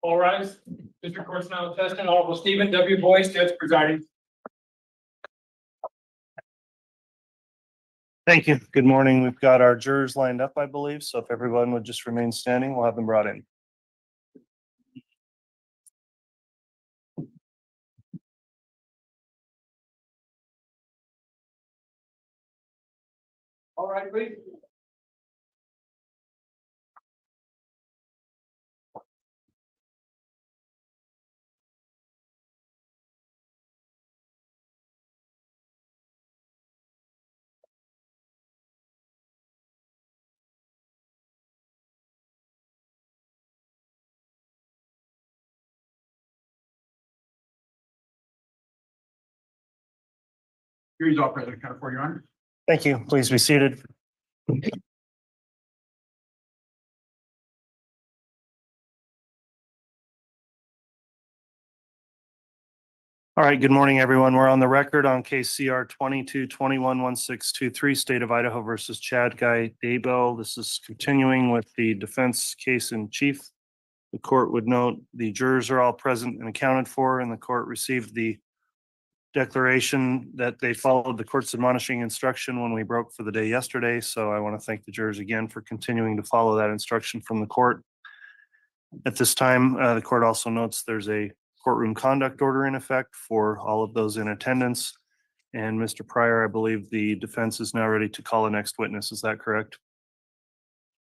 All rise. District Court's now in session. Honorable Stephen W. Boyce, Judge presiding. Thank you. Good morning. We've got our jurors lined up, I believe. So if everyone would just remain standing, we'll have them brought in. All right, please. Here's all present. Count for Your Honor. Thank you. Please be seated. All right, good morning, everyone. We're on the record on case CR 22-21-1623, State of Idaho versus Chad Guy Daybell. This is continuing with the defense case in chief. The court would note the jurors are all present and accounted for, and the court received the declaration that they followed the court's admonishing instruction when we broke for the day yesterday. So I want to thank the jurors again for continuing to follow that instruction from the court. At this time, the court also notes there's a courtroom conduct order in effect for all of those in attendance. And Mr. Pryor, I believe the defense is now ready to call the next witness. Is that correct?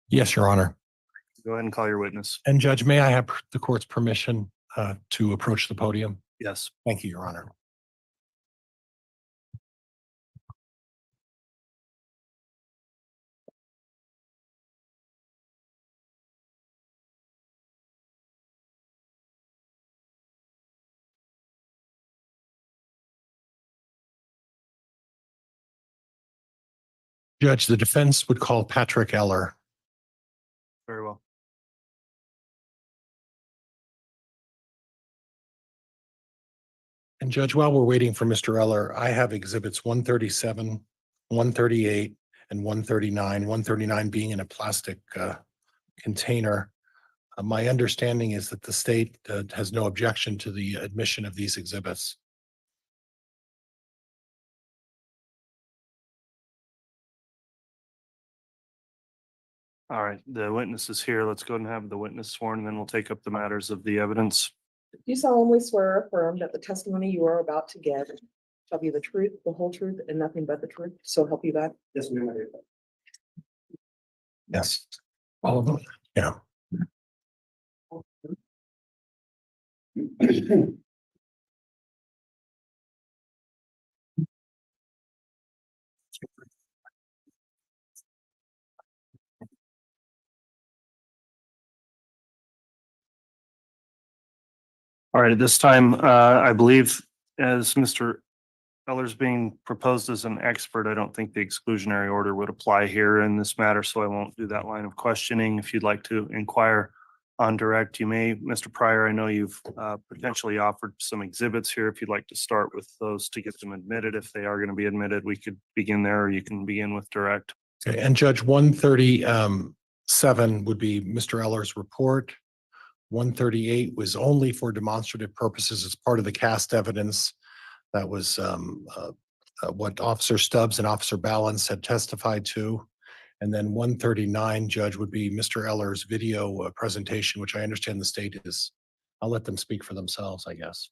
Yes, Your Honor. Go ahead and call your witness. And Judge, may I have the court's permission to approach the podium? Yes. Thank you, Your Honor. Judge, the defense would call Patrick Eller. Very well. And Judge, while we're waiting for Mr. Eller, I have exhibits 137, 138, and 139, 139 being in a plastic container. My understanding is that the state has no objection to the admission of these exhibits. All right, the witness is here. Let's go ahead and have the witness sworn, and then we'll take up the matters of the evidence. Do you solemnly swear or affirm that the testimony you are about to give shall be the truth, the whole truth, and nothing but the truth? So help you God. Yes, ma'am. Yes. All of them? Yeah. All right, at this time, I believe as Mr. Eller's being proposed as an expert, I don't think the exclusionary order would apply here in this matter, so I won't do that line of questioning. If you'd like to inquire on direct, you may. Mr. Pryor, I know you've potentially offered some exhibits here. If you'd like to start with those to get them admitted, if they are going to be admitted, we could begin there, or you can begin with direct. Okay, and Judge 137 would be Mr. Eller's report. 138 was only for demonstrative purposes as part of the cast evidence. That was what Officer Stubbs and Officer Balance had testified to. And then 139, Judge, would be Mr. Eller's video presentation, which I understand the state is. I'll let them speak for themselves, I guess.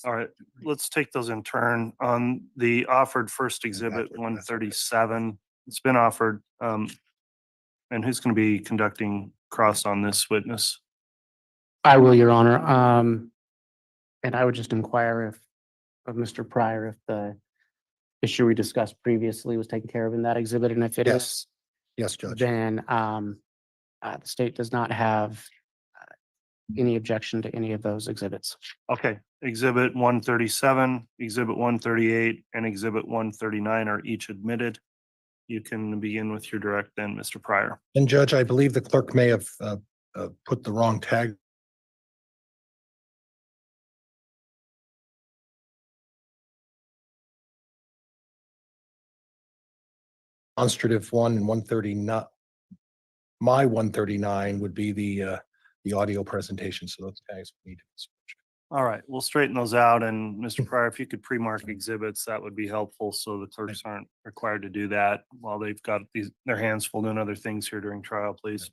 All right, let's take those in turn. On the offered first exhibit, 137, it's been offered. And who's going to be conducting cross on this witness? I will, Your Honor. And I would just inquire of Mr. Pryor if the issue we discussed previously was taken care of in that exhibit, and if it is, Yes. Yes, Judge. then the state does not have any objection to any of those exhibits. Okay, exhibit 137, exhibit 138, and exhibit 139 are each admitted. You can begin with your direct then, Mr. Pryor. And Judge, I believe the clerk may have put the wrong tag. Demonstrative 1 and 139. My 139 would be the the audio presentation, so those tags need to be switched. All right, we'll straighten those out. And Mr. Pryor, if you could pre-mark exhibits, that would be helpful. So the clerks aren't required to do that while they've got their hands full doing other things here during trial, please.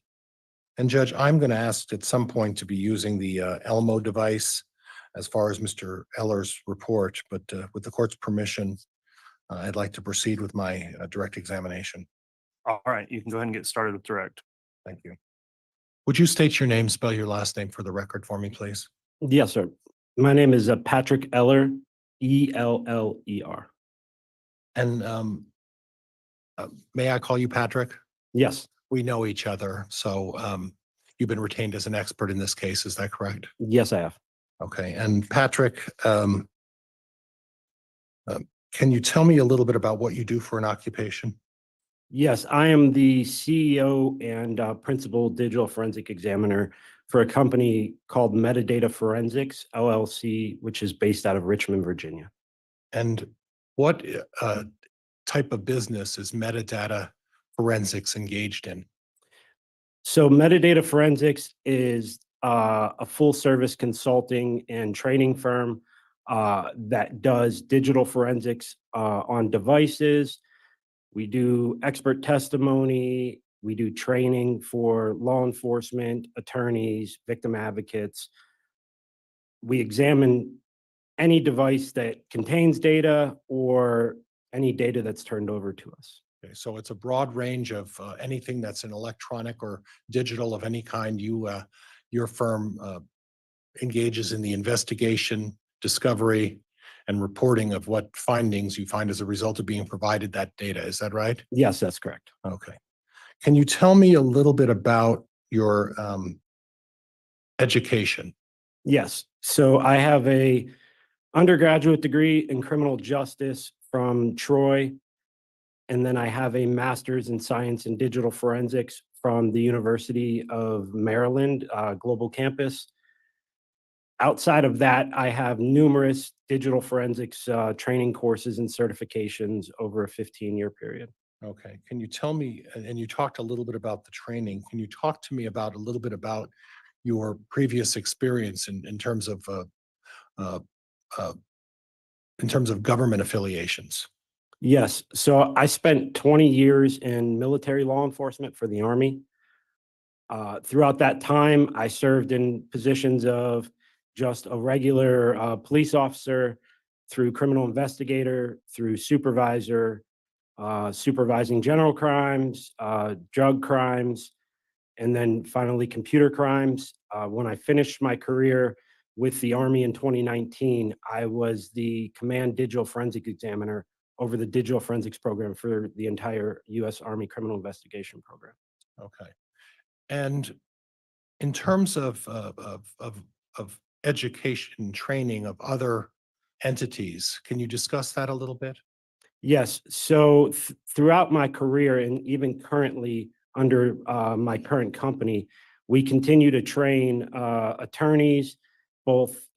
And Judge, I'm going to ask at some point to be using the Elmo device as far as Mr. Eller's report, but with the court's permission, I'd like to proceed with my direct examination. All right, you can go ahead and get started with direct. Thank you. Would you state your name, spell your last name for the record for me, please? Yes, sir. My name is Patrick Eller, Eller. And may I call you Patrick? Yes, We know each other, so you've been retained as an expert in this case, is that correct? yes, I have. Okay, and Patrick, can you tell me a little bit about what you do for an occupation? Yes, I am the CEO and principal digital forensic examiner for a company called Metadata Forensics LLC, which is based out of Richmond, Virginia. And what type of business is Metadata Forensics engaged in? So Metadata Forensics is a full service consulting and training firm that does digital forensics on devices. We do expert testimony. We do training for law enforcement, attorneys, victim advocates. We examine any device that contains data or any data that's turned over to us. Okay, so it's a broad range of anything that's an electronic or digital of any kind. Your firm engages in the investigation, discovery, and reporting of what findings you find as a result of being provided that data. Is that right? Yes, that's correct. Okay. Can you tell me a little bit about your education? Yes. So I have a undergraduate degree in criminal justice from Troy. And then I have a master's in science and digital forensics from the University of Maryland, Global Campus. Outside of that, I have numerous digital forensics training courses and certifications over a 15-year period. Okay. Can you tell me, and you talked a little bit about the training, can you talk to me about a little bit about your previous experience in terms of government affiliations? Yes. So I spent 20 years in military law enforcement for the Army. Throughout that time, I served in positions of just a regular police officer, through criminal investigator, through supervisor, supervising general crimes, drug crimes, and then finally computer crimes. When I finished my career with the Army in 2019, I was the command digital forensic examiner over the digital forensics program for the entire U.S. Army criminal investigation program. Okay. And in terms of education, training of other entities, can you discuss that a little bit? Yes. So throughout my career and even currently under my current company, we continue to train attorneys, both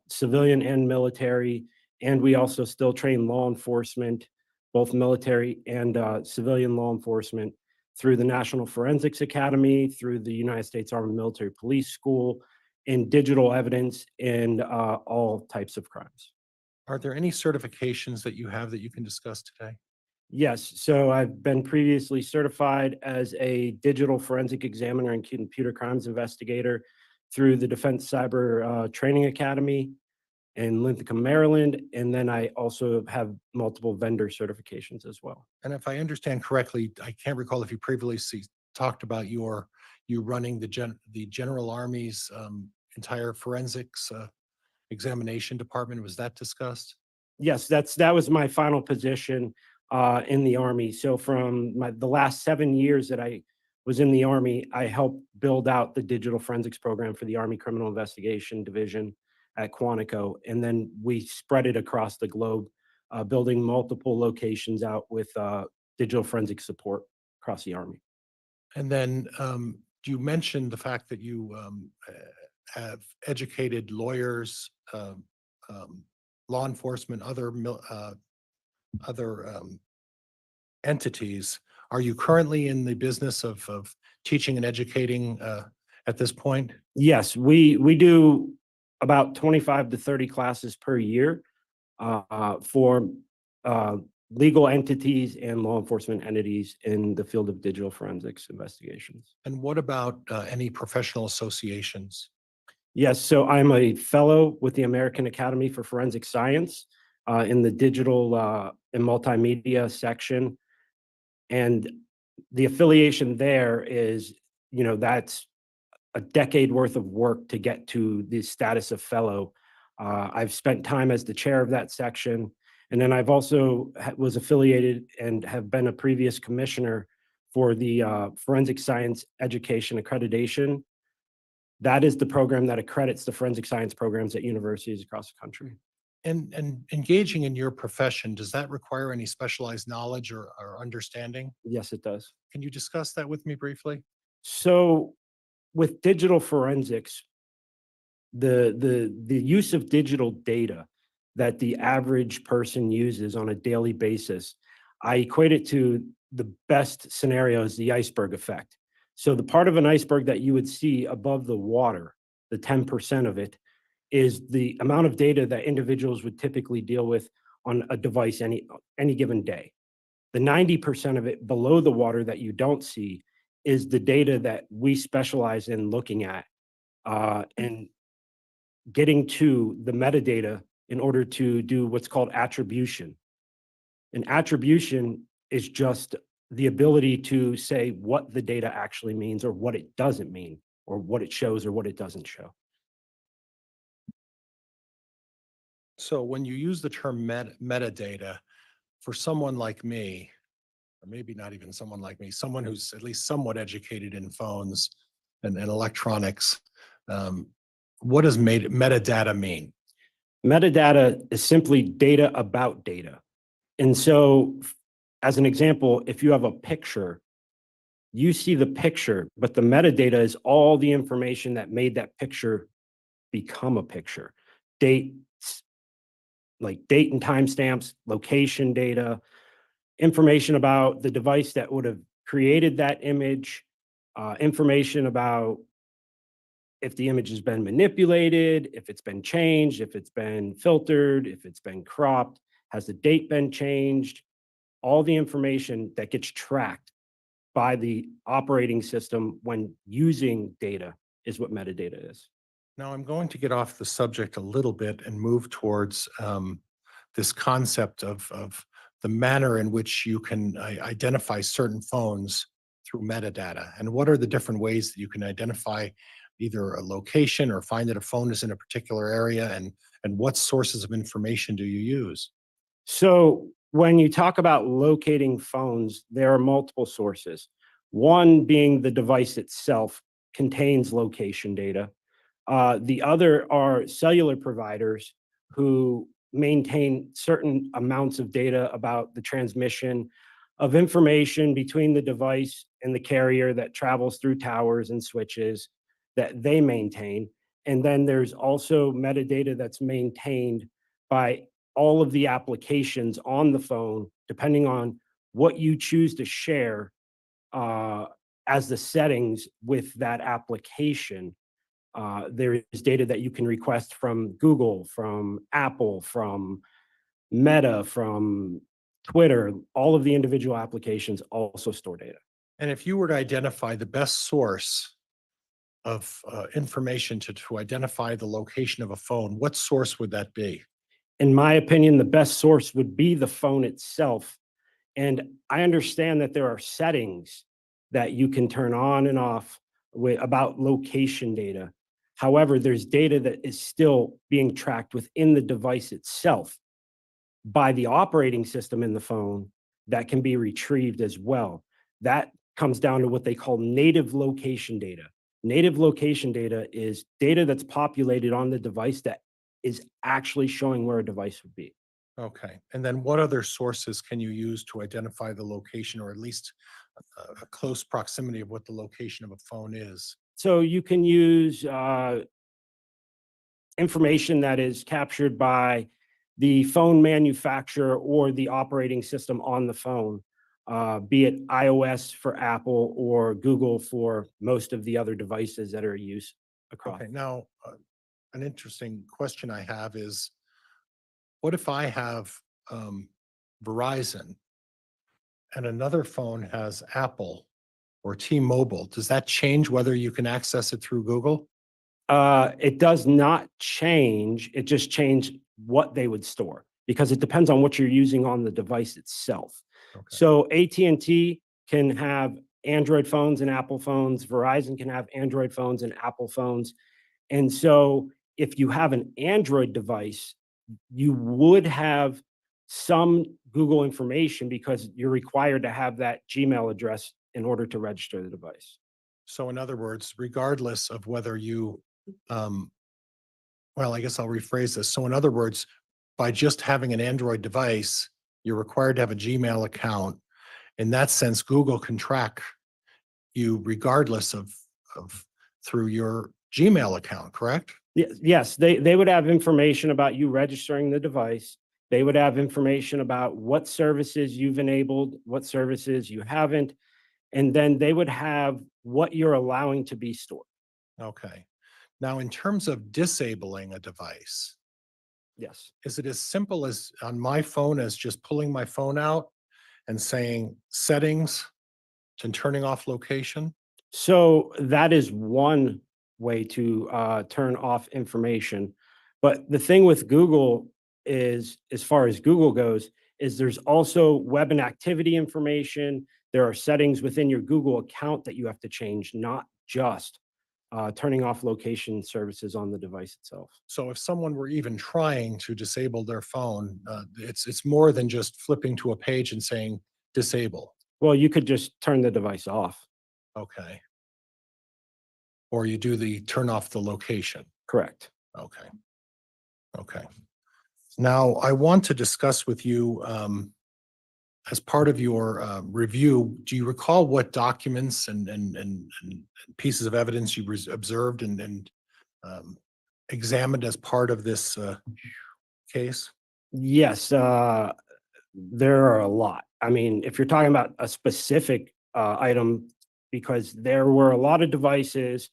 civilian and military, and we also still train law enforcement, both military and civilian law enforcement, through the National Forensics Academy, through the United States Army Military Police School, in digital evidence and all types of crimes. Are there any certifications that you have that you can discuss today? Yes, so I've been previously certified as a digital forensic examiner and computer crimes investigator through the Defense Cyber Training Academy in Linthicum, Maryland, and then I also have multiple vendor certifications as well. And if I understand correctly, I can't recall if you previously talked about you running the General Army's entire forensics examination department. Was that discussed? Yes, that was my final position in the Army. So from the last 7 years that I was in the Army, I helped build out the digital forensics program for the Army Criminal Investigation Division at Quantico. And then we spread it across the globe, building multiple locations out with digital forensic support across the Army. And then you mentioned the fact that you have educated lawyers, law enforcement, other entities. Are you currently in the business of teaching and educating at this point? Yes, we do about 25 to 30 classes per year for legal entities and law enforcement entities in the field of digital forensics investigations. And what about any professional associations? Yes, so I'm a fellow with the American Academy for Forensic Science in the digital and multimedia section. And the affiliation there is, that's a decade worth of work to get to the status of fellow. I've spent time as the chair of that section. And then I've also was affiliated and have been a previous commissioner for the Forensic Science Education Accreditation. That is the program that accredits the forensic science programs at universities across the country. And engaging in your profession, does that require any specialized knowledge or understanding? Yes, it does. Can you discuss that with me briefly? So with digital forensics, the use of digital data that the average person uses on a daily basis, I equate it to the best scenario is the iceberg effect. So the part of an iceberg that you would see above the water, the 10% of it, is the amount of data that individuals would typically deal with on a device any given day. The 90% of it below the water that you don't see is the data that we specialize in looking at and getting to the metadata in order to do what's called attribution. And attribution is just the ability to say what the data actually means or what it doesn't mean, or what it shows or what it doesn't show. So when you use the term metadata, for someone like me, or maybe not even someone like me, someone who's at least somewhat educated in phones and electronics, what does metadata mean? Metadata is simply data about data. And so, as an example, if you have a picture, you see the picture, but the metadata is all the information that made that picture become a picture. Dates, like date and timestamps, location data, information about the device that would have created that image, information about if the image has been manipulated, if it's been changed, if it's been filtered, if it's been cropped, has the date been changed, all the information that gets tracked by the operating system when using data is what metadata is. Now, I'm going to get off the subject a little bit and move towards this concept of the manner in which you can identify certain phones through metadata. And what are the different ways that you can identify either a location or find that a phone is in a particular area, and what sources of information do you use? So when you talk about locating phones, there are multiple sources. One being the device itself contains location data. The other are cellular providers who maintain certain amounts of data about the transmission of information between the device and the carrier that travels through towers and switches that they maintain. And then there's also metadata that's maintained by all of the applications on the phone, depending on what you choose to share as the settings with that application. There is data that you can request from Google, from Apple, from Meta, from Twitter. All of the individual applications also store data. And if you were to identify the best source of information to identify the location of a phone, what source would that be? In my opinion, the best source would be the phone itself. And I understand that there are settings that you can turn on and off about location data. However, there's data that is still being tracked within the device itself by the operating system in the phone that can be retrieved as well. That comes down to what they call native location data. Native location data is data that's populated on the device that is actually showing where a device would be. Okay. And then what other sources can you use to identify the location, or at least a close proximity of what the location of a phone is? So you can use information that is captured by the phone manufacturer or the operating system on the phone. be it iOS for Apple or Google for most of the other devices that are used across. Okay, now, an interesting question I have is, what if I have Verizon and another phone has Apple or T-Mobile? Does that change whether you can access it through Google? It does not change. It just changed what they would store because it depends on what you're using on the device itself. Okay. So AT&T can have Android phones and Apple phones. Verizon can have Android phones and Apple phones. And so if you have an Android device, you would have some Google information because you're required to have that Gmail address in order to register the device. So in other words, regardless of whether you, well, I guess I'll rephrase this. So in other words, by just having an Android device, you're required to have a Gmail account. In that sense, Google can track you regardless of through your Gmail account, correct? Yes, they would have information about you registering the device. They would have information about what services you've enabled, what services you haven't, and then they would have what you're allowing to be stored. Okay. Now, in terms of disabling a device, Yes. is it as simple as on my phone as just pulling my phone out and saying settings and turning off location? So that is one way to turn off information. But the thing with Google is, as far as Google goes, is there's also web and activity information. There are settings within your Google account that you have to change, not just turning off location services on the device itself. So if someone were even trying to disable their phone, it's more than just flipping to a page and saying disable. Well, you could just turn the device off. Okay. Or you do the turn off the location. Correct. Okay. Okay. Now, I want to discuss with you, as part of your review, do you recall what documents and pieces of evidence you observed and examined as part of this case? Yes, there are a lot. I mean, if you're talking about a specific item, because there were a lot of devices,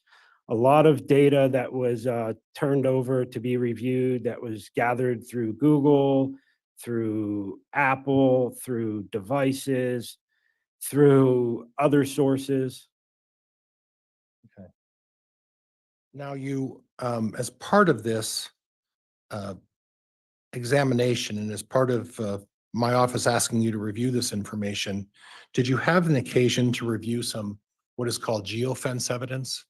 a lot of data that was turned over to be reviewed, that was gathered through Google, through Apple, through devices, through other sources. Now you, as part of this examination and as part of my office asking you to review this information, did you have an occasion to review some what is called geofence evidence?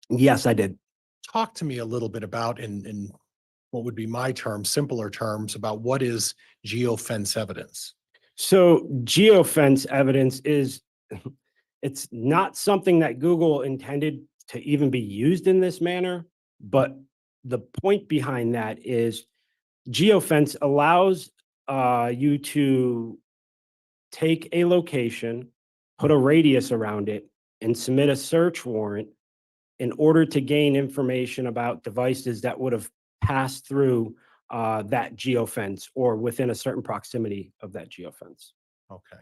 Yes, I did. Talk to me a little bit about in what would be my term, simpler terms, about what is geofence evidence? So geofence evidence is, it's not something that Google intended to even be used in this manner, but the point behind that is geofence allows you to take a location, put a radius around it, and submit a search warrant in order to gain information about devices that would have passed through that geofence or within a certain proximity of that geofence. Okay.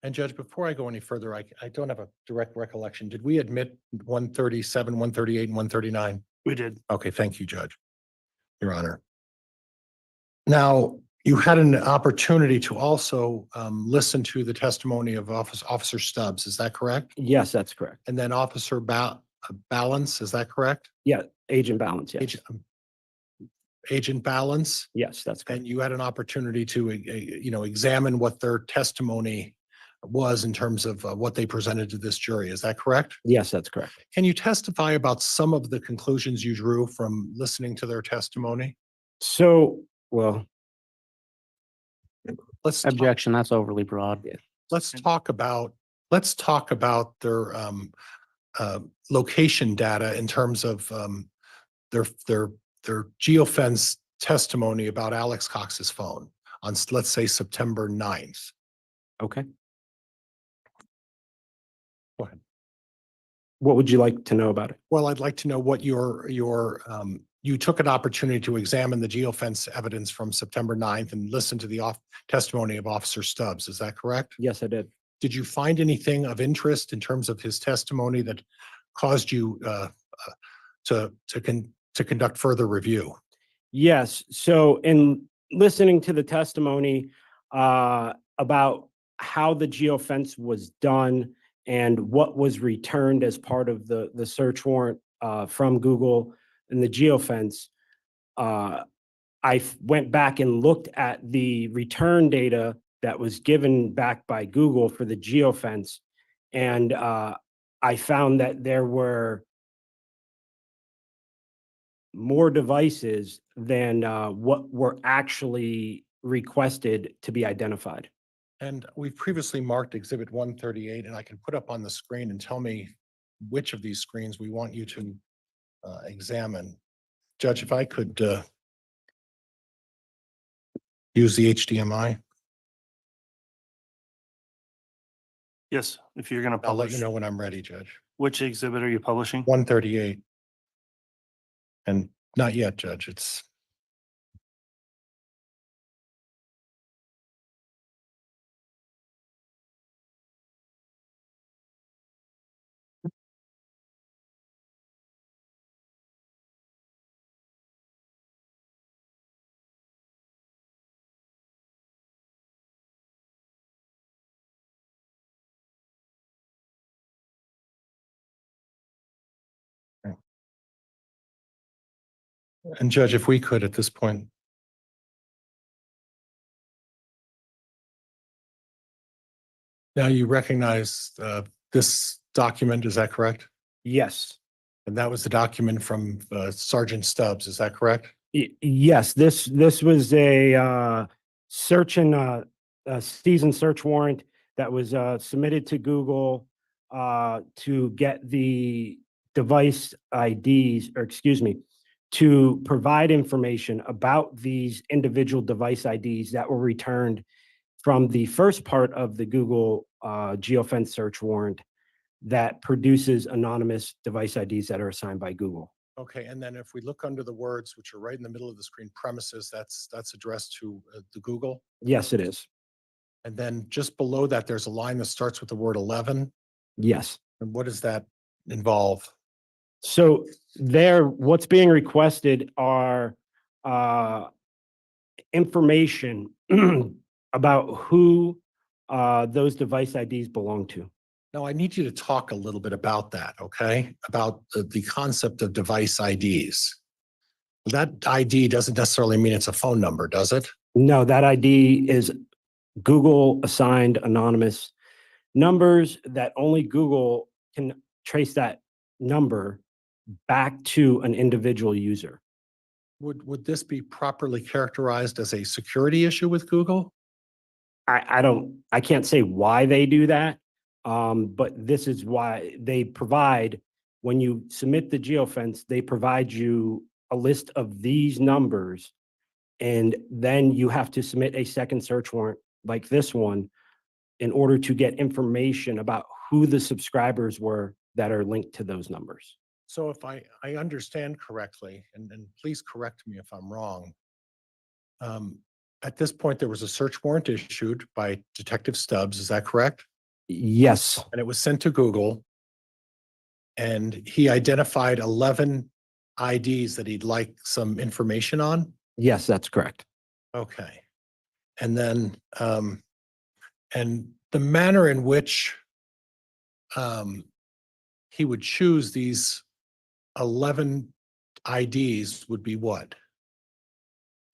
And Judge, before I go any further, I don't have a direct recollection. Did we admit 137, 138, and 139? We did. Okay, thank you, Judge, Your Honor. Now, you had an opportunity to also listen to the testimony of Officer Stubbs, is that correct? Yes, that's correct. And then Officer Balance, is that correct? Yeah, agent balance, yes. Agent Balance, Yes, that's correct. and you had an opportunity to, examine what their testimony was in terms of what they presented to this jury. Is that correct? Yes, that's correct. Can you testify about some of the conclusions you drew from listening to their testimony? So, well, Objection, that's overly broad. Let's talk about their location data in terms of their geofence testimony about Alex Cox's phone on, let's say, September 9th. okay. Go ahead. What would you like to know about it? Well, I'd like to know what your you took an opportunity to examine the geofence evidence from September 9th and listen to the testimony of Officer Stubbs. Is that correct? Yes, I did. Did you find anything of interest in terms of his testimony that caused you to conduct further review? Yes. So in listening to the testimony about how the geofence was done and what was returned as part of the search warrant from Google and the geofence, went back and looked at the return data that was given back by Google for the geofence. And I found that there were more devices than what were actually requested to be identified. And we've previously marked Exhibit 138, and I can put up on the screen and tell me which of these screens we want you to examine. Judge, if I could use the HDMI, Yes, if you're going to I'll let you publish, know when I'm ready, Judge. which exhibit are you publishing? 138. And not yet, Judge. It's and Judge, if we could at this point. Now you recognize this document, is that correct? Yes. And that was the document from Sergeant Stubbs, is that correct? Yes, this was a search and a season search warrant that was submitted to Google to get the device IDs, or excuse me, to provide information about these individual device IDs that were returned from the first part of the Google geofence search warrant that produces anonymous device IDs that are assigned by Google. Okay, and then if we look under the words, which are right in the middle of the screen, premises, that's addressed to the Google. Yes, it is. And then just below that, there's a line that starts with the word 11. Yes. And what does that involve? So there, what's being requested are information about who those device IDs belong to. Now, I need you to talk a little bit about that, okay? About the concept of device IDs. That ID doesn't necessarily mean it's a phone number, does it? No, that ID is Google assigned anonymous numbers that only Google can trace that number back to an individual user. Would this be properly characterized as a security issue with Google? I can't say why they do that. But this is why they provide, when you submit the geofence, they provide you a list of these numbers, and then you have to submit a second search warrant like this one in order to get information about who the subscribers were that are linked to those numbers. So if I understand correctly, and please correct me if I'm wrong, at this point, there was a search warrant issued by Detective Stubbs, is that correct? Yes, And it was sent to Google. And he identified 11 IDs that he'd like some information on. yes, that's correct. Okay. And then, and the manner in which he would choose these 11 IDs would be what?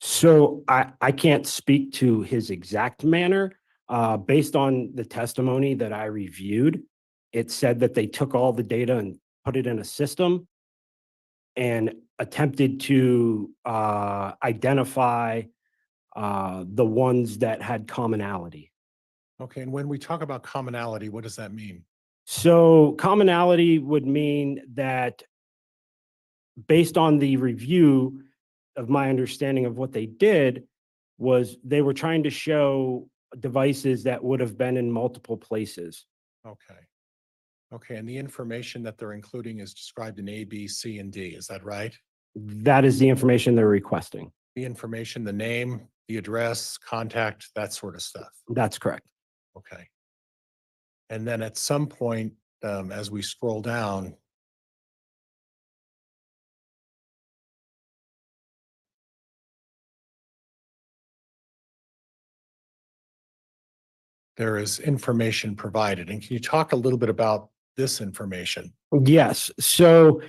So I can't speak to his exact manner. Based on the testimony that I reviewed, it said that they took all the data and put it in a system and attempted to identify the ones that had commonality. Okay. And when we talk about commonality, what does that mean? So commonality would mean that, based on the review of my understanding of what they did, was they were trying to show devices that would have been in multiple places. Okay. Okay. And the information that they're including is described in A, B, C, and D. Is that right? That is the information they're requesting. The information, the name, the address, contact, that sort of stuff. That's correct. Okay. And then at some point, as we scroll down, there is information provided. And can you talk a little bit about this information? Yes, so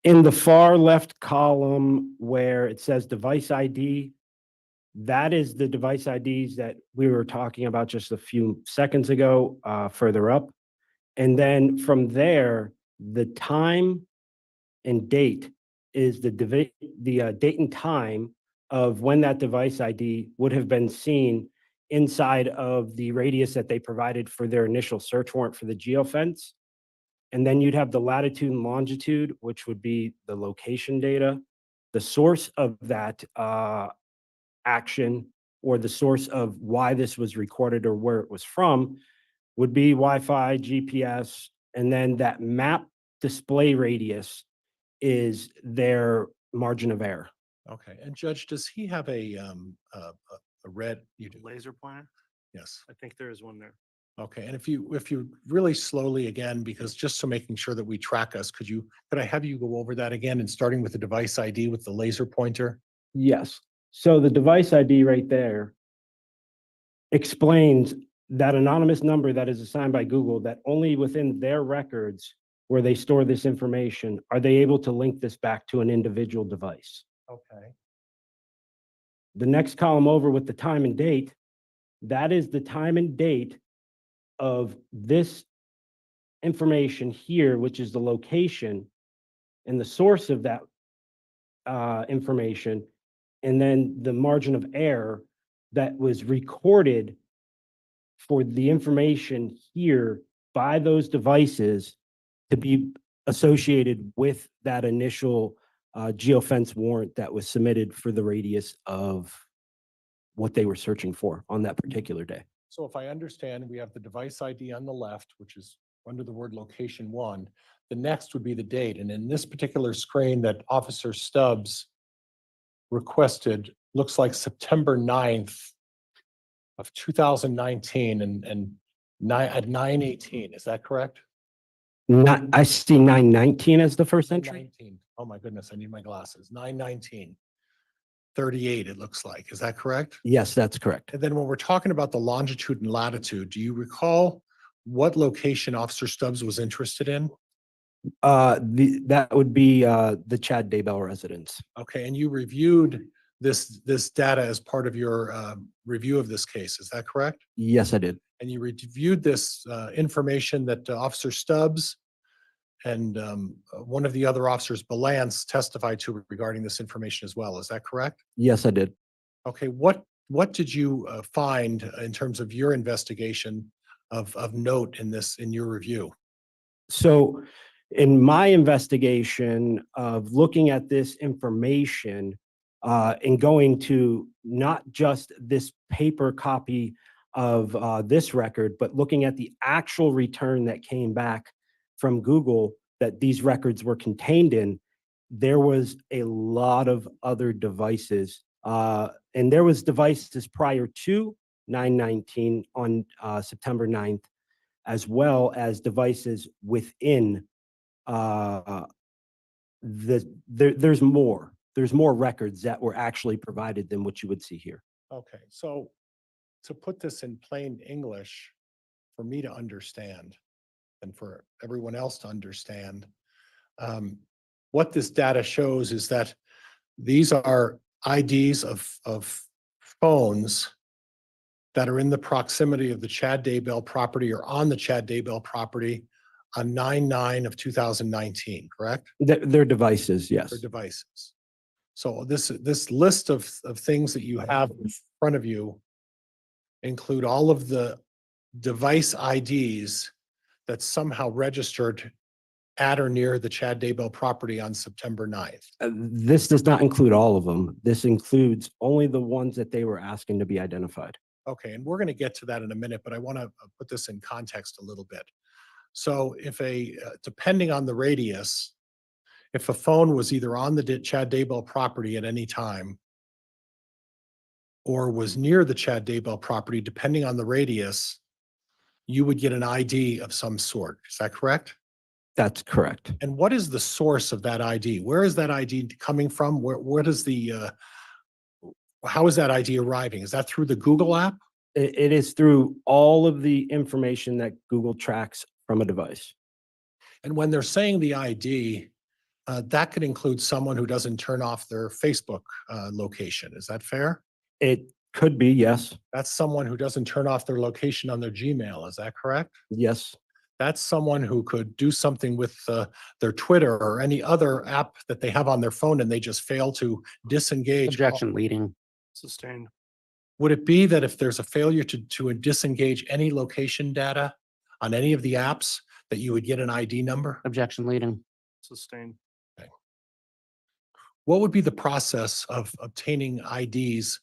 in the far left column where it says device ID, that is the device IDs that we were talking about just a few seconds ago, further up. And then from there, the time and date is the date and time of when that device ID would have been seen inside of the radius that they provided for their initial search warrant for the geofence. And then you'd have the latitude and longitude, which would be the location data. The source of that action, or the source of why this was recorded or where it was from, would be Wi-Fi, GPS, and then that map display radius is their margin of error. Okay. And Judge, does he have a red? You do? Laser pointer? Yes. I think there is one there. Okay. And if you really slowly again, because just so making sure that we track us, could I have you go over that again and starting with the device ID with the laser pointer? Yes. So the device ID right there explains that anonymous number that is assigned by Google, that only within their records where they store this information are they able to link this back to an individual device. Okay. The next column over with the time and date, that is the time and date of this information here, which is the location and the source of that information, and then the margin of error that was recorded for the information here by those devices to be associated with that initial geofence warrant that was submitted for the radius of what they were searching for on that particular day. So if I understand, we have the device ID on the left, which is under the word location 1. The next would be the date. And in this particular screen that Officer Stubbs requested, looks like September 9th of 2019 and at 9:18. Is that correct? I see 919 as the first entry. 19. Oh my goodness, I need my glasses. 9:19:38, it looks like. Is that correct? Yes, that's correct. And then when we're talking about the longitude and latitude, do you recall what location Officer Stubbs was interested in? That would be the Chad Daybell residence. Okay, and you reviewed this data as part of your review of this case, is that correct? Yes, I did. And you reviewed this information that Officer Stubbs and one of the other officers, Balance, testified to regarding this information as well, is that correct? Yes, I did. Okay, what did you find in terms of your investigation of note in your review? So in my investigation of looking at this information and going to not just this paper copy of this record, but looking at the actual return that came back from Google that these records were contained in, there was a lot of other devices. And there was devices prior to 919 on September 9th, as well as devices within there's more records that were actually provided than what you would see here. Okay, so to put this in plain English for me to understand and for everyone else to understand, what this data shows is that these are IDs of phones that are in the proximity of the Chad Daybell property or on the Chad Daybell property on 9/9/2019, correct? Their devices, yes. For devices. So this list of things that you have in front of you include all of the device IDs that somehow registered at or near the Chad Daybell property on September 9th. This does not include all of them. This includes only the ones that they were asking to be identified. Okay, and we're going to get to that in a minute, but I want to put this in context a little bit. So if depending on the radius, if a phone was either on the Chad Daybell property at any time or was near the Chad Daybell property, depending on the radius, you would get an ID of some sort. Is that correct? That's correct. And what is the source of that ID? Where is that ID coming from? What is how is that ID arriving? Is that through the Google app? It is through all of the information that Google tracks from a device. And when they're saying the ID, that could include someone who doesn't turn off their Facebook location. Is that fair? It could be, yes, That's someone who doesn't turn off their location on their Gmail. Is that correct? yes, That's someone who could do something with their Twitter or any other app that they have on their phone and they just fail to disengage. Objection leading. Sustained. Would it be that if there's a failure to disengage any location data on any of the apps, that you would get an ID number? Objection leading. Sustained. What would be the process of obtaining IDs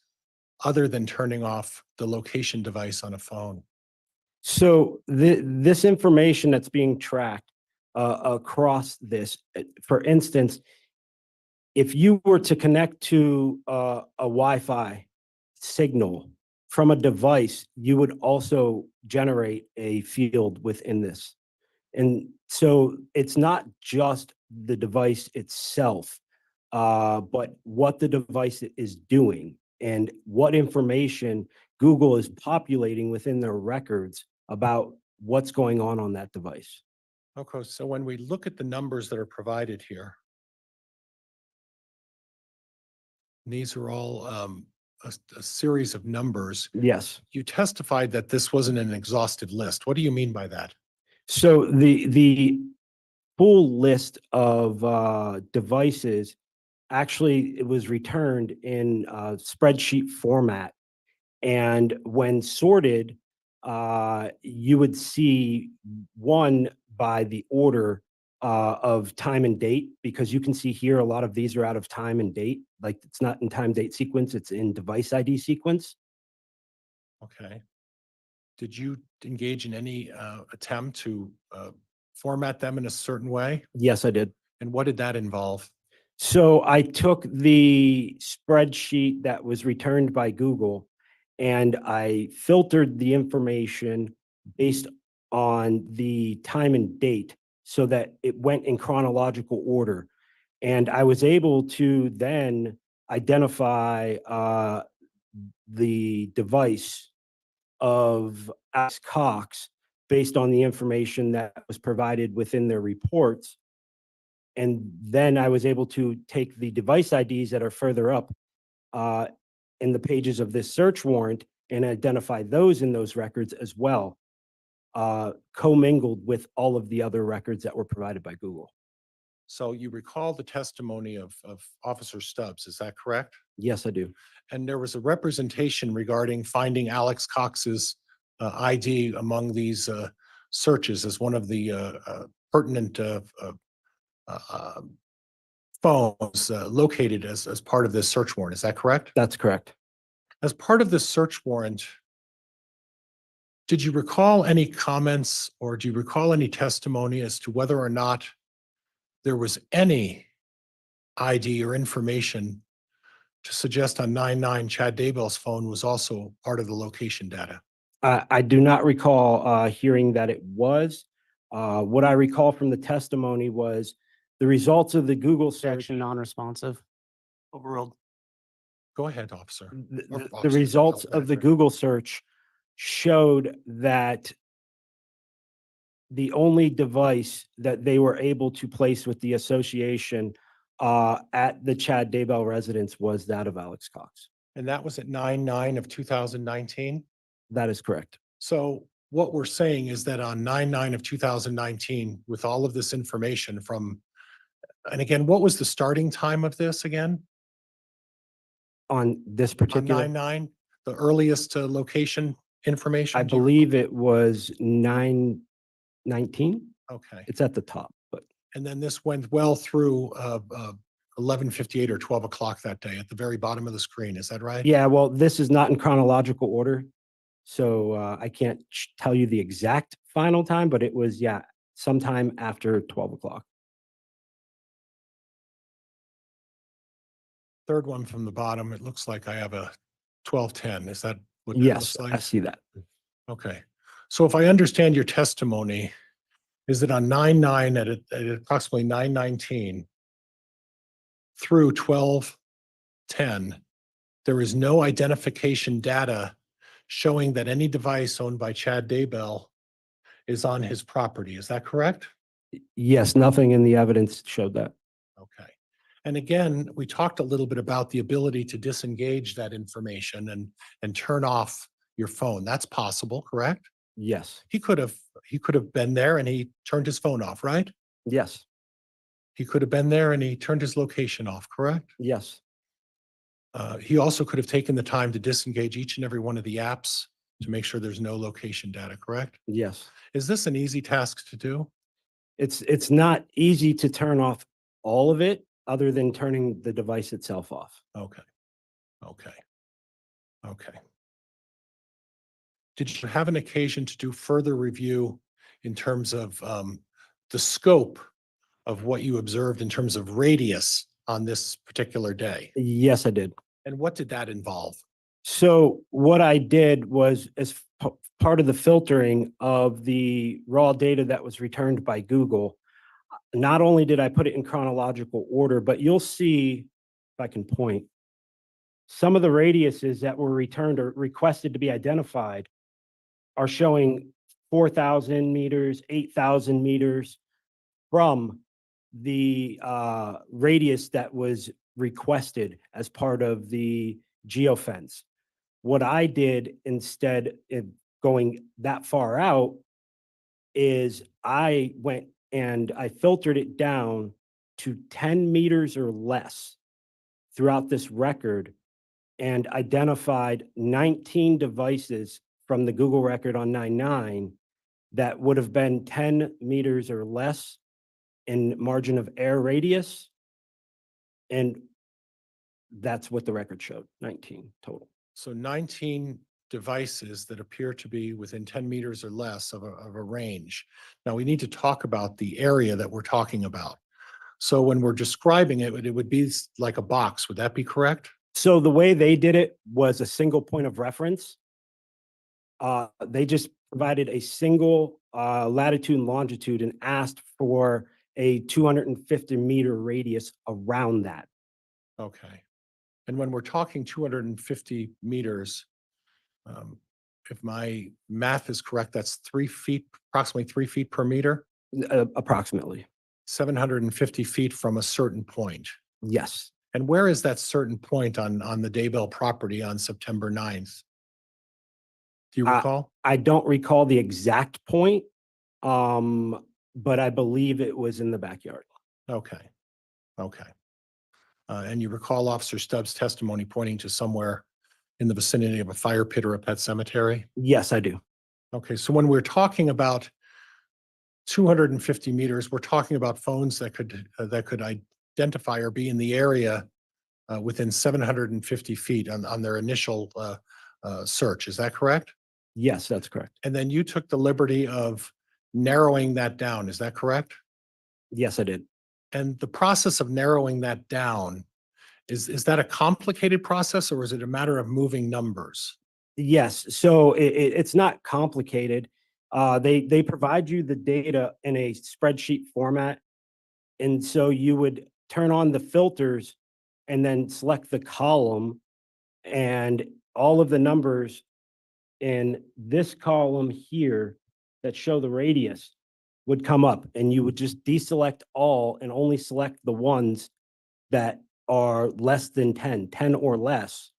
other than turning off the location device on a phone? So this information that's being tracked across this, for instance, if you were to connect to a Wi-Fi signal from a device, you would also generate a field within this. And so it's not just the device itself, but what the device is doing and what information Google is populating within their records about what's going on that device. Okay, so when we look at the numbers that are provided here, these are all a series of numbers. Yes. You testified that this wasn't an exhaustive list. What do you mean by that? So the full list of devices, actually, it was returned in spreadsheet format. And when sorted, you would see one by the order of time and date, because you can see here a lot of these are out of time and date. Like, it's not in time date sequence, it's in device ID sequence. Okay. Did you engage in any attempt to format them in a certain way? Yes, I did. And what did that involve? So I took the spreadsheet that was returned by Google and I filtered the information based on the time and date so that it went in chronological order. And I was able to then identify the device of Alex Cox based on the information that was provided within their reports. And then I was able to take the device IDs that are further up in the pages of this search warrant and identify those in those records as well, commingled with all of the other records that were provided by Google. So you recall the testimony of Officer Stubbs, is that correct? Yes, I do. And there was a representation regarding finding Alex Cox's ID among these searches as one of the pertinent phones located as part of this search warrant. Is that correct? That's correct. As part of this search warrant, did you recall any comments or do you recall any testimony as to whether or not there was any ID or information to suggest on 9/9 Chad Daybell's phone was also part of the location data? I do not recall hearing that it was. What I recall from the testimony was the results of the Google search. Objection non-responsive. Overruled. Go ahead, officer. Or The officer, results no, of the sorry. Google search showed that the only device that they were able to place with the association at the Chad Daybell residence was that of Alex Cox. And that was at 9/9 of 2019? That is correct. So what we're saying is that on 9/9 of 2019, with all of this information from, and again, what was the starting time of this again? On this On particular, 9/9, the earliest location information? I Do you- believe it was 9/19. Okay. It's at the top, but And then this went well through 11:58 or 12 o'clock that day at the very bottom of the screen. Is that right? yeah, well, this is not in chronological order. So I can't tell you the exact final time, but it was, yeah, sometime after 12 o'clock. third one from the bottom, it looks like I have a 1210. Is that what that Yes, looks I like? see that. Okay. So if I understand your testimony, is that on 9/9 at approximately 9:19 through 12:10, there is no identification data showing that any device owned by Chad Daybell is on his property. Is that correct? Yes, nothing in the evidence showed that. Okay. And again, we talked a little bit about the ability to disengage that information and turn off your phone. That's possible, correct? Yes, He could have been there and he turned his phone off, right? yes, He could have been there and he turned his location off, correct? yes, He also could have taken the time to disengage each and every one of the apps to make sure there's no location data, correct? yes. Is this an easy task to do? It's not easy to turn off all of it other than turning the device itself off. Okay. Okay. Okay. Did you have an occasion to do further review in terms of the scope of what you observed in terms of radius on this particular day? Yes, I did. And what did that involve? So what I did was part of the filtering of the raw data that was returned by Google, not only did I put it in chronological order, but you'll see, if I can point, some of the radiuses that were returned or requested to be identified are showing 4,000 meters, 8,000 meters from the radius that was requested as part of the geofence. What I did instead of going that far out is I went and I filtered it down to 10 meters or less throughout this record and identified 19 devices from the Google record on 9/9 that would have been 10 meters or less in margin of error radius. And that's what the record showed, 19 total. So 19 devices that appear to be within 10 meters or less of a range. Now, we need to talk about the area that we're talking about. So when we're describing it, it would be like a box. Would that be correct? So the way they did it was a single point of reference. They just provided a single latitude and longitude and asked for a 250-meter radius around that. Okay. And when we're talking 250 meters, if my math is correct, that's 3 feet, approximately 3 feet per meter, Approximately. 750 feet from a certain point. Yes. And where is that certain point on the Daybell property on September 9th? Do you recall? I don't recall the exact point, but I believe it was in the backyard. Okay. Okay. And you recall Officer Stubbs' testimony pointing to somewhere in the vicinity of a fire pit or a pet cemetery? Yes, I do. Okay, so when we're talking about 250 meters, we're talking about phones that could identify or be in the area within 750 feet on their initial search. Is that correct? Yes, that's correct. And then you took the liberty of narrowing that down. Is that correct? Yes, I did. And the process of narrowing that down, is that a complicated process or is it a matter of moving numbers? Yes, so it's not complicated. They provide you the data in a spreadsheet format. And so you would turn on the filters and then select the column, and all of the numbers in this column here that show the radius would come up, and you would just deselect all and only select the ones that are less than 10 or less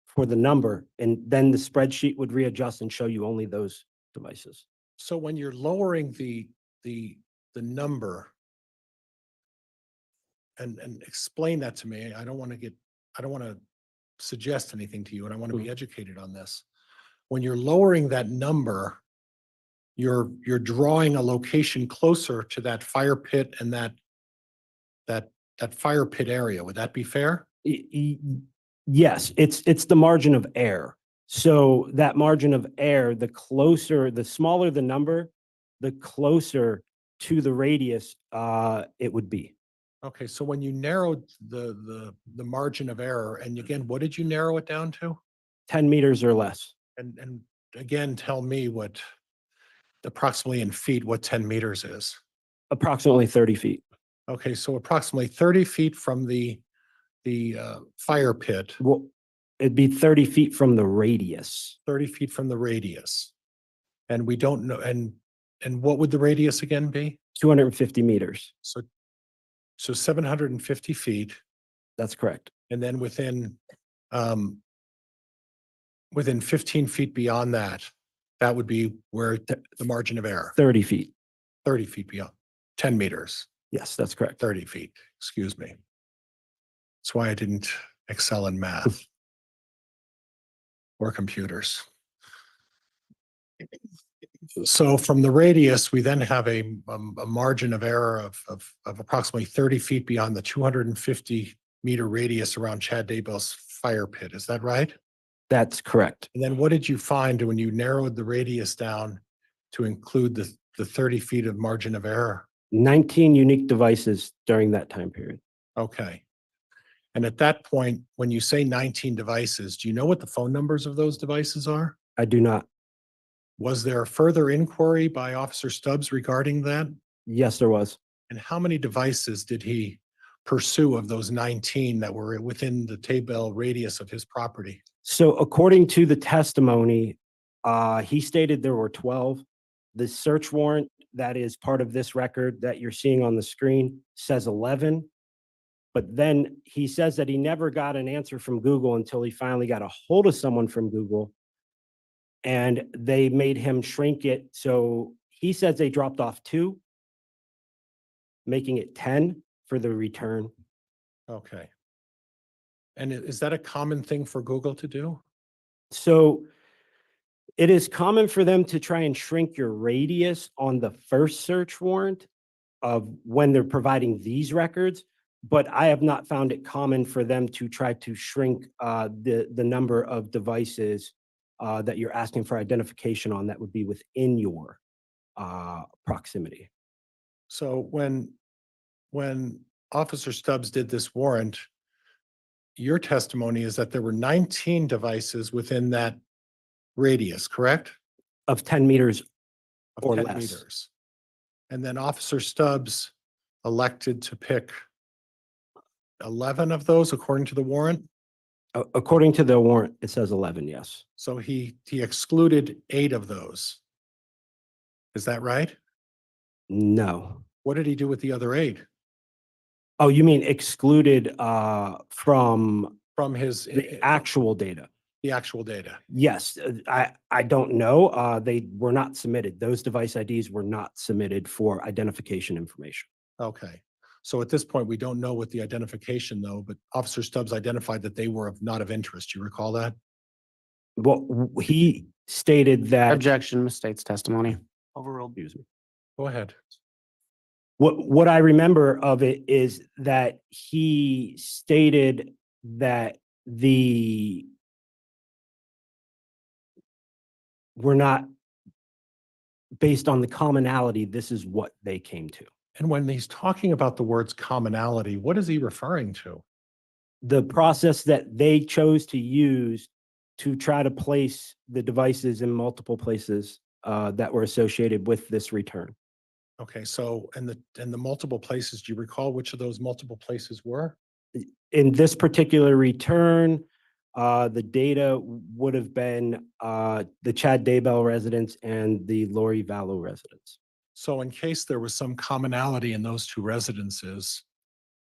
for the number. And then the spreadsheet would readjust and show you only those devices. So when you're lowering the number, and explain that to me, I don't want to suggest anything to you, and I want to be educated on this. When you're lowering that number, you're drawing a location closer to that fire pit and that fire pit area. Would that be fair? Yes, it's the margin of error. So that margin of error, the smaller the number, the closer to the radius it would be. Okay, so when you narrowed the margin of error, and again, what did you narrow it down to? 10 meters or less. And again, tell me what approximately in feet, what 10 meters is. Approximately 30 feet. Okay, so approximately 30 feet from the fire pit, Well, it'd be 30 feet from the radius. 30 feet from the radius. And we don't know, and what would the radius again be? 250 meters. So 750 feet, That's correct. and then within 15 feet beyond that, that would be where the margin of error, 30 feet. 30 feet beyond, 10 meters, Yes, that's correct. 30 feet, excuse me. That's why I didn't excel in math or computers. So from the radius, we then have a margin of error of approximately 30 feet beyond the 250-meter radius around Chad Daybell's fire pit. Is that right? That's correct. And then what did you find when you narrowed the radius down to include the 30 feet of margin of error? 19 unique devices during that time period. Okay. And at that point, when you say 19 devices, do you know what the phone numbers of those devices are? I do not. Was there a further inquiry by Officer Stubbs regarding that? Yes, there was. And how many devices did he pursue of those 19 that were within the Daybell radius of his property? So according to the testimony, he stated there were 12. The search warrant that is part of this record that you're seeing on the screen says 11. But then he says that he never got an answer from Google until he finally got a hold of someone from Google, and they made him shrink it. So he says they dropped off 2, making it 10 for the return. Okay. And is that a common thing for Google to do? So it is common for them to try and shrink your radius on the first search warrant of when they're providing these records, but I have not found it common for them to try to shrink the number of devices that you're asking for identification on that would be within your proximity. So when Officer Stubbs did this warrant, your testimony is that there were 19 devices within that radius, correct? Of 10 meters Of or 10 less. meters. And then Officer Stubbs elected to pick 11 of those according to the warrant. According to the warrant, it says 11, yes. So he excluded 8 of those. Is that right? No. What did he do with the other 8? Oh, you mean excluded from From his, the actual data? the actual data. Yes, I don't know. They were not submitted. Those device IDs were not submitted for identification information. Okay. So at this point, we don't know what the identification though, but Officer Stubbs identified that they were not of interest. You recall that? Well, he stated that. Objection, misstates testimony. Overruled. Excuse me. Go ahead. What I remember of it is that he stated that we're not based on the commonality. This is what they came to. And when he's talking about the words commonality, what is he referring to? The process that they chose to use to try to place the devices in multiple places that were associated with this return. Okay, so and the multiple places, do you recall which of those multiple places were? In this particular return, the data would have been the Chad Daybell residence and the Lori Vallow residence. So in case there was some commonality in those 2 residences,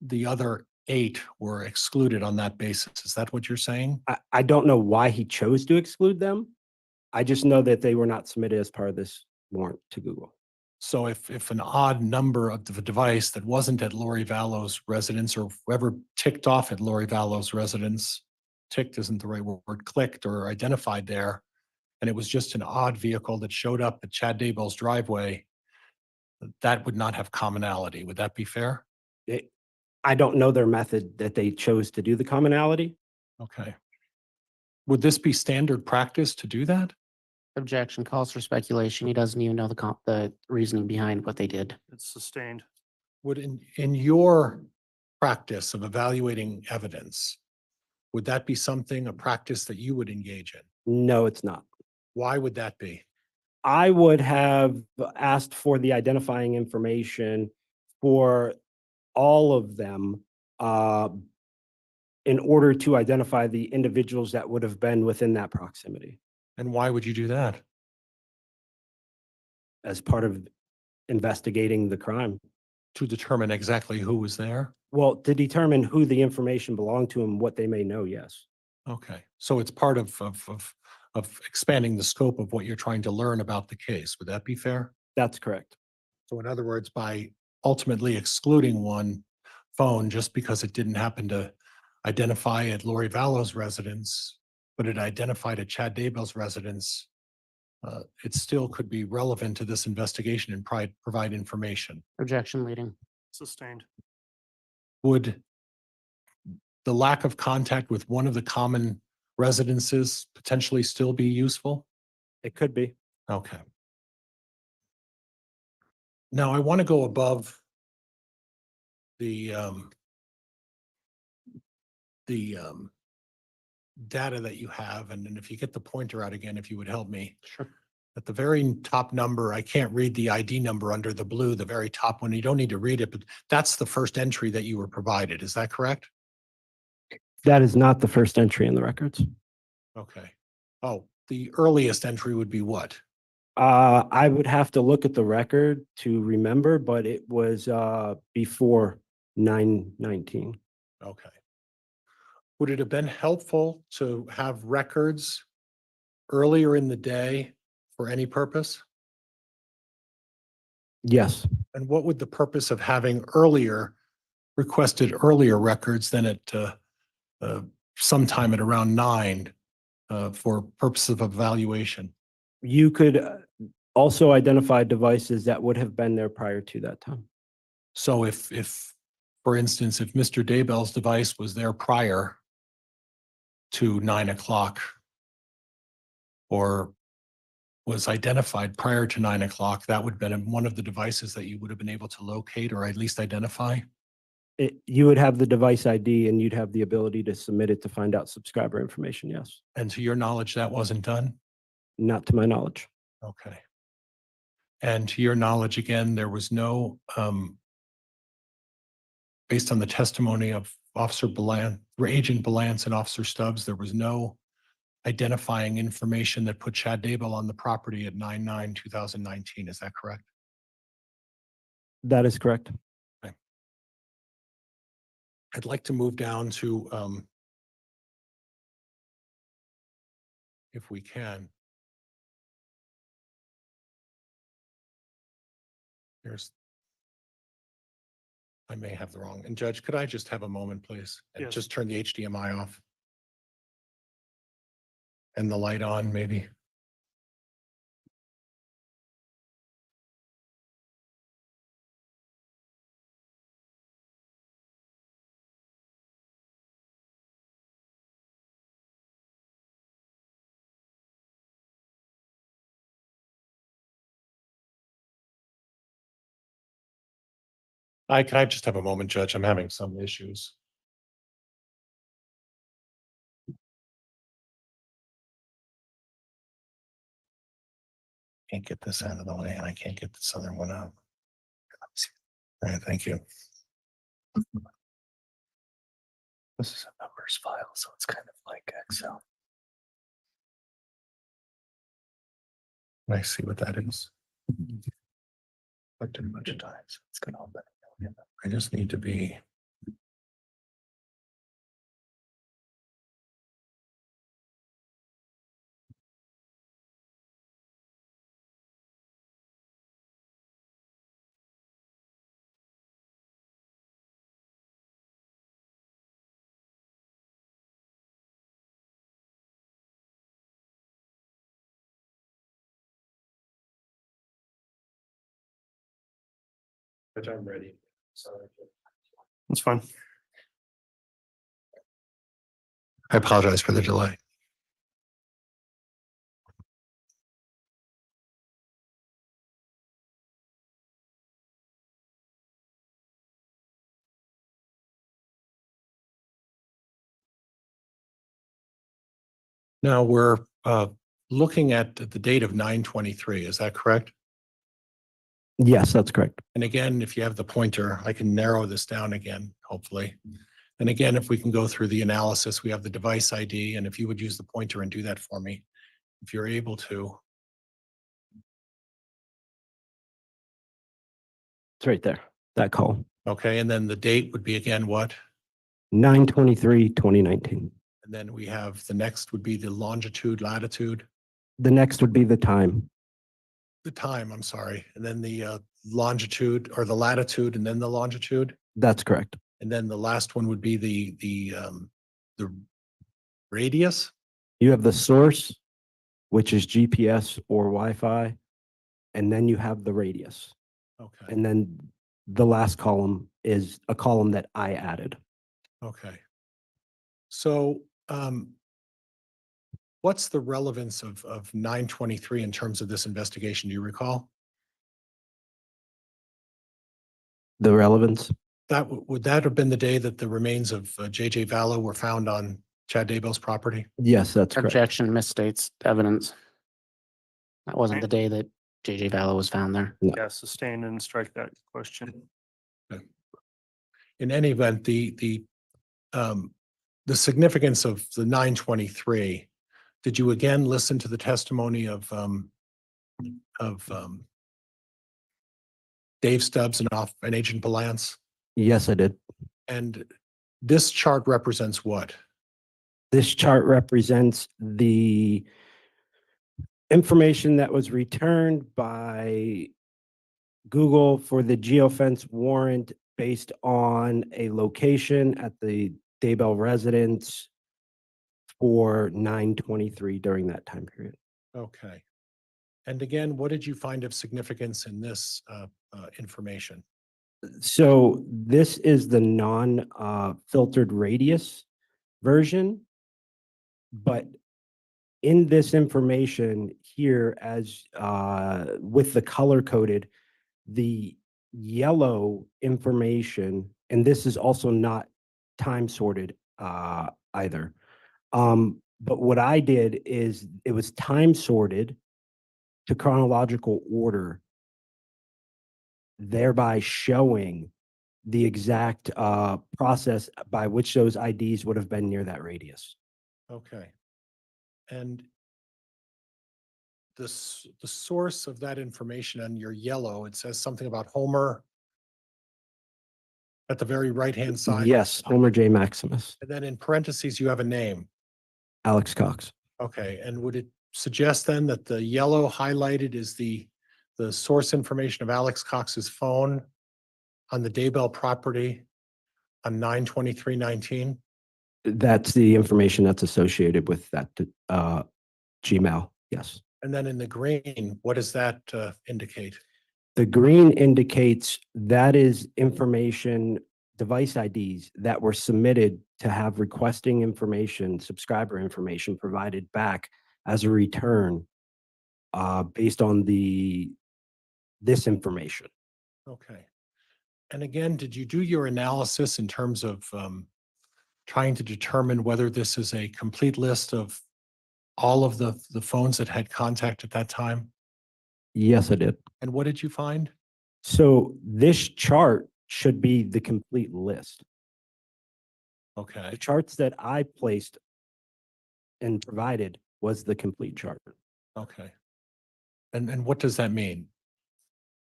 the other 8 were excluded on that basis. Is that what you're saying? I don't know why he chose to exclude them. I just know that they were not submitted as part of this warrant to Google. So if an odd number of the device that wasn't at Lori Vallow's residence or whoever ticked off at Lori Vallow's residence, ticked isn't the right word, clicked or identified there, and it was just an odd vehicle that showed up at Chad Daybell's driveway, that would not have commonality. Would that be fair? I don't know their method that they chose to do the commonality. Okay. Would this be standard practice to do that? Objection, calls for speculation. He doesn't even know the reasoning behind what they did. It's sustained. Would in your practice of evaluating evidence, would that be something, a practice that you would engage in? No, it's not. Why would that be? I would have asked for the identifying information for all of them in order to identify the individuals that would have been within that proximity And why would you do that? as part of investigating the crime. To determine exactly who was there? Well, to determine who the information belonged to and what they may know, yes. Okay, so it's part of expanding the scope of what you're trying to learn about the case. Would that be fair? That's correct. So in other words, by ultimately excluding one phone just because it didn't happen to identify at Lori Vallow's residence, but it identified at Chad Daybell's residence, it still could be relevant to this investigation and provide information. Objection leading. Sustained. Would the lack of contact with one of the common residences potentially still be useful? It could be. Okay. Now I want to go above the data that you have, and then if you get the pointer out again, if you would help me. Sure. At the very top number, I can't read the ID number under the blue, the very top one. You don't need to read it, but that's the first entry that you were provided. Is that correct? That is not the first entry in the records. Okay. Oh, the earliest entry would be what? I would have to look at the record to remember, but it was before 9/19. Okay. Would it have been helpful to have records earlier in the day for any purpose? Yes, And what would the purpose of having requested earlier records than at sometime at around 9 for purposes of evaluation? you could also identify devices that would have been there prior to that time. So for instance, if Mr. Daybell's device was there prior to 9 o'clock or was identified prior to 9 o'clock, that would have been one of the devices that you would have been able to locate or at least identify? You would have the device ID and you'd have the ability to submit it to find out subscriber information, yes. And to your knowledge, that wasn't done? Not to my knowledge. Okay. And to your knowledge, again, there was no, based on the testimony of Officer Agent Balance and Officer Stubbs, there was no identifying information that put Chad Daybell on the property at 9/9/2019. Is that correct? That is correct. I'd like to move down to, if we can. I may have the wrong, and Judge, could I just have a moment, please? And Yes. just turn the HDMI off? And the light on, maybe? Can I just have a moment, Judge? I'm having some issues. Can't get this out of the way and I can't get this other one out. All right, thank you. This is a numbers file, so it's kind of like Excel. Can I see what that is? Looked at a bunch of times. It's gonna open. I just need to be. But I'm ready. Sorry. That's fine. I apologize for the delay. Now we're looking at the date of 9/23. Is that correct? Yes, that's correct. And again, if you have the pointer, I can narrow this down again, hopefully. And again, if we can go through the analysis, we have the device ID, and if you would use the pointer and do that for me, if you're able to. It's right there, that column. Okay, and then the date would be again what? 9/23/2019. And then we have the next would be the longitude, latitude, The next would be the time. the time, I'm sorry, and then the longitude or the latitude and then the longitude. That's correct. And then the last one would be the radius. You have the source, which is GPS or Wi-Fi, and then you have the radius. Okay, And then the last column is a column that I added. okay. So what's the relevance of 9/23 in terms of this investigation? Do you recall? The relevance? That would that have been the day that the remains of JJ Vallow were found on Chad Daybell's property? Yes, that's correct. Objection misstates evidence. That wasn't the day that JJ Vallow was found there. Yeah, sustain and strike that question. In any event, the significance of the 9/23, did you again listen to the testimony of Dave Stubbs and Agent Balance? Yes, I did. And this chart represents what? This chart represents the information that was returned by Google for the geofence warrant based on a location at the Daybell residence for 9/23 during that time period. Okay. And again, what did you find of significance in this information? So this is the filtered radius version. But in this information here, as with the color coded, the yellow information, and this is also not time sorted either. But what I did is it was time sorted to chronological order, thereby showing the exact process by which those IDs would have been near that radius. Okay. And the source of that information on your yellow, it says something about Homer at the very right-hand side. Yes, Homer J. Maximus, And then in parentheses, you have a name. Alex Cox. Okay. And would it suggest then that the yellow highlighted is the source information of Alex Cox's phone on the Daybell property on 9/23/19? That's the information that's associated with that Gmail. Yes. And then in the green, what does that indicate? The green indicates that is information, device IDs that were submitted to have requesting information, subscriber information provided back as a return based on this information. Okay. And again, did you do your analysis in terms of trying to determine whether this is a complete list of all of the phones that had contact at that time? Yes, I did. And what did you find? So this chart should be the complete list. Okay. The charts that I placed and provided was the complete chart. Okay. And what does that mean?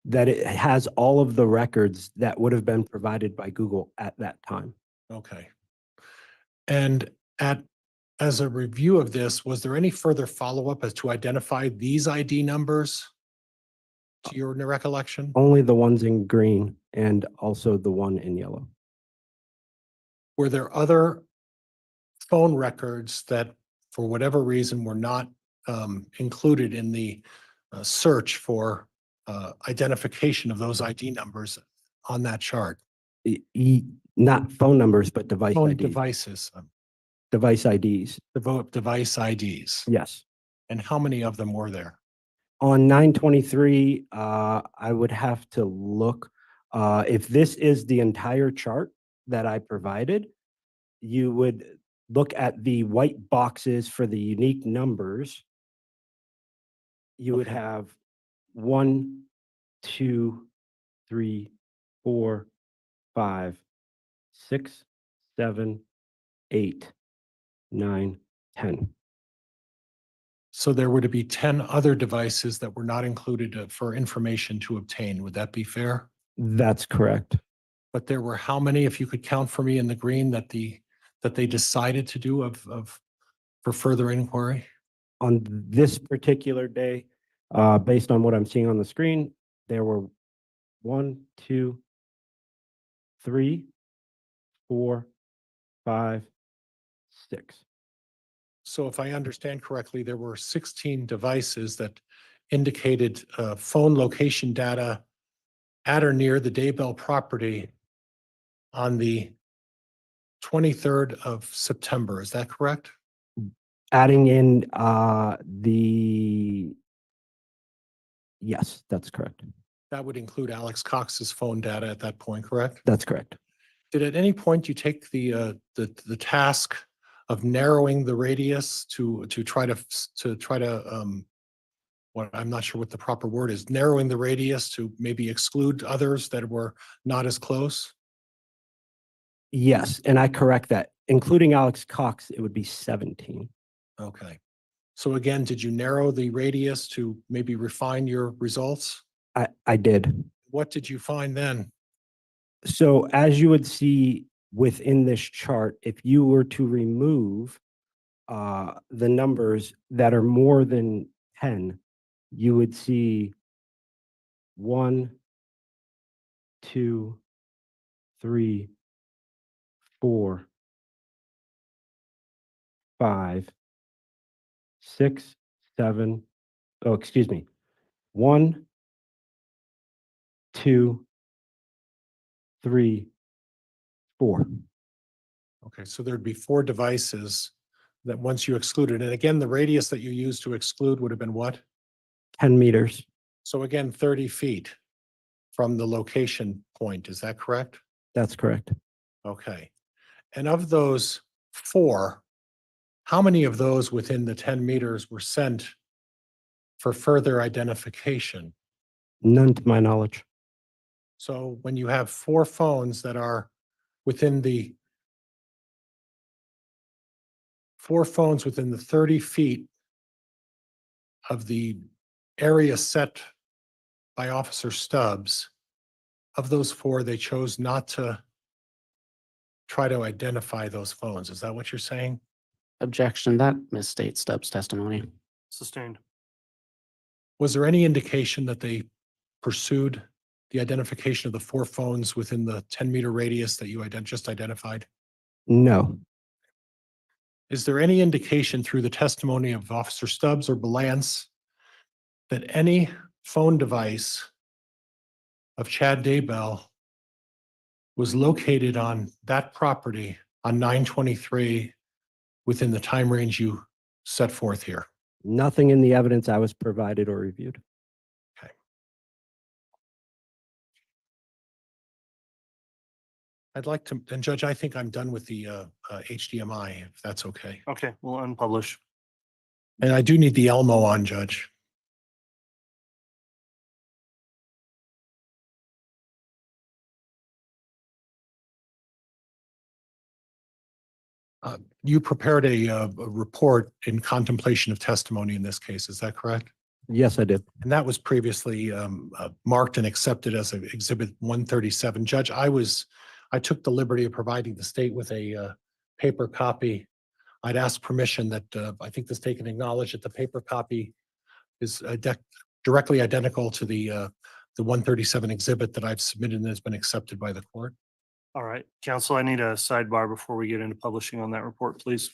That it has all of the records that would have been provided by Google at that time. Okay. And as a review of this, was there any further follow-up as to identify these ID numbers to your recollection? Only the ones in green and also the one in yellow. Were there other phone records that, for whatever reason, were not included in the search for identification of those ID numbers on that chart? Not phone numbers, but device Phone IDs. devices, Device IDs. device IDs. Yes. And how many of them were there? On 9/23, I would have to look. If this is the entire chart that I provided, you would look at the white boxes for the unique numbers, you would Okay. have 1, 2, 3, 4, 5, 6, 7, 8, 9, 10. So there were to be 10 other devices that were not included for information to obtain. Would that be fair? That's correct. But there were how many, if you could count for me in the green, that they decided to do for further inquiry? On this particular day, based on what I'm seeing on the screen, there were 1, 2, 3, 4, 5, 6. So if I understand correctly, there were 16 devices that indicated phone location data at or near the Daybell property on the 23rd of September. Is that correct? Adding in yes, that's correct. That would include Alex Cox's phone data at that point, correct? That's correct. Did at any point you take the task of narrowing the radius to try to what, I'm not sure what the proper word is, narrowing the radius to maybe exclude others that were not as close? Yes, and I correct that. Including Alex Cox, it would be 17. Okay. So again, did you narrow the radius to maybe refine your results? I did. What did you find then? So as you would see within this chart, if you were to remove the numbers that are more than 10, you would see 1, 2, 3, 4, 5, 6, 7. Oh, excuse me. 1, 2, 3, 4. Okay, so there'd be 4 devices that once you excluded, and again, the radius that you used to exclude would have been what? 10 meters. So again, 30 feet from the location point, is that correct? That's correct. Okay. And of those 4, how many of those within the 10 meters were sent for further identification? None to my knowledge. So when you have 4 phones that are within the 30 feet of the area set by Officer Stubbs, of those 4, they chose not to try to identify those phones. Is that what you're saying? Objection, that misstates Stubbs' testimony. Sustained. Was there any indication that they pursued the identification of the 4 phones within the 10-meter radius that you just identified? No. Is there any indication through the testimony of Officer Stubbs or Belance that any phone device of Chad Daybell was located on that property on 9/23 within the time range you set forth here? Nothing in the evidence I was provided or reviewed. I'd like to, and Judge, I think I'm done with the HDMI, if that's okay. Okay, we'll unpublish. And I do need the Elmo on, Judge. You prepared a report in contemplation of testimony in this case, is that correct? Yes, I did. And that was previously marked and accepted as an Exhibit 137. Judge, I took the liberty of providing the state with a paper copy. I'd ask permission that I think the state can acknowledge that the paper copy is directly identical to the 137 exhibit that I've submitted and has been accepted by the court. All right, counsel, I need a sidebar before we get into publishing on that report, please.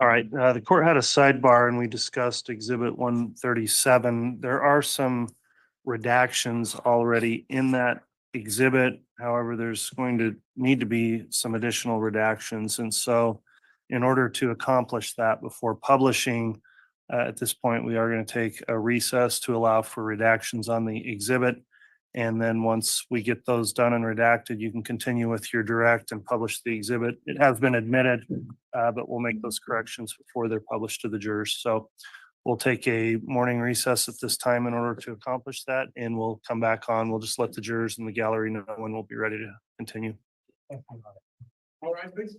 All right, the court had a sidebar and we discussed exhibit 137. There are some redactions already in that exhibit. However, there's going to need to be some additional redactions. And so in order to accomplish that before publishing, at this point, we are going to take a recess to allow for redactions on the exhibit. And then once we get those done and redacted, you can continue with your direct and publish the exhibit. It has been admitted, but we'll make those corrections before they're published to the jurors. So we'll take a morning recess at this time in order to accomplish that, and we'll come back on. We'll just let the jurors in the gallery know when we'll be ready to continue. All right, please.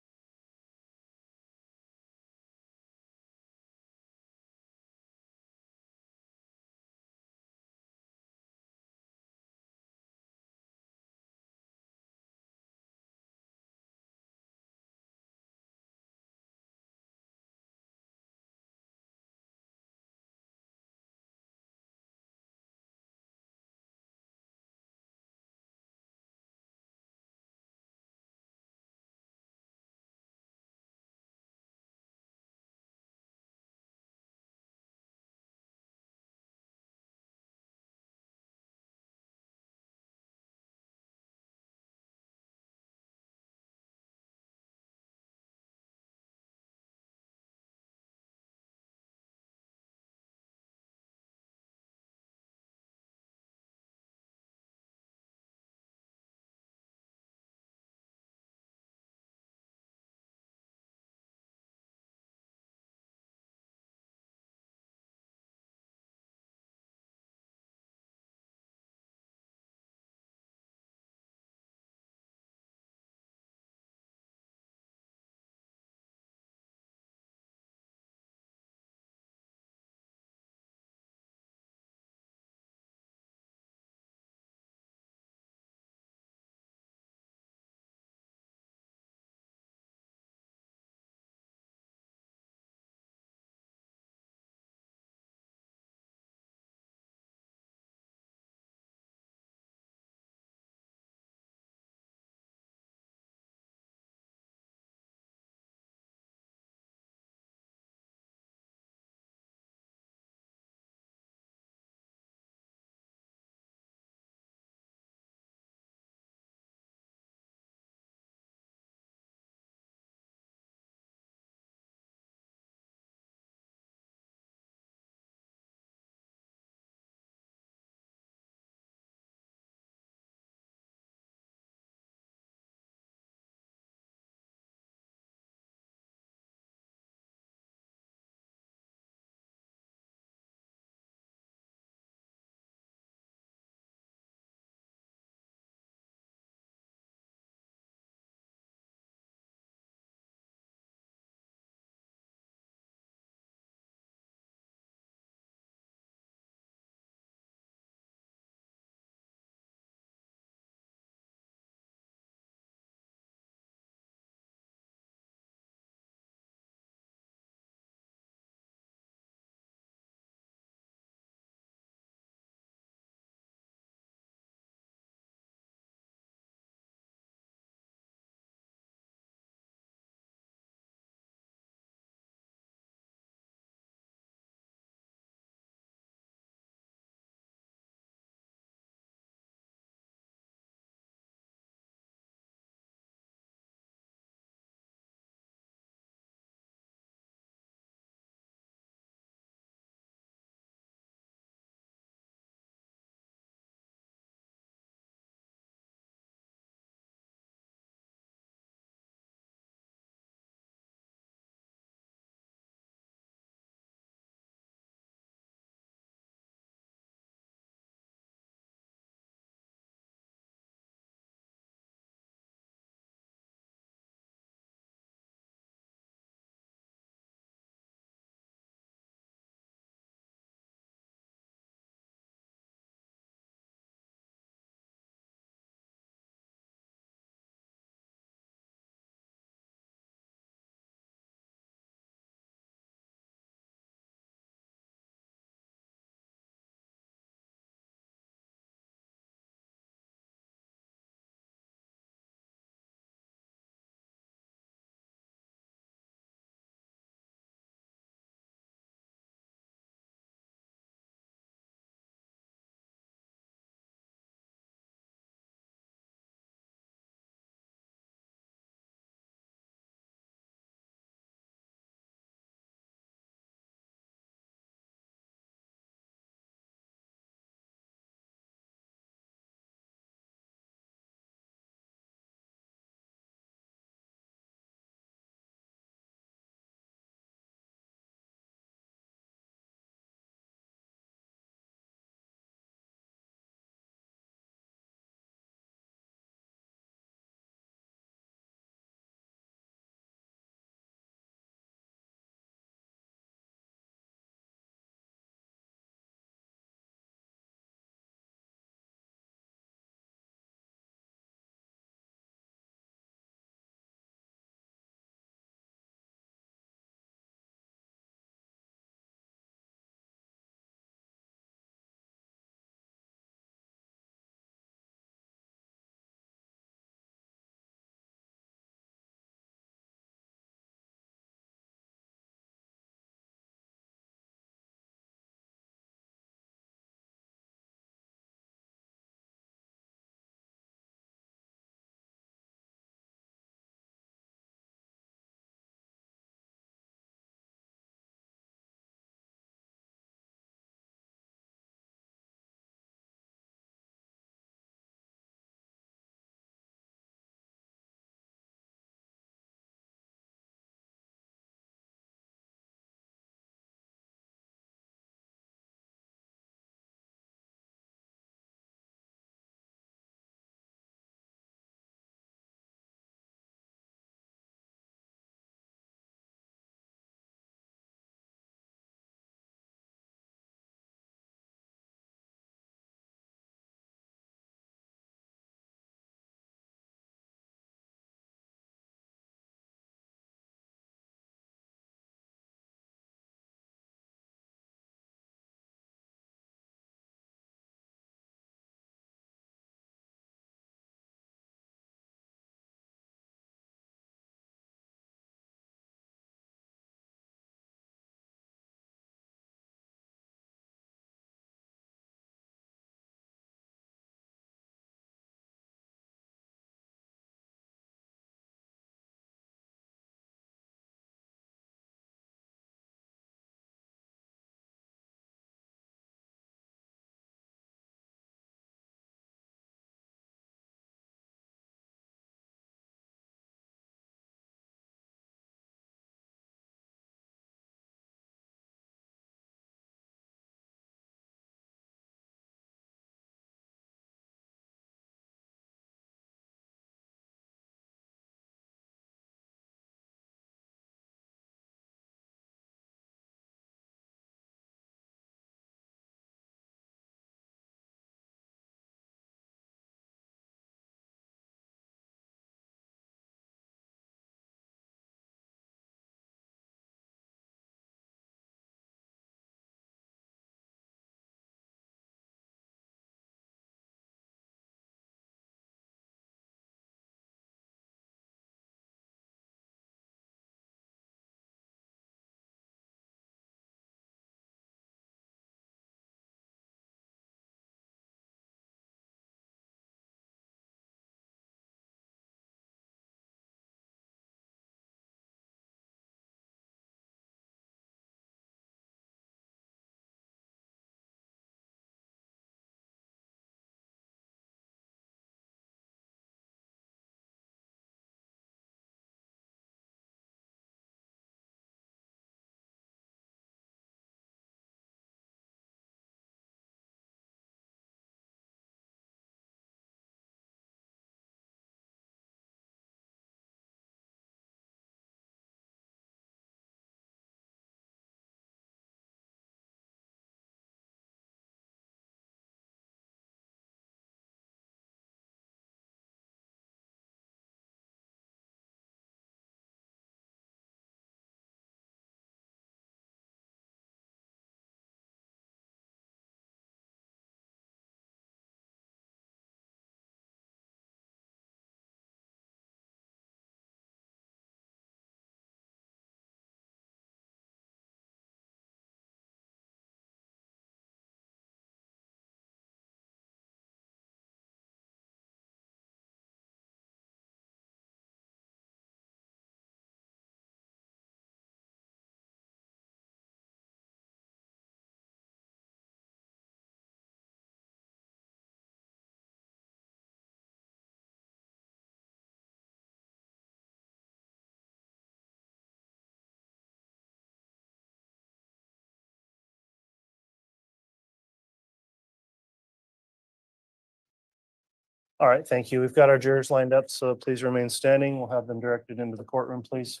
All right, thank you. We've got our jurors lined up, so please remain standing. We'll have them directed into the courtroom, please.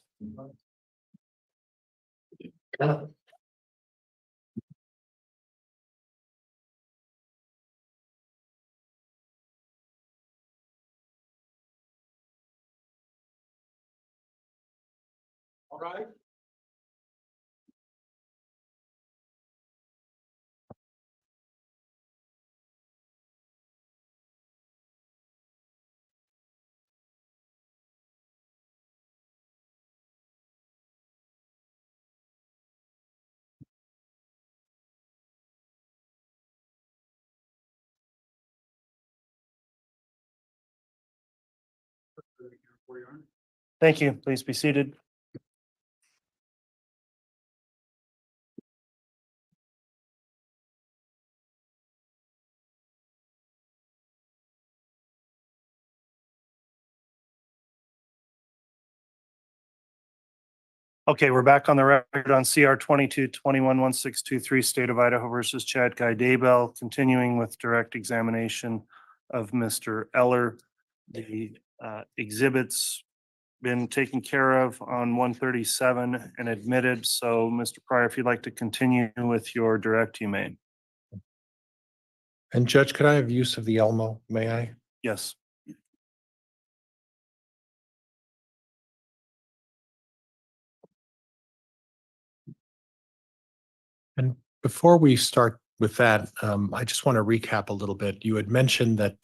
All right. Thank you. Please be seated. Okay, we're back on the record on CR 22-21-1623, State of Idaho versus Chad Guy Daybell, continuing with direct examination of Mr. Eller. The exhibits been taken care of on 137 and admitted. So Mr. Pryor, if you'd like to continue with your direct, you may. And Judge, could I have use of the Elmo? May I? Yes. And before we start with that, I just want to recap a little bit. You had mentioned that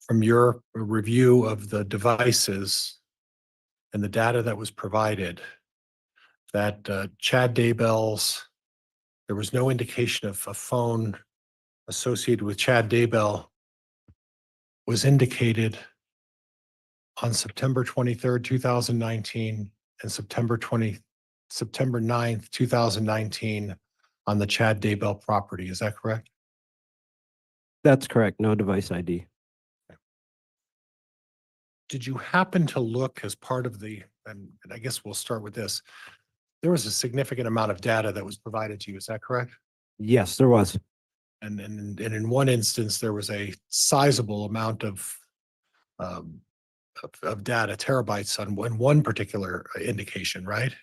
from your review of the devices and the data that was provided, that Chad Daybell's, there was no indication of a phone associated with Chad Daybell was indicated on September 23rd, 2019 and September 9th, 2019 on the Chad Daybell property. Is that correct? That's correct. No device ID. Did you happen to look as part of the, and I guess we'll start with this. There was a significant amount of data that was provided to you. Is that correct? Yes, there was. And in one instance, there was a sizable amount of data, terabytes on one particular indication, right?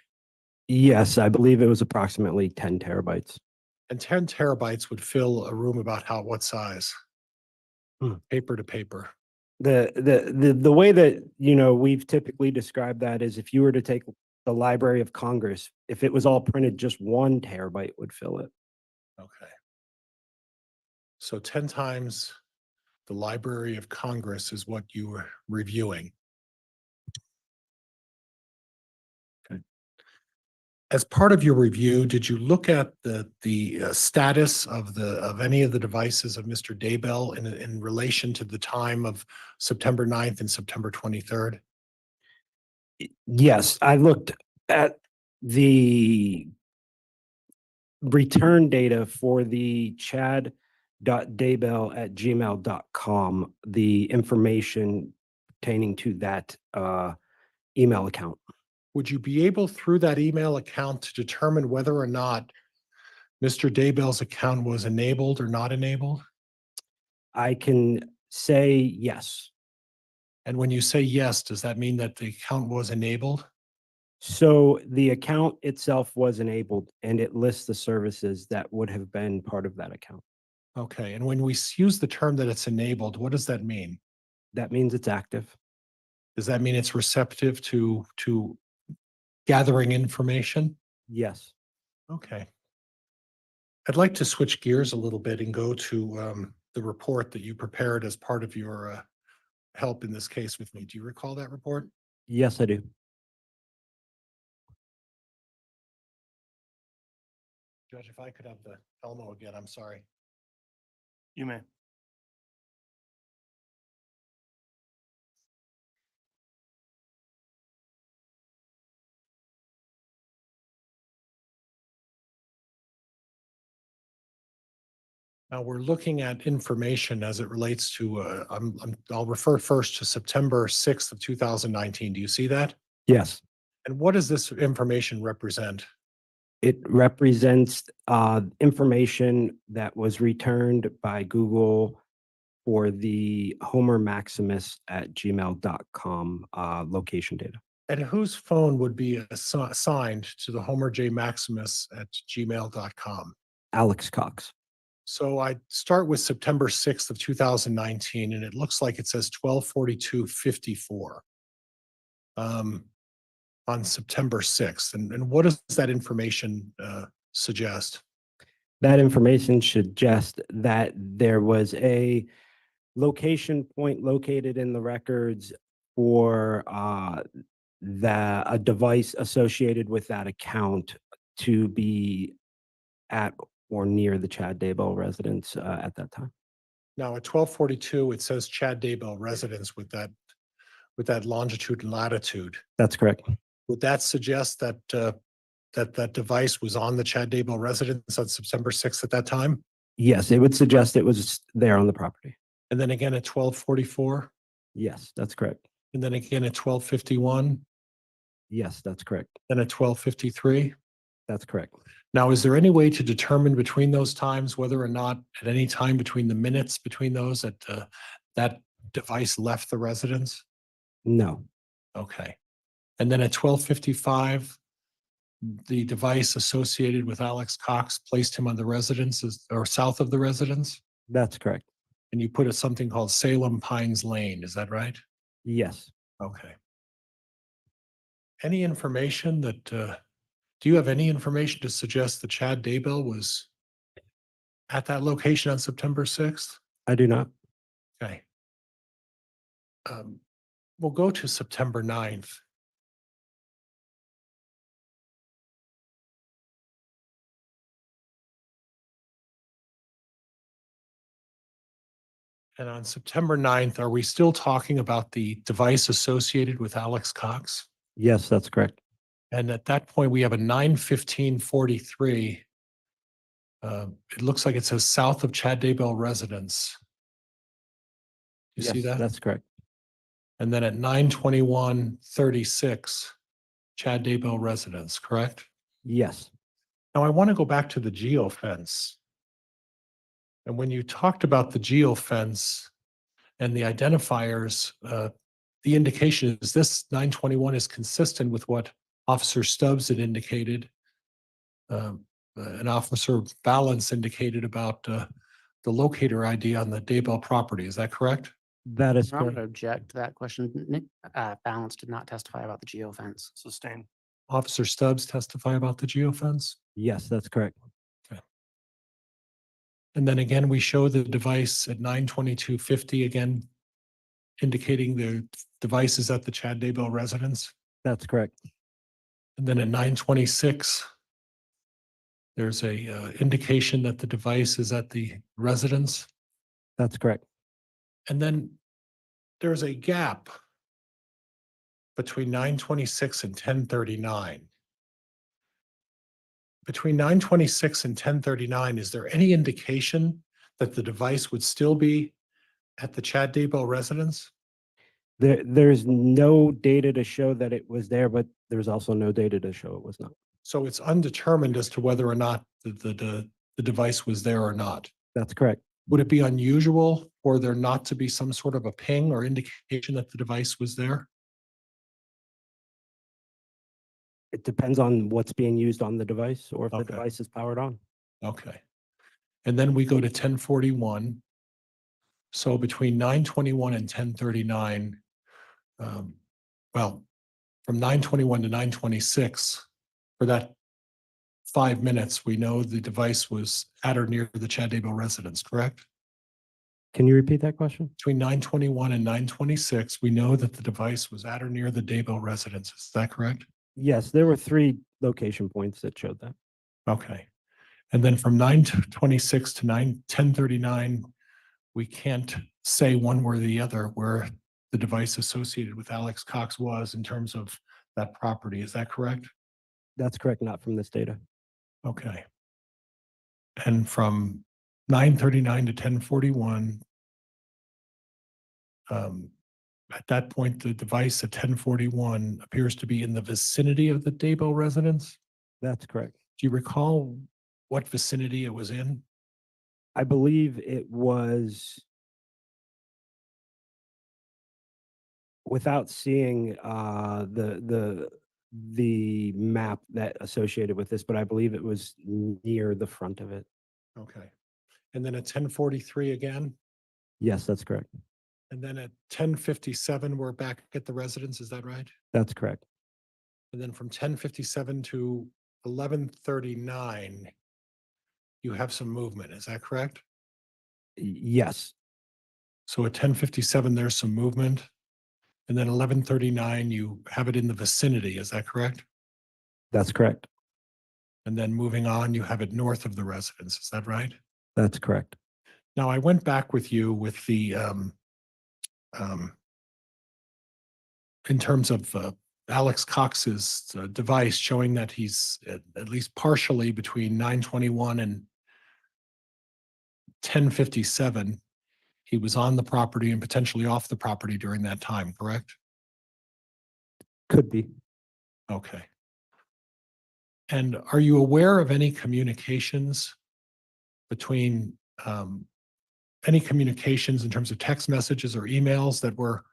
Yes, I believe it was approximately 10 terabytes. And 10 terabytes would fill a room about what size? Paper to paper. The way that, we've typically described that is if you were to take the Library of Congress, if it was all printed, just 1 terabyte would fill it. Okay. So 10 times the Library of Congress is what you were reviewing. Okay. As part of your review, did you look at the status of any of the devices of Mr. Daybell in relation to the time of September 9th and September 23rd? Yes, I looked at the return data for the chad.daybell@gmail.com, the information pertaining to that email account. Would you be able through that email account to determine whether or not Mr. Daybell's account was enabled or not enabled? I can say yes. And when you say yes, does that mean that the account was enabled? So the account itself was enabled and it lists the services that would have been part of that account. Okay, and when we use the term that it's enabled, what does that mean? That means it's active. Does that mean it's receptive to gathering information? Yes. Okay. I'd like to switch gears a little bit and go to the report that you prepared as part of your help in this case with me. Do you recall that report? Yes, I do. Judge, if I could have the Elmo again, I'm sorry. You may. Now we're looking at information as it relates to, I'll refer first to September 6th of 2019. Do you see that? Yes. And what does this information represent? It represents information that was returned by Google for the homermaximus@gmail.com location data. And whose phone would be assigned to the Homer J. Maximus at gmail.com? Alex Cox. So I start with September 6th of 2019, and it looks like it says 12/42/54 on September 6th. And what does that information suggest? That information suggests that there was a location point located in the records for a device associated with that account to be at or near the Chad Daybell residence at that time. Now at 12/42, it says Chad Daybell residence with that longitude and latitude. That's correct. Would that suggest that that device was on the Chad Daybell residence on September 6th at that time? Yes, it would suggest it was there on the property. And then again at 12/44, Yes, that's correct. and then again at 12/51, Yes, that's correct. then at 12/53? That's correct. Now, is there any way to determine between those times whether or not at any time between the minutes between those that that device left the residence? No, Okay. And then at 12:55, the device associated with Alex Cox placed him on the residence or south of the residence? that's correct. And you put it something called Salem Pines Lane, is that right? Yes. Okay. Any information that, do you have any information to suggest that Chad Daybell was at that location on September 6th? I do not. Okay. We'll go to September 9th. And on September 9th, are we still talking about the device associated with Alex Cox? Yes, that's correct. And at that point, we have a 9:15:43. It looks like it says south of Chad Daybell residence. You see Yes, that? that's correct. And then at 9:21:36, Chad Daybell residence, correct? Yes. Now I want to go back to the geofence. And when you talked about the geofence and the identifiers, the indication is this 921 is consistent with what Officer Stubbs had indicated. And Officer Balance indicated about the locator ID on the Daybell property. Is that correct? That is I'm going to correct. object to that question. Balance did not testify about the geofence. Sustained. Officer Stubbs testify about the geofence? Yes, that's correct. And then again, we show the device at 9:22:50, again indicating the device is at the Chad Daybell residence. That's correct. And then at 9:26, there's a indication that the device is at the residence. That's correct. And then there's a gap between 9:26 and 10:39. Between 9:26 and 10:39, is there any indication that the device would still be at the Chad Daybell residence? There's no data to show that it was there, but there's also no data to show it was not. So it's undetermined as to whether or not the device was there or not. That's correct. Would it be unusual for there not to be some sort of a ping or indication that the device was there? It depends on what's being used on the device or if the Okay. device is powered on. Okay. And then we go to 10:41. So between 9:21 and 10:39, well, from 9:21 to 9:26, for that 5 minutes, we know the device was at or near the Chad Daybell residence, correct? Can you repeat that question? Between 9:21 and 9:26, we know that the device was at or near the Daybell residence. Is that correct? Yes, there were 3 location points that showed that. Okay. And then from 9:26 to 10:39, we can't say one way or the other where the device associated with Alex Cox was in terms of that property. Is that correct? That's correct, not from this data. Okay. And from 9:39 to 10:41, at that point, the device at 10:41 appears to be in the vicinity of the Daybell residence. That's correct. Do you recall what vicinity it was in? I believe it was Without seeing the map that associated with this, but I believe it was near the front of it. Okay. And then at 10:43 again, Yes, that's correct. and then at 10:57, we're back at the residence, is that right? That's correct. And then from 10:57 to 11:39, you have some movement, is that correct? Yes, So at 10:57, there's some movement. And then 11:39, you have it in the vicinity, is that correct? that's correct. And then moving on, you have it north of the residence, is that right? That's correct. Now, I went back with you with the, in terms of Alex Cox's device showing that he's at least partially between 9:21 and 10:57, he was on the property and potentially off the property during that time, correct? Could be. Okay. And are you aware of any communications between, any communications in terms of text messages or emails that were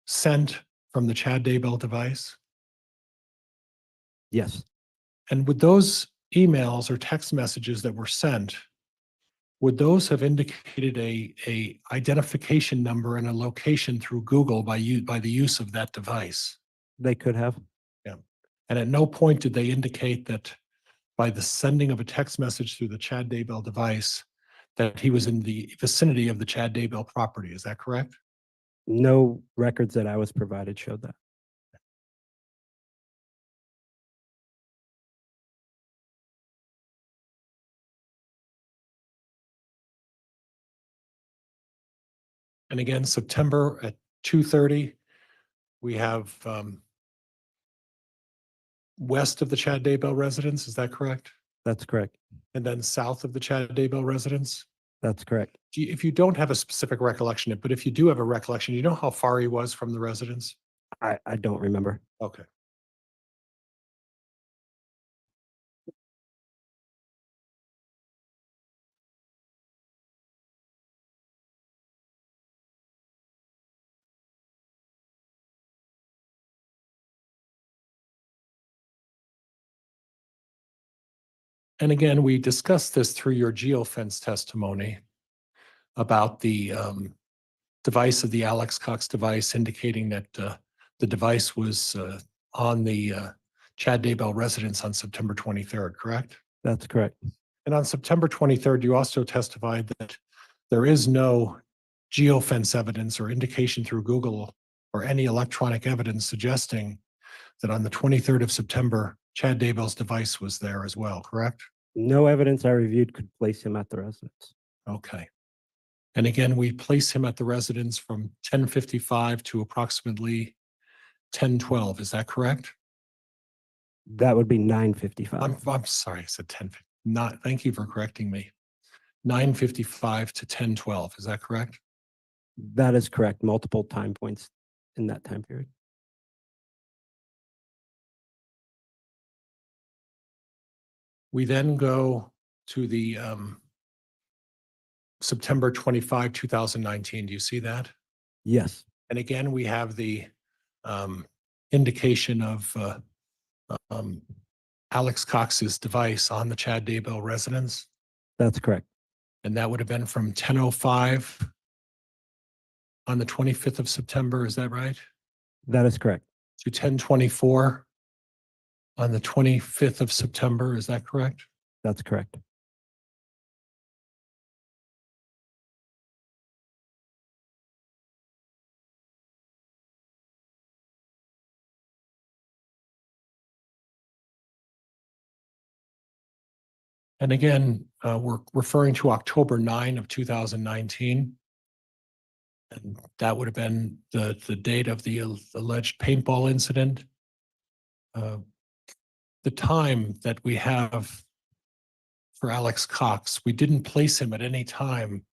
sent from the Chad Daybell device? Yes, And would those emails or text messages that were sent, would those have indicated a identification number and a location through Google by the use of that device? they could have. And at no point did they indicate that by the sending of a text message through the Chad Daybell device, that he was in the vicinity of the Chad Daybell property. Is that correct? No records that I was provided showed that. And again, September at 2:30, we have west of the Chad Daybell residence. Is that correct? That's correct. And then south of the Chad Daybell residence? That's correct. If you don't have a specific recollection, but if you do have a recollection, you know how far he was from the residence? I don't remember. Okay. And again, we discussed this through your geofence testimony about the device of the Alex Cox device indicating that the device was on the Chad Daybell residence on September 23rd, correct? That's correct. And on September 23rd, you also testified that there is no geofence evidence or indication through Google or any electronic evidence suggesting that on the 23rd of September, Chad Daybell's device was there as well, correct? No evidence I reviewed could place him at the residence. Okay. And again, we place him at the residence from 10:55 to approximately 10:12. Is that correct? That would be 9:55. I'm sorry, I said 10. Not, thank you for correcting me. 9:55 to 10:12. Is that correct? That is correct. Multiple time points in that time period. We then go to the September 25, 2019. Do you see that? Yes, And again, we have the indication of Alex Cox's device on the Chad Daybell residence. that's correct. And that would have been from 10:05 on the 25th of September. Is that right? That is correct. To 10:24 on the 25th of September. Is that correct? That's correct. And again, we're referring to October 9 of 2019. And that would have been the date of the alleged paintball incident. The time that we have for Alex Cox, we didn't place him at any time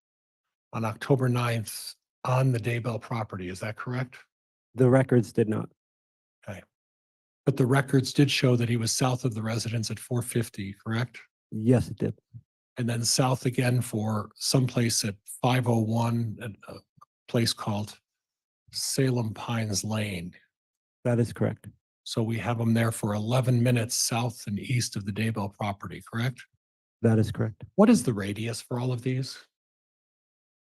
on October 9th on the Daybell property. Is that correct? The records did not. But the records did show that he was south of the residence at 450, correct? Yes, it did. And then south again for someplace at 501, at a place called Salem Pines Lane. That is correct. So we have them there for 11 minutes south and east of the Daybell property, correct? That is correct. What is the radius for all of these?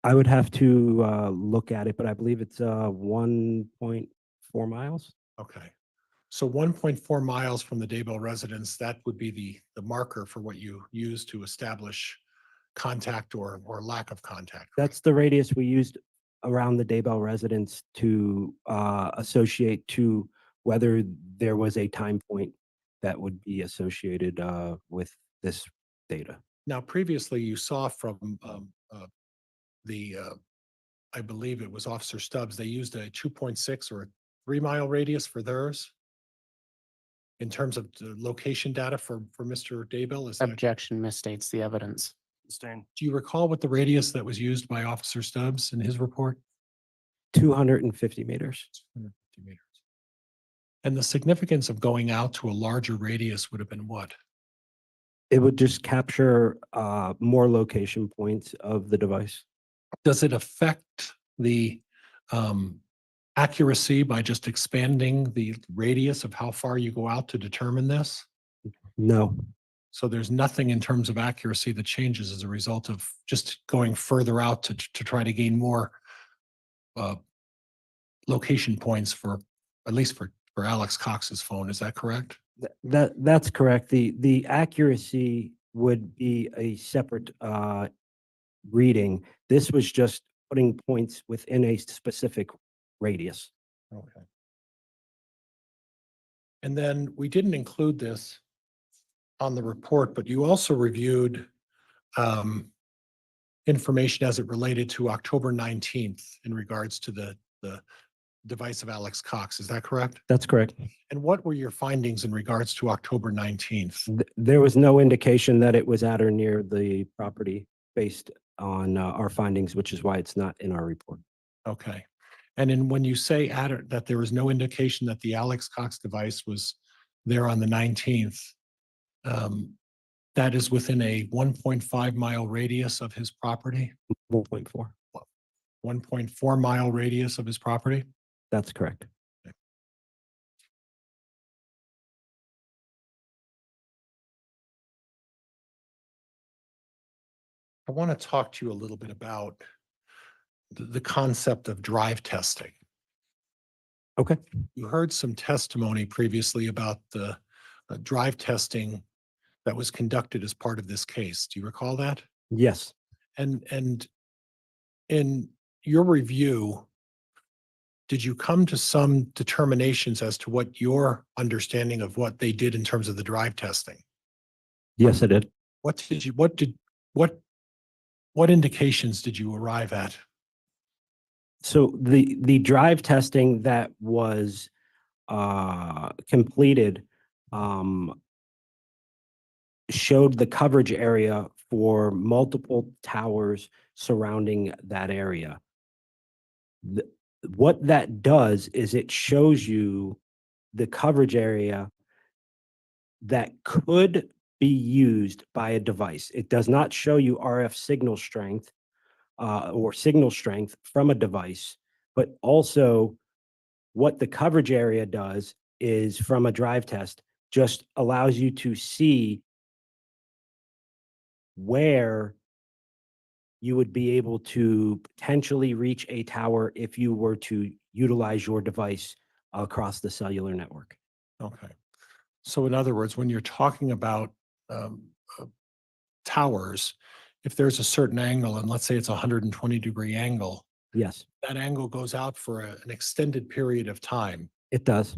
I would have to look at it, but I believe it's 1.4 miles. Okay. So 1.4 miles from the Daybell residence, that would be the marker for what you use to establish contact or lack of contact. That's the radius we used around the Daybell residence to associate to whether there was a time point that would be associated with this data. Now, previously you saw from I believe it was Officer Stubbs, they used a 2.6 or a 3-mile radius for theirs in terms of the location data for Mr. Daybell. Is that, Objection misstates the evidence. Sustain. do you recall what the radius that was used by Officer Stubbs in his report? 250 meters. 250 meters. And the significance of going out to a larger radius would have been what? It would just capture more location points of the device. Does it affect the accuracy by just expanding the radius of how far you go out to determine this? No, So there's nothing in terms of accuracy that changes as a result of just going further out to try to gain more location points for, at least for Alex Cox's phone. Is that correct? that's correct. The accuracy would be a separate reading. This was just putting points within a specific radius. Okay. And then we didn't include this on the report, but you also reviewed information as it related to October 19th in regards to the device of Alex Cox. Is that correct? That's correct. And what were your findings in regards to October 19th? There was no indication that it was at or near the property based on our findings, which is why it's not in our report. Okay. And then when you say that there was no indication that the Alex Cox device was there on the 19th, that is within a 1.5 mile radius of his property, 1.4. 1.4 mile radius of his property? That's correct. I want to talk to you a little bit about the concept of drive testing. Okay. You heard some testimony previously about the drive testing that was conducted as part of this case. Do you recall that? Yes. And in your review, did you come to some determinations as to what your understanding of what they did in terms of the drive testing? Yes, I did. What indications did you arrive at? So the drive testing that was completed showed the coverage area for multiple towers surrounding that area. What that does is it shows you the coverage area that could be used by a device. It does not show you RF signal strength or signal strength from a device, but also what the coverage area does is from a drive test just allows you to see where you would be able to potentially reach a tower if you were to utilize your device across the cellular network. Okay. So in other words, when you're talking about towers, if there's a certain angle, and let's say it's a 120-degree angle, Yes, that angle goes out for an extended period of time. it does.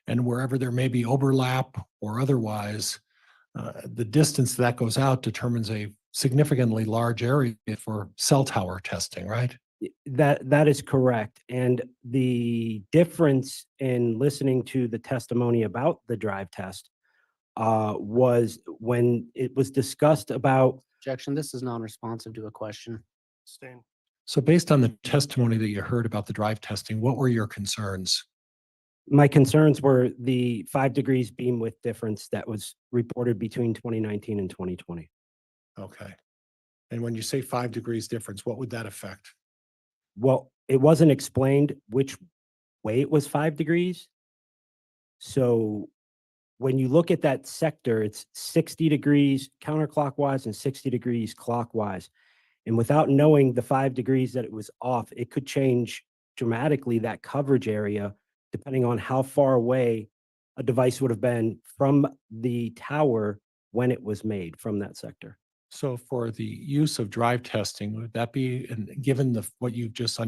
And wherever there may be overlap or otherwise, the distance that goes out determines a significantly large area for cell tower testing, right? That is correct. And the difference in listening to the testimony about the drive test was when it was discussed about. Objection, this is non-responsive to a question. Sustain. So based on the testimony that you heard about the drive testing, what were your concerns? My concerns were the 5 degrees beam width difference that was reported between 2019 and 2020. Okay. And when you say 5 degrees difference, what would that affect? Well, it wasn't explained which way it was 5 degrees. So when you look at that sector, it's 60 degrees counterclockwise and 60 degrees clockwise. And without knowing the 5 degrees that it was off, it could change dramatically that coverage area, depending on how far away a device would have been from the tower when it was made from that sector. So for the use of drive testing, would that be, and given what you just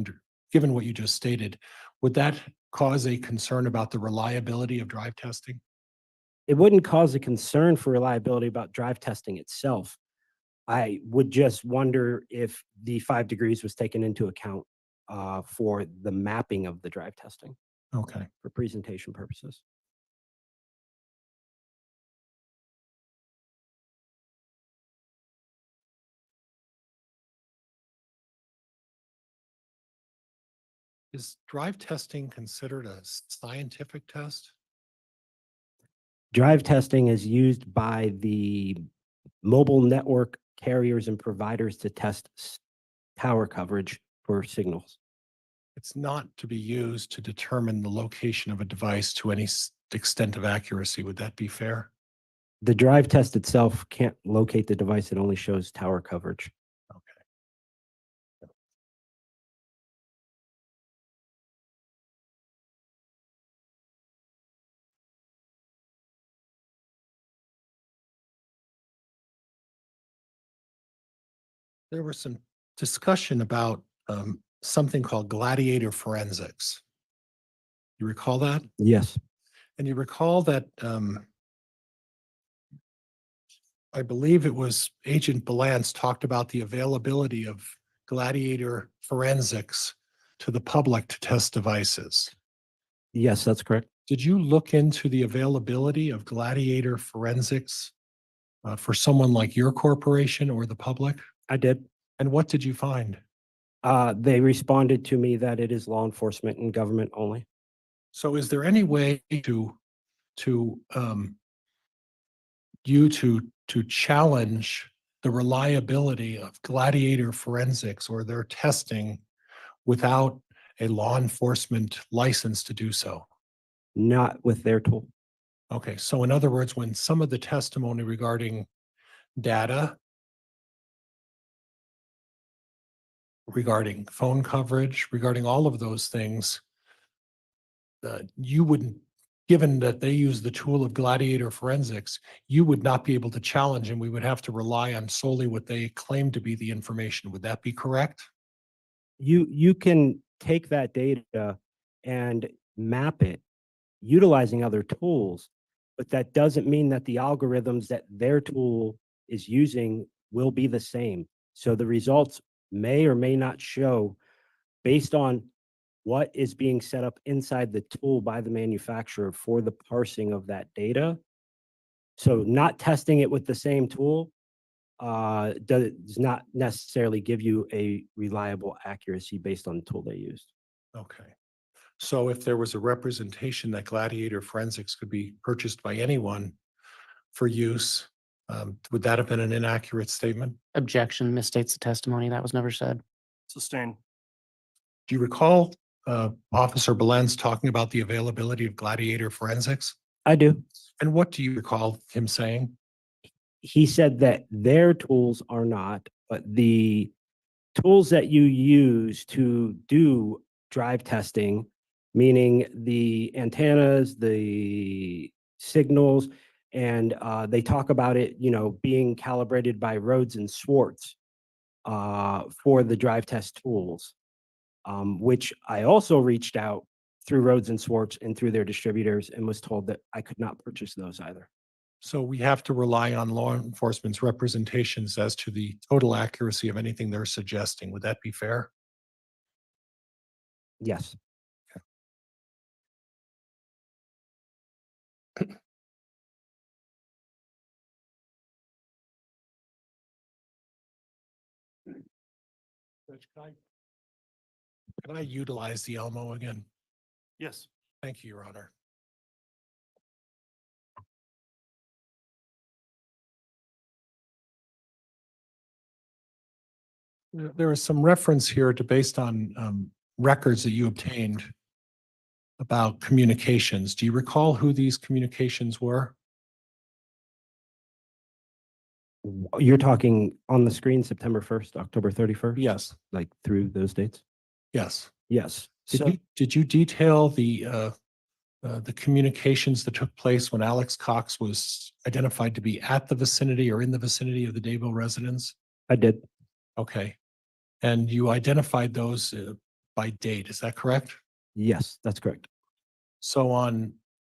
given what you just stated, would that cause a concern about the reliability of drive testing? It wouldn't cause a concern for reliability about drive testing itself. I would just wonder if the 5 degrees was taken into account for the mapping of the drive testing Okay. for presentation purposes. Is drive testing considered a scientific test? Drive testing is used by the mobile network carriers and providers to test tower coverage for signals. It's not to be used to determine the location of a device to any extent of accuracy. Would that be fair? The drive test itself can't locate the device. It only shows tower coverage. Okay. There was some discussion about something called gladiator forensics. You recall that? Yes. And you recall that I believe it was Agent Balance talked about the availability of gladiator forensics to the public to test devices. Yes, that's correct. Did you look into the availability of gladiator forensics for someone like your corporation or the public? I did. And what did you find? They responded to me that it is law enforcement and government only. So is there any way to you to challenge the reliability of gladiator forensics or their testing without a law enforcement license to do so? Not with their tool. Okay, so in other words, when some of the testimony regarding data, regarding phone coverage, regarding all of those things, you wouldn't, given that they use the tool of gladiator forensics, you would not be able to challenge and we would have to rely on solely what they claim to be the information. Would that be correct? You can take that data and map it utilizing other tools, but that doesn't mean that the algorithms that their tool is using will be the same. So the results may or may not show based on what is being set up inside the tool by the manufacturer for the parsing of that data. So not testing it with the same tool does not necessarily give you a reliable accuracy based on the tool they used. Okay. So if there was a representation that gladiator forensics could be purchased by anyone for use, would that have been an inaccurate statement? Objection, misstates the testimony. That was never said. Sustained. Do you recall Officer Belenz talking about the availability of gladiator forensics? I do. And what do you recall him saying? He said that their tools are not, but the tools that you use to do drive testing, meaning the antennas, the signals, and they talk about it, being calibrated by Rhodes and Schwartz for the drive test tools, which I also reached out through Rhodes and Schwartz and through their distributors and was told that I could not purchase those either. So we have to rely on law enforcement's representations as to the total accuracy of anything they're suggesting. Would that be fair? Yes. Judge, can I utilize the Elmo again? Yes. Thank you, Your Honor. There is some reference here to based on records that you obtained about communications. Do you recall who these communications were? You're talking on the screen, September 1st, October 31st? Yes, Like through those dates? yes. Yes. Did So you detail the communications that took place when Alex Cox was identified to be at the vicinity or in the vicinity of the Daybell residence? I did. Okay. And you identified those by date, is that correct? Yes, that's correct. So on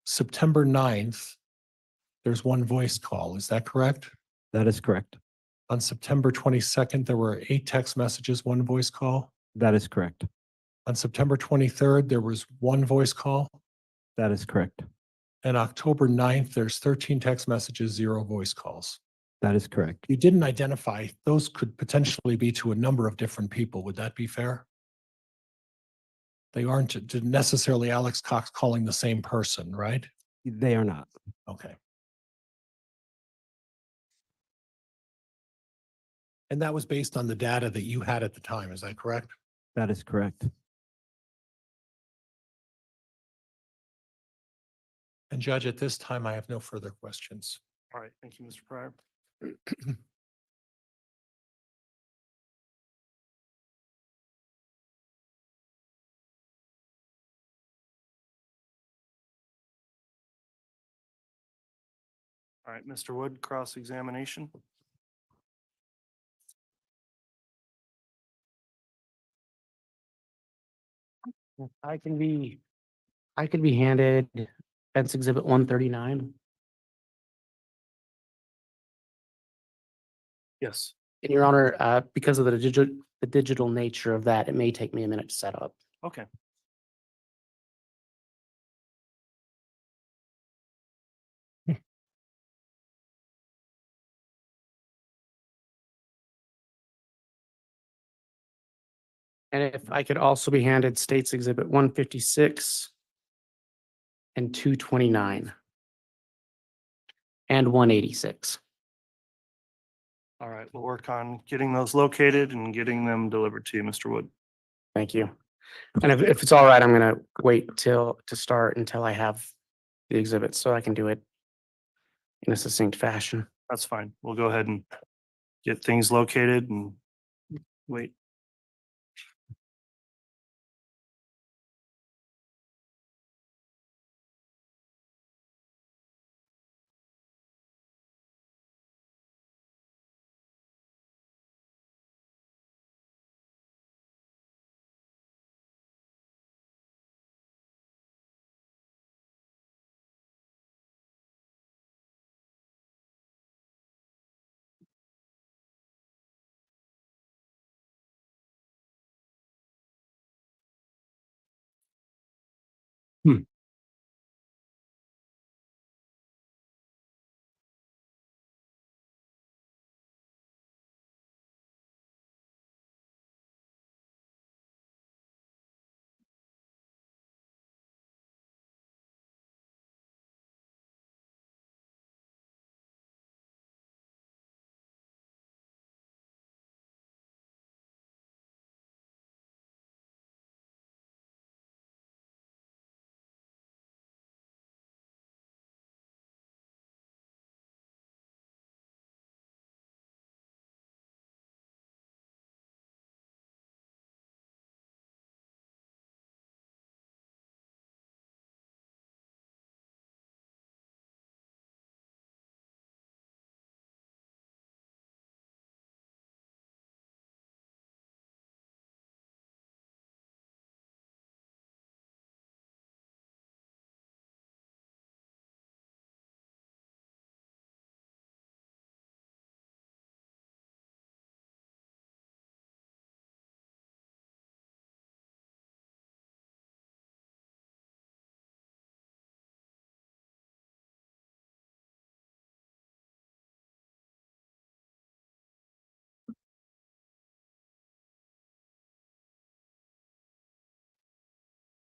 September 9th, there's one voice call, is that correct? That is correct. On September 22nd, there were 8 text messages, one voice call. That is correct. On September 23rd, there was one voice call. That is correct. And October 9th, there's 13 text messages, 0 voice calls. That is correct. You didn't identify, those could potentially be to a number of different people. Would that be fair? They aren't necessarily Alex Cox calling the same person, right? They are not. Okay. And that was based on the data that you had at the time, is that correct? That is correct. And Judge, at this time, I have no further questions. All right, thank you, Mr. Pryor. All right, Mr. Wood, cross-examination. I can be handed fence exhibit 139. Yes. And Your Honor, because of the digital nature of that, it may take me a minute to set up. Okay. And if I could also be handed States Exhibit 156 and 229 and 186. All right, we'll work on getting those located and getting them delivered to you, Mr. Wood. Thank you. And if it's all right, I'm going to wait to start until I have the exhibits so I can do it in a succinct fashion. That's fine. We'll go ahead and get things located and wait.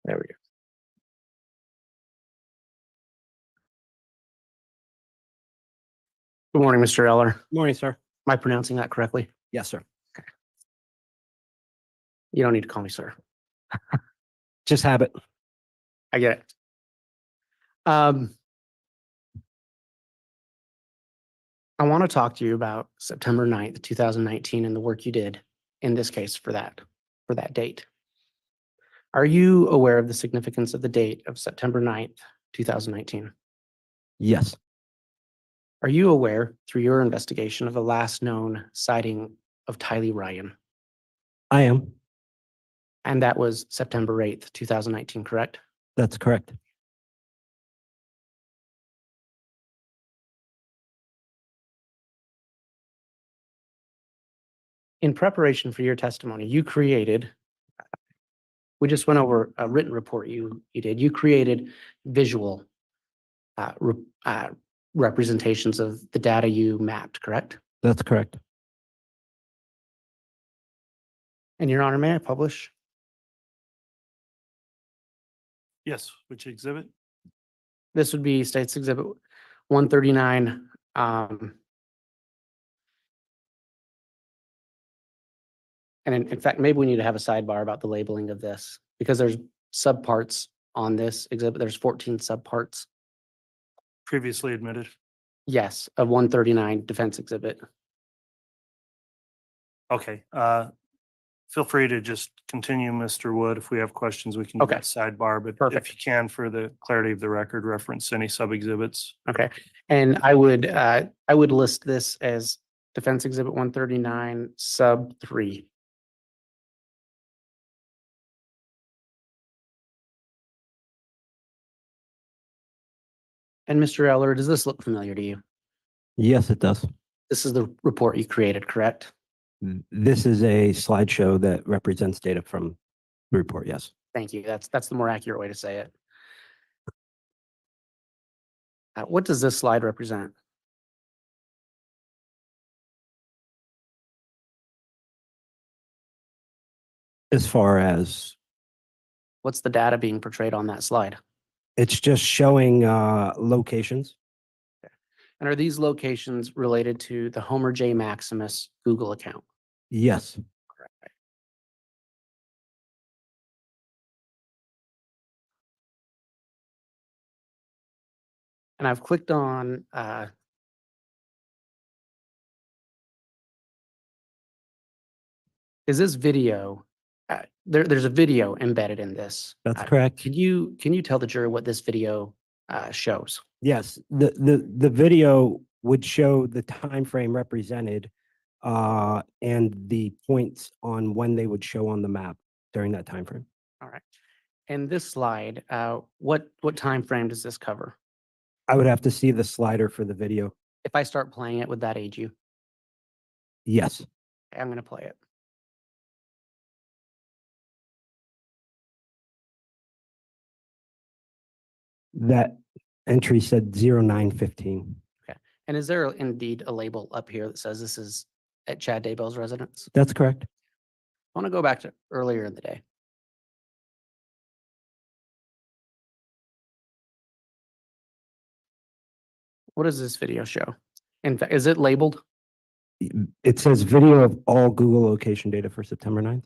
There we go. Good morning, Mr. Eller. Morning, sir. Am I pronouncing that correctly? Yes, sir. You don't need to call me sir. Just habit. I get it. I want to talk to you about September 9th, 2019 and the work you did in this case for that date. Are you aware of the significance of the date of September 9th, 2019? Yes, Are you aware through your investigation of the last known sighting of Tylee Ryan? I am. And that was September 8th, 2019, correct? That's correct. In preparation for your testimony, we just went over a written report you did. You created visual representations of the data you mapped, correct? That's correct. And Your Honor, may I publish? Yes, which exhibit? This would be State's Exhibit 139. And in fact, maybe we need to have a sidebar about the labeling of this because there's subparts on this exhibit. There's 14 subparts. Previously admitted. Yes, of 139 defense exhibit. Okay, feel free to just continue, Mr. Wood. If we have questions, we can do Okay. that sidebar, but Perfect. if you can, for the clarity of the record, reference any sub-exhibits. Okay. And I would list this as defense exhibit 139 sub 3. And Mr. Eller, does this look familiar to you? Yes, it does. This is the report you created, correct? This is a slideshow that represents data from the report. Yes. Thank you. That's the more accurate way to say it. What does this slide represent? As far as What's the data being portrayed on that slide? it's just showing locations. And are these locations related to the Homer J. Maximus Google account? Yes. And I've clicked on is this video? There's a video embedded in this. That's correct. Can you tell the jury what this video shows? Yes, the video would show the time frame represented and the points on when they would show on the map during that time frame. All right. And this slide, what time frame does this cover? I would have to see the slider for the video. If I start playing it, would that aid you? Yes. Okay, I'm going to play it. That entry said 0915. And is there indeed a label up here that says this is at Chad Daybell's residence? That's correct. I want to go back to earlier in the day. What does this video show? In fact, is it labeled? It says video of all Google location data for September 9th.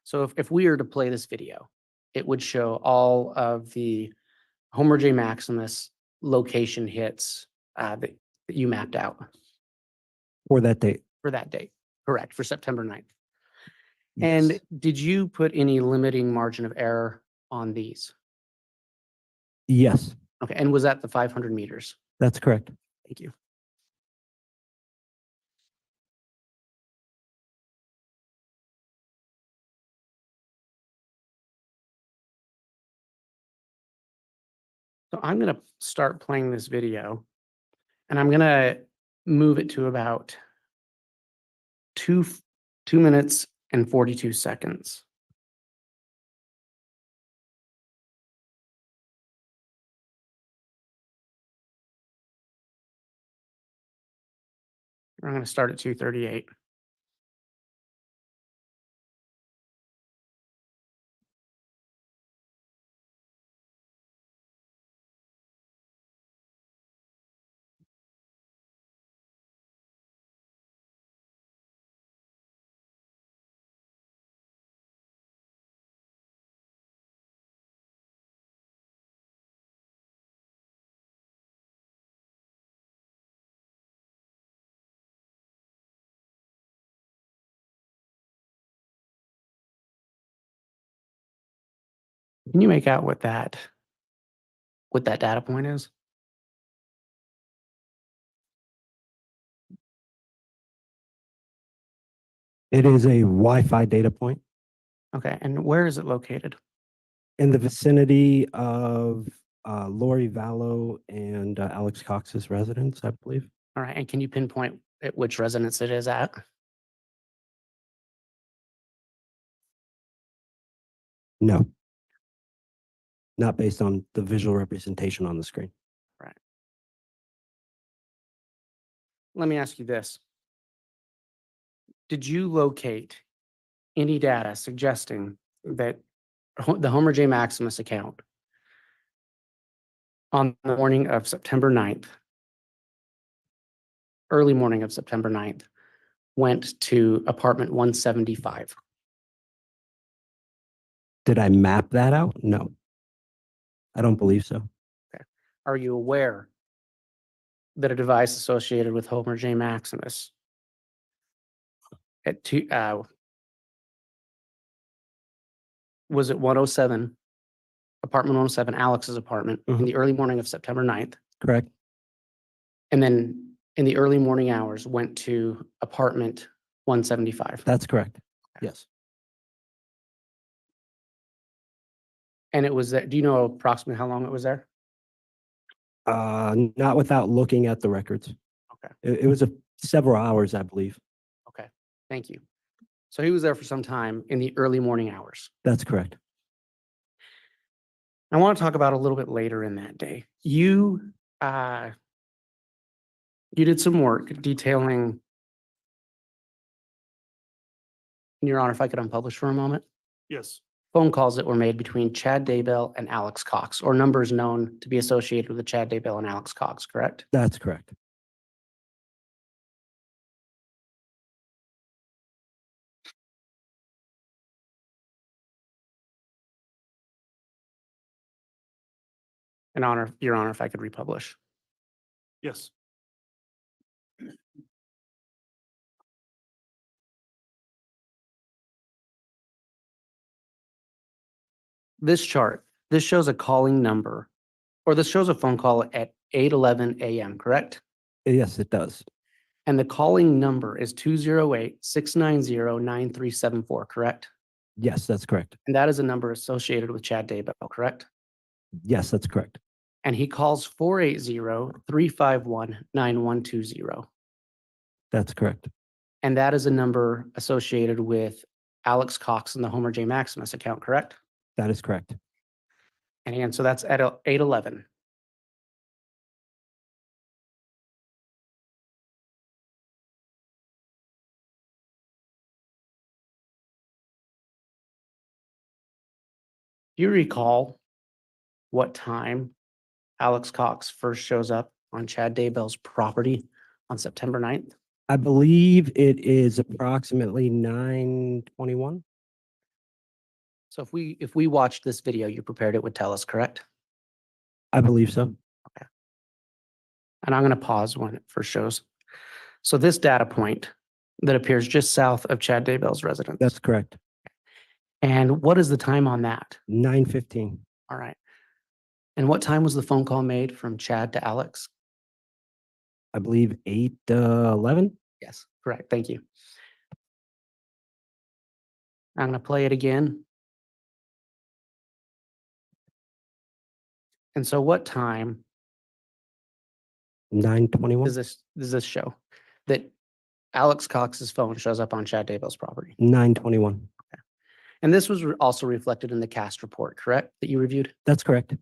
So if we were to play this video, it would show all of the Homer J. Maximus location hits that you mapped out For that date. for that date. Correct, for September 9th. Yes. And did you put any limiting margin of error on these? Yes, Okay, and was that the 500 meters? that's correct. Thank you. So I'm going to start playing this video and I'm going to move it to about 2 minutes and 42 seconds. I'm going to start at 2:38. Can you make out what that data point is? It is a Wi-Fi data point Okay, and where is it located? in the vicinity of Lori Vallow and Alex Cox's residence, I believe. All right, and can you pinpoint at which residence it is at? No. Not based on the visual representation on the screen. Let me ask you this. Did you locate any data suggesting that the Homer J. Maximus account on the morning of September 9th, early morning of September 9th, went to apartment 175? Did I map that out? No. I don't believe so. Are you aware that a device associated with Homer J. Maximus at was at 107, apartment 107, Alex's apartment, in the early morning of September 9th, Correct? and then in the early morning hours went to apartment 175? That's correct. Yes. And it was there, do you know approximately how long it was there? Not without looking at the records. Okay. It was several hours, I believe. Okay, thank you. So he was there for some time in the early morning hours. That's correct. I want to talk about a little bit later in that day. You did some work detailing, Your Honor, if I could unpublish for a moment, Yes. phone calls that were made between Chad Daybell and Alex Cox, or numbers known to be associated with the Chad Daybell and Alex Cox, correct? That's correct. Your Honor, if I could republish. Yes. This chart, this shows a calling number, or this shows a phone call at 8:11 a.m., correct? Yes, it does. And the calling number is 208-690-9374, correct? Yes, that's correct. And that is a number associated with Chad Daybell, correct? Yes, that's correct. And he calls 480-351-9120. That's correct. And that is a number associated with Alex Cox and the Homer J. Maximus account, correct? That is correct. And again, so that's at 8:11. Do you recall what time Alex Cox first shows up on Chad Daybell's property on September 9th? I believe it is approximately 9:21. So if we watched this video you prepared, it would tell us, correct? I believe so. And I'm going to pause when it first shows. So this data point that appears just south of Chad Daybell's residence. That's correct. And what is the time on that? 9:15. All right. And what time was the phone call made from Chad to Alex? I believe 8:11. Yes, correct. Thank you. I'm going to play it again. And so what time 9:21. does this show that Alex Cox's phone shows up on Chad Daybell's property? 9:21. And this was also reflected in the cast report, correct, that you reviewed? That's correct.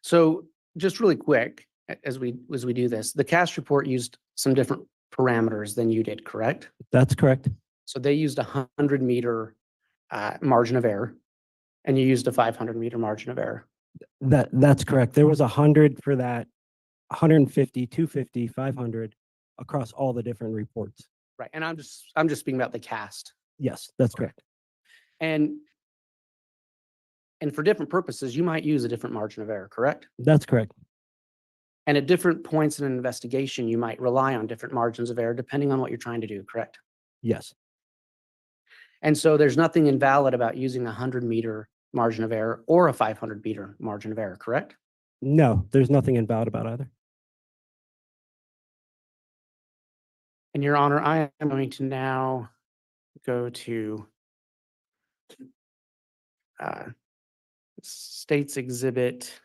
So just really quick, as we do this, the cast report used some different parameters than you did, correct? That's correct. So they used a 100-meter margin of error, and you used a 500-meter margin of error. That's correct. There was 100 for that, 150, 250, 500 across all the different reports. Right. And I'm just speaking about the cast. Yes, that's correct. And for different purposes, you might use a different margin of error, correct? That's correct. And at different points in an investigation, you might rely on different margins of error depending on what you're trying to do, correct? Yes. And so there's nothing invalid about using a 100-meter margin of error or a 500-meter margin of error, correct? No, there's nothing invalid about either. And Your Honor, I am going to now go to State's Exhibit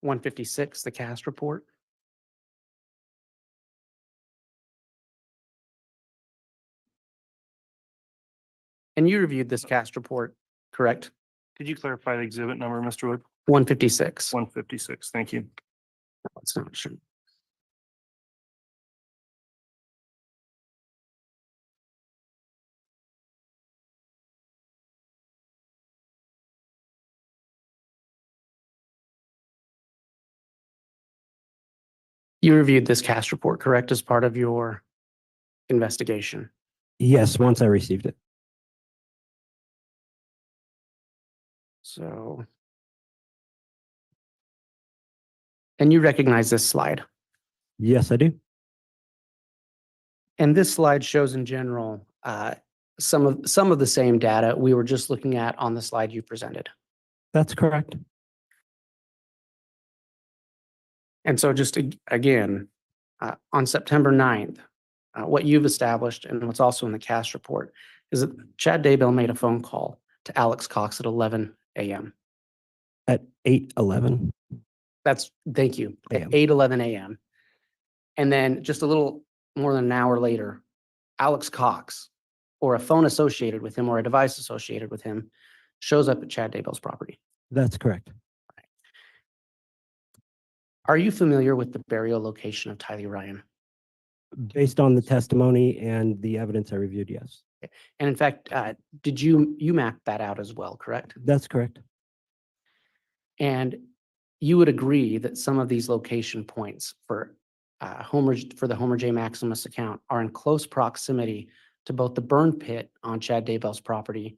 156, the cast report. And you reviewed this cast report, correct? Could you clarify the exhibit number, Mr. Wood? 156. 156, thank you. It's not sure. You reviewed this cast report, correct, as part of your investigation? Yes, once I received it. So. And you recognize this slide? Yes, I do. And this slide shows in general some of the same data we were just looking at on the slide you presented. That's correct. And so just again, on September 9th, what you've established and what's also in the cast report is that Chad Daybell made a phone call to Alex Cox at 11 a.m. At 8:11. Thank you, at AM. 8:11 a.m. And then just a little more than an hour later, Alex Cox, or a phone associated with him or a device associated with him, shows up at Chad Daybell's property. That's correct. Are you familiar with the burial location of Tylee Ryan? Based on the testimony and the evidence I reviewed, yes. And in fact, did you map that out as well, correct? That's correct. And you would agree that some of these location points for the Homer J. Maximus account are in close proximity to both the burn pit on Chad Daybell's property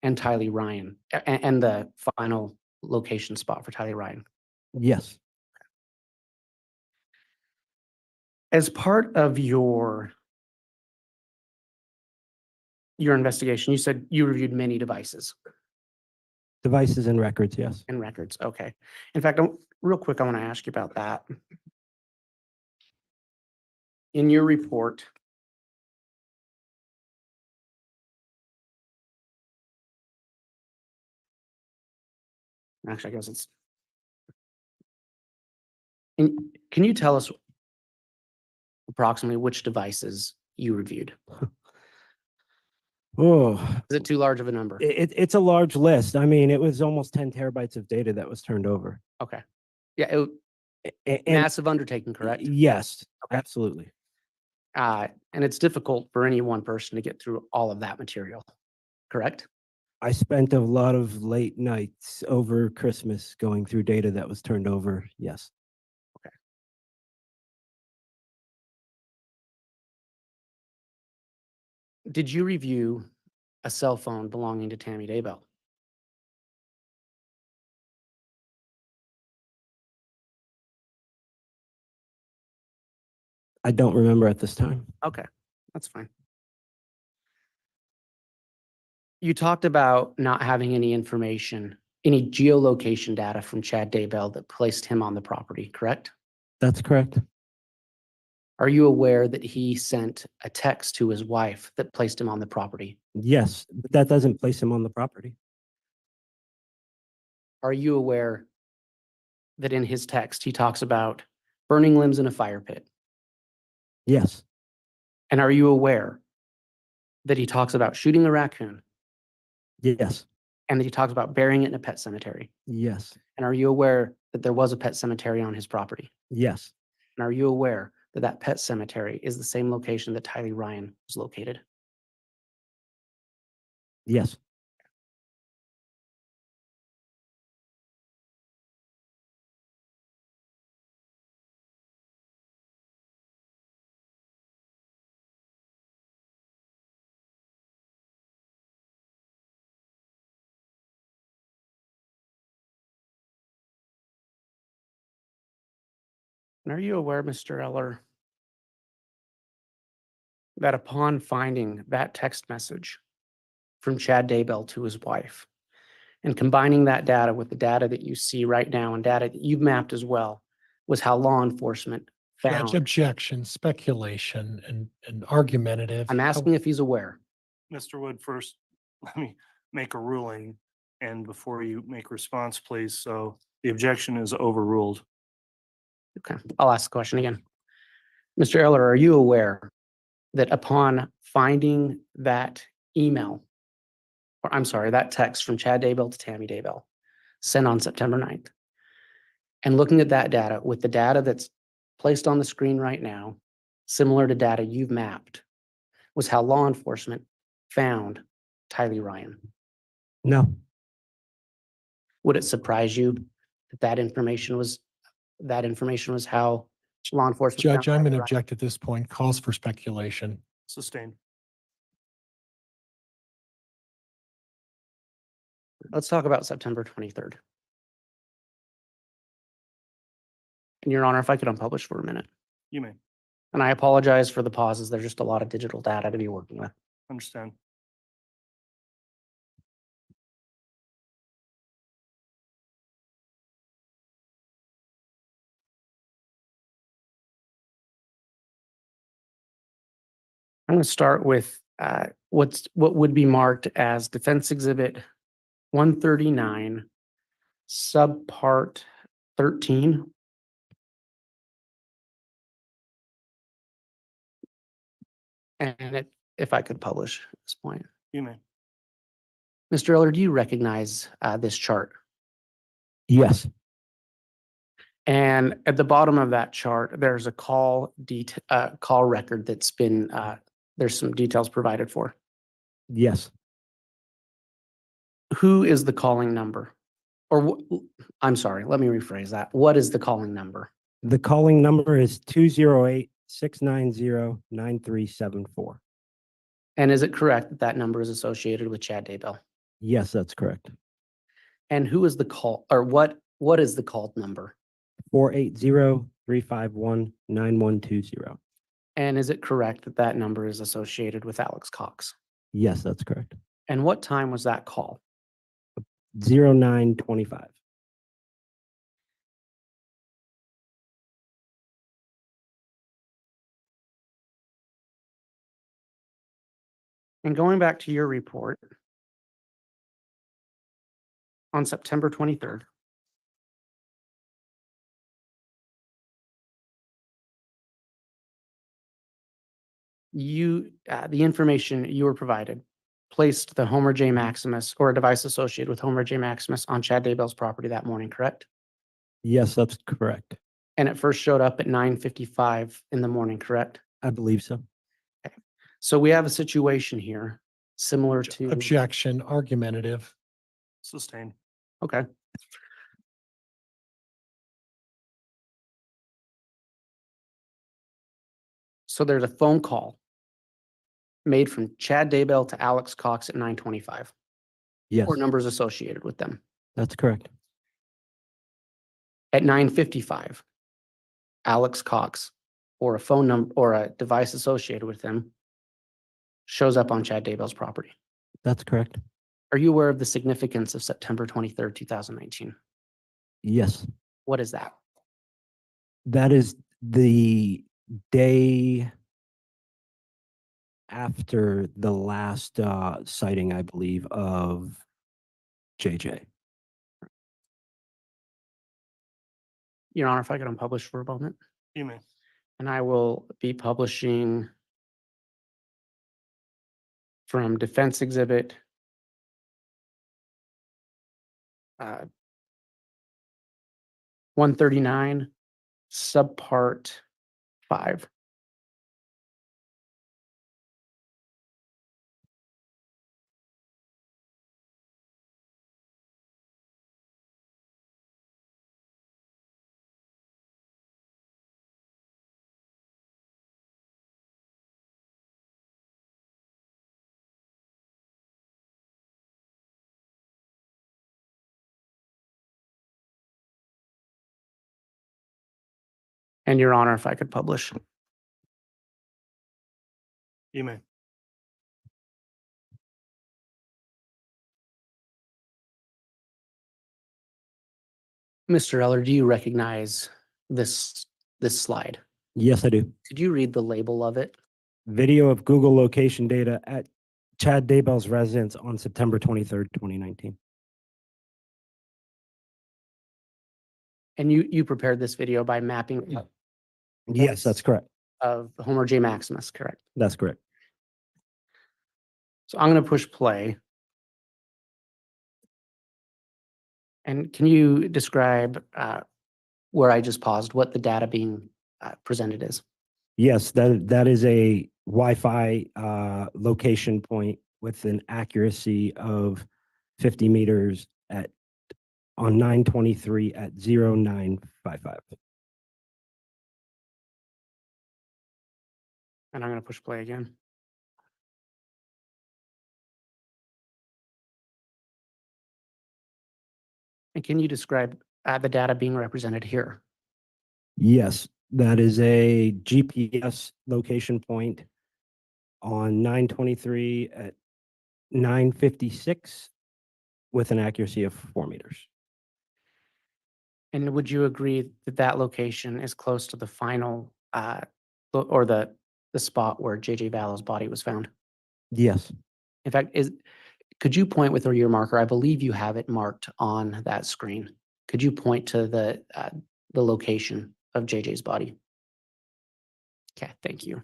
and Tylee Ryan, and the final location spot for Tylee Ryan. Yes. As part of your investigation, you said you reviewed many devices Devices and records, yes. and records. Okay. In fact, real quick, I want to ask you about that. In your report, actually, I guess it's. And can you tell us approximately which devices you reviewed? Oh, Is it too large of a number? it's a large list. I mean, it was almost 10 terabytes of data that was turned over. Okay. Yeah, And massive undertaking, correct? yes, Okay. absolutely. And it's difficult for any one person to get through all of that material, correct? I spent a lot of late nights over Christmas going through data that was turned over. Yes. Did you review a cell phone belonging to Tammy Daybell? I don't remember at this time. Okay, that's fine. You talked about not having any information, any geolocation data from Chad Daybell that placed him on the property, correct? That's correct. Are you aware that he sent a text to his wife that placed him on the property? Yes, but that doesn't place him on the property. Are you aware that in his text, he talks about burning limbs in a fire pit? Yes. And are you aware that he talks about shooting a raccoon Yes. and that he talks about burying it in a pet cemetery? Yes. And are you aware that there was a pet cemetery on his property? Yes. And are you aware that that pet cemetery is the same location that Tylee Ryan was located? Yes. And are you aware, Mr. Eller, that upon finding that text message from Chad Daybell to his wife and combining that data with the data that you see right now and data that you've mapped as well, was how law enforcement Judge, found. objection, speculation, and argumentative. I'm asking if he's aware. Mr. Wood, first, let me make a ruling, and before you make response, please. So the objection is overruled. Okay, I'll ask the question again. Mr. Eller, are you aware that upon finding that email, or I'm sorry, that text from Chad Daybell to Tammy Daybell sent on September 9th, and looking at that data with the data that's placed on the screen right now, similar to data you've mapped, was how law enforcement found Tylee Ryan? No, Would it surprise you that that information was how law enforcement? Judge, found I'm Tylee going to Ryan? object at this point. Calls for speculation. Sustained. Let's talk about September 23rd. And Your Honor, if I could unpublish for a minute. You may And I apologize for the pauses. There's just a lot of digital data to be working with. understand. I'm going to start with what would be marked as Defense Exhibit 139, Subpart 13. And if I could publish at this point. You may. Mr. Eller, do you recognize this chart? yes, And at the bottom of that chart, there's a call record that's been, there's some details provided for. yes. Who is the calling number? Or I'm sorry, let me rephrase that. What is the calling number? The calling number is 208-690-9374. And is it correct that that number is associated with Chad Daybell? Yes, that's correct. And who is the call, or what is the called number? 480-351-9120. And is it correct that that number is associated with Alex Cox? Yes, that's correct. And what time was that call? 0925. And going back to your report on September 23rd, the information you were provided placed the Homer J. Maximus or a device associated with Homer J. Maximus on Chad Daybell's property that morning, correct? Yes, that's correct. And it first showed up at 9:55 in the morning, correct? I believe so. So we have a situation here similar to. Objection, argumentative. Sustained. Okay. So there's a phone call made from Chad Daybell to Alex Cox at 9:25 Yes, or numbers associated with them. that's correct. At 9:55, Alex Cox or a phone number or a device associated with them shows up on Chad Daybell's property. That's correct. Are you aware of the significance of September 23rd, 2019? Yes, What is that? that is the day after the last sighting, I believe, of JJ. Your Honor, if I could unpublish for a moment, You may. and I will be publishing from Defense Exhibit 139, Subpart 5. And Your Honor, if I could publish. You may. Mr. Eller, do you recognize this slide? Yes, I do. Could you read the label of it? Video of Google location data at Chad Daybell's residence on September 23rd, 2019. And you prepared this video by mapping Yes, that's correct. of Homer J. Maximus, correct? That's correct. So I'm going to push play. And can you describe where I just paused, what the data being presented is? Yes, that is a Wi-Fi location point with an accuracy of 50 meters on 923 at 0955. And I'm going to push play again. And can you describe the data being represented here? Yes, that is a GPS location point on 923 at 956 with an accuracy of 4 meters. And would you agree that that location is close to the final or the spot where JJ Vallow's body was found? Yes, In fact, could you point with your marker? I believe you have it marked on that screen. Could you point to the location of JJ's body? Okay, thank you.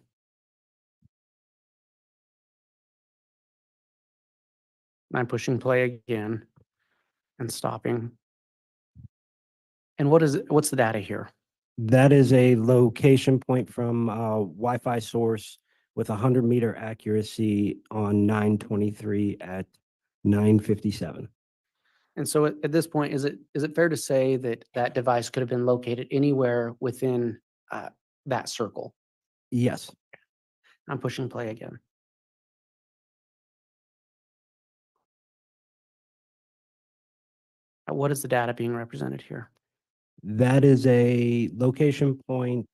I'm pushing play again and stopping. And what's the data here? that is a location point from Wi-Fi source with 100-meter accuracy on 923 at 957. And so at this point, is it fair to say that that device could have been located anywhere within that circle? Yes, I'm pushing play again. What is the data being represented here? that is a location point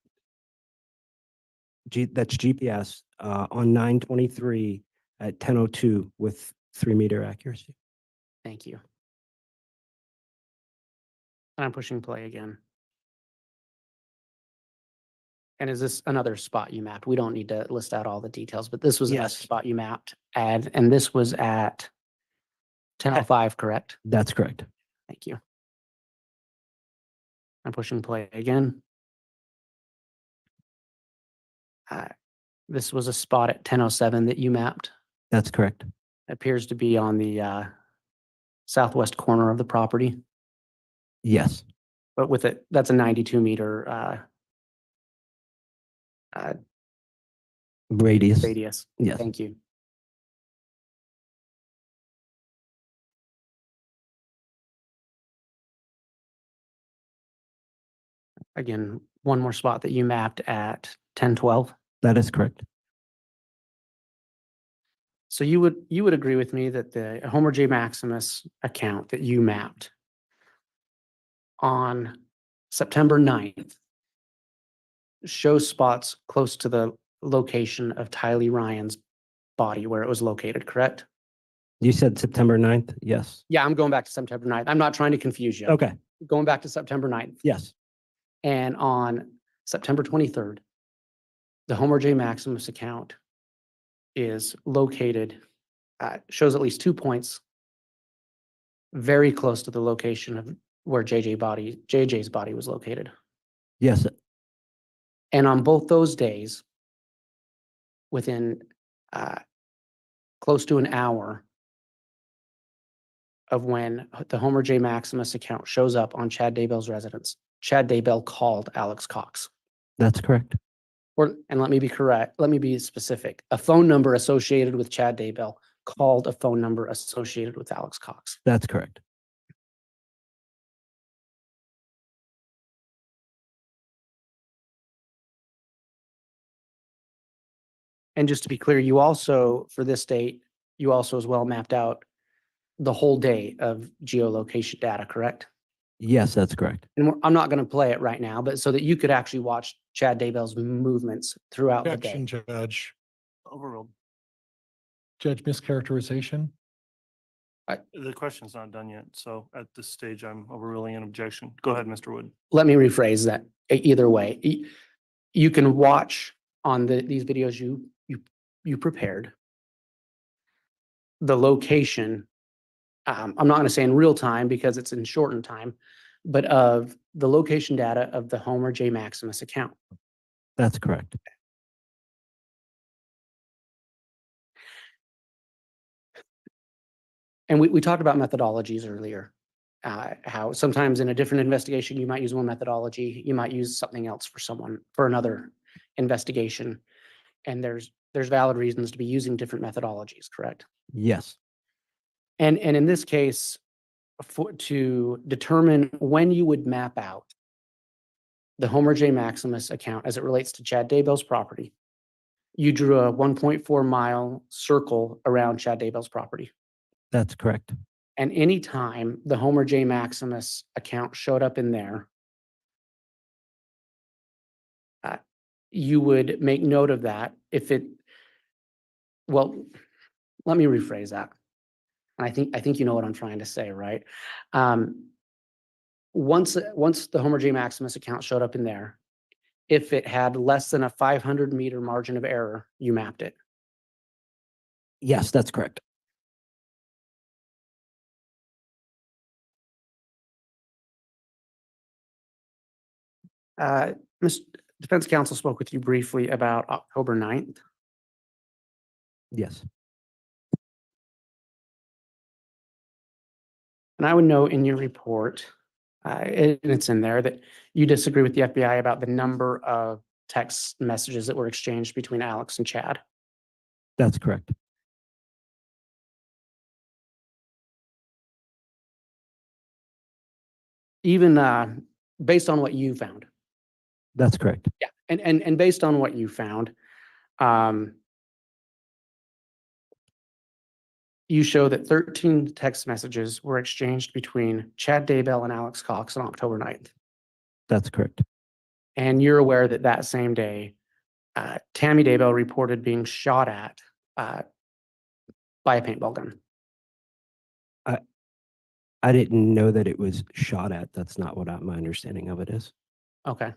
that's GPS on 923 at 1002 with 3-meter accuracy. Thank you. And I'm pushing play again. And is this another spot you mapped? We don't need to list out all the details, but this was another Yes. spot you mapped. And this was at 10:05, correct? That's correct. Thank you. I'm pushing play again. This was a spot at 10:07 that you mapped. That's correct. Appears to be on the southwest corner of the property, Yes, but with it, that's a 92-meter radius. radius. Yes. Thank you. Again, one more spot that you mapped at 10:12. That is correct. So you would agree with me that the Homer J. Maximus account that you mapped on September 9th shows spots close to the location of Tylee Ryan's body where it was located, correct? You said September 9th? Yes. Yeah, I'm going back to September 9th. I'm not trying to confuse you. Okay. Going back to September 9th. Yes. And on September 23rd, the Homer J. Maximus account is located, shows at least 2 points very close to the location of where JJ's body was located. Yes. And on both those days, within close to an hour of when the Homer J. Maximus account shows up on Chad Daybell's residence, Chad Daybell called Alex Cox. That's correct. And let me be specific. A phone number associated with Chad Daybell called a phone number associated with Alex Cox. That's correct. And just to be clear, you also, for this date, you also as well mapped out the whole day of geolocation data, correct? Yes, that's correct. And I'm not going to play it right now, but so that you could actually watch Chad Daybell's movements throughout the day. Objection, Judge. Overruled. Judge, mischaracterization? The question's not done yet, so at this stage, I'm overruling an objection. Go ahead, Mr. Wood. Let me rephrase that. Either way, you can watch on these videos you prepared the location. I'm not going to say in real time because it's in shortened time, but of the location data of the Homer J. Maximus account. That's correct. And we talked about methodologies earlier. How sometimes in a different investigation, you might use one methodology, you might use something else for another investigation. And there's valid reasons to be using different methodologies, correct? Yes. And in this case, to determine when you would map out the Homer J. Maximus account as it relates to Chad Daybell's property, you drew a 1.4 mile circle around Chad Daybell's property. That's correct. And anytime the Homer J. Maximus account showed up in there, you would make note of that well, let me rephrase that. And I think you know what I'm trying to say, right? Once the Homer J. Maximus account showed up in there, if it had less than a 500-meter margin of error, you mapped it. Yes, that's correct. Mr. Defense Counsel spoke with you briefly about October 9th. Yes. And I would note in your report, and it's in there, that you disagree with the FBI about the number of text messages that were exchanged between Alex and Chad. That's correct. Even based on what you found. That's correct. Yeah, and based on what you found, you show that 13 text messages were exchanged between Chad Daybell and Alex Cox on October 9th. That's correct. And you're aware that that same day, Tammy Daybell reported being shot at by a paintball gun. I didn't know that it was shot at. That's not what my understanding of it is. Okay.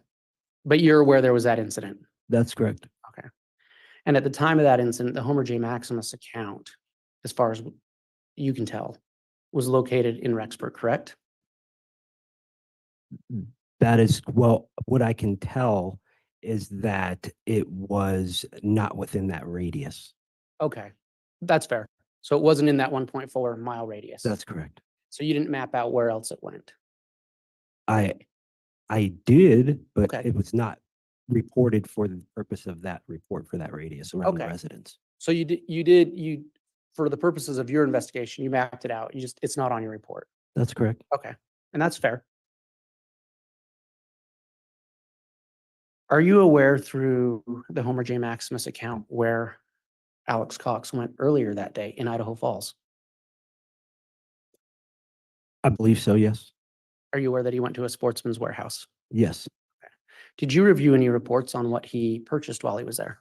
But you're aware there was that incident. That's correct. Okay. And at the time of that incident, the Homer J. Maximus account, as far as you can tell, was located in Rexburg, correct? That is, well, what I can tell is that it was not within that radius. Okay. That's fair. So it wasn't in that 1.4 mile radius. That's correct. So you didn't map out where else it went. I did, but Okay. it was not reported for the purpose of that report for that radius around the Okay. residence. So you for the purposes of your investigation, you mapped it out. It's not on your report. That's correct. Okay. And that's fair. Are you aware through the Homer J. Maximus account where Alex Cox went earlier that day in Idaho Falls? I believe so, yes. Are you aware that he went to a Sportsman's Warehouse? Yes. Did you review any reports on what he purchased while he was there?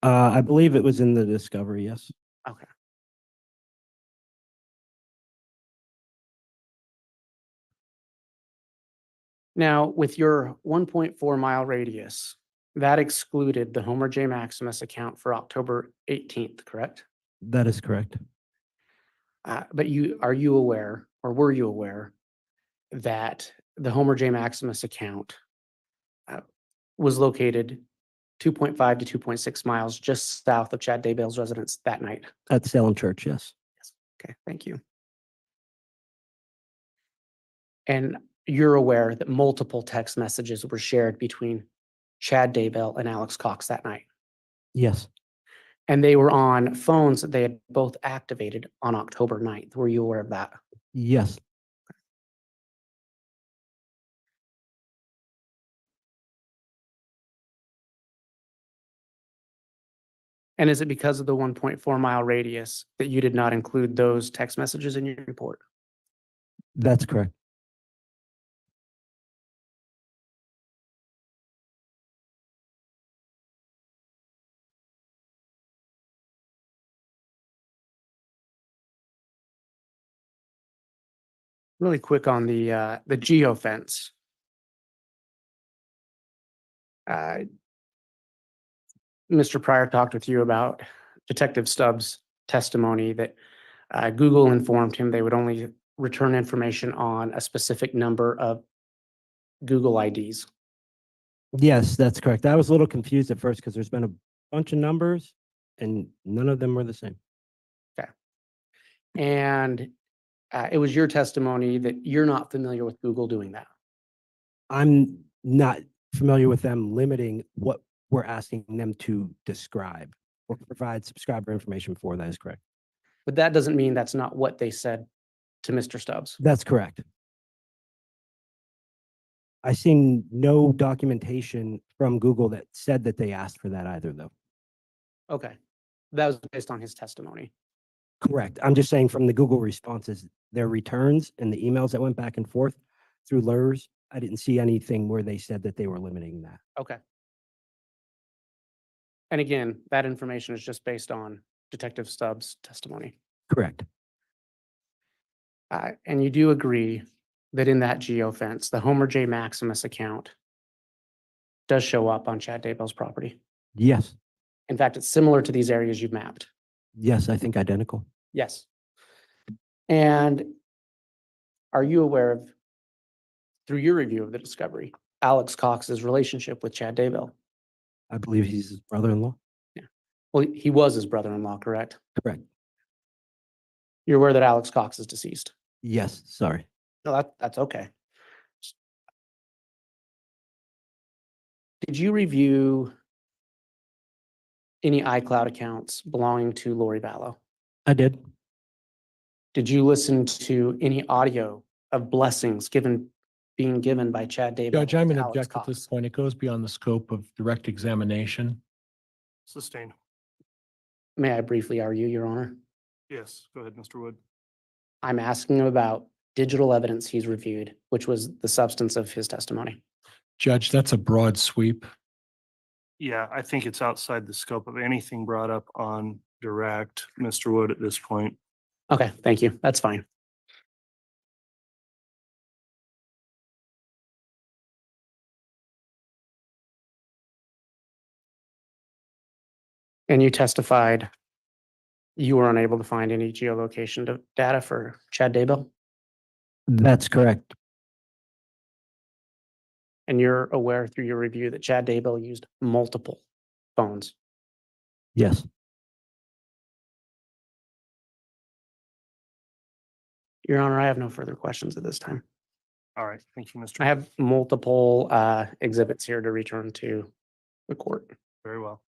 I believe it was in the discovery, yes. Okay. Now, with your 1.4 mile radius, that excluded the Homer J. Maximus account for October 18th, correct? That is correct. But are you aware, or were you aware, that the Homer J. Maximus account was located 2.5 to 2.6 miles just south of Chad Daybell's residence that night? At Salem Church, yes. Yes. Okay, thank you. And you're aware that multiple text messages were shared between Chad Daybell and Alex Cox that night? Yes. And they were on phones that they had both activated on October 9th. Were you aware of that? Yes. And is it because of the 1.4 mile radius that you did not include those text messages in your report? That's correct. Really quick on the geofence. Mr. Pryor talked with you about Detective Stubbs' testimony that Google informed him they would only return information on a specific number of Google IDs. Yes, that's correct. I was a little confused at first because there's been a bunch of numbers and none of them were the same. And it was your testimony that you're not familiar with Google doing that. I'm not familiar with them limiting what we're asking them to describe or provide subscriber information for. That is correct. But that doesn't mean that's not what they said to Mr. Stubbs. That's correct. I seen no documentation from Google that said that they asked for that either, though. Okay. That was based on his testimony. Correct. I'm just saying from the Google responses, their returns and the emails that went back and forth through LERS, I didn't see anything where they said that they were limiting that. Okay. And again, that information is just based on Detective Stubbs' testimony. Correct. And you do agree that in that geofence, the Homer J. Maximus account does show up on Chad Daybell's property. Yes. In fact, it's similar to these areas you've mapped. Yes, I think identical. Yes. And are you aware of, through your review of the discovery, Alex Cox's relationship with Chad Daybell? I believe he's his brother-in-law. Well, he was his brother-in-law, correct? Correct. You're aware that Alex Cox is deceased? Yes, sorry. No, that's okay. Did you review any iCloud accounts belonging to Lori Vallow? I did. Did you listen to any audio of blessings being given by Chad Daybell? Judge, I'm to going to Alex object at this Cox? point. It goes beyond the scope of direct examination. Sustained. May I briefly argue, Your Honor? Yes, go ahead, Mr. Wood. I'm asking him about digital evidence he's reviewed, which was the substance of his testimony. Judge, that's a broad sweep. Yeah, I think it's outside the scope of anything brought up on direct, Mr. Wood, at this point. Okay, thank you. That's fine. And you testified you were unable to find any geolocation data for Chad Daybell? That's correct. And you're aware through your review that Chad Daybell used multiple phones? Yes. Your Honor, I have no further questions at this time. All right, thank you, Mr. I have multiple exhibits here to return to the court. Very well.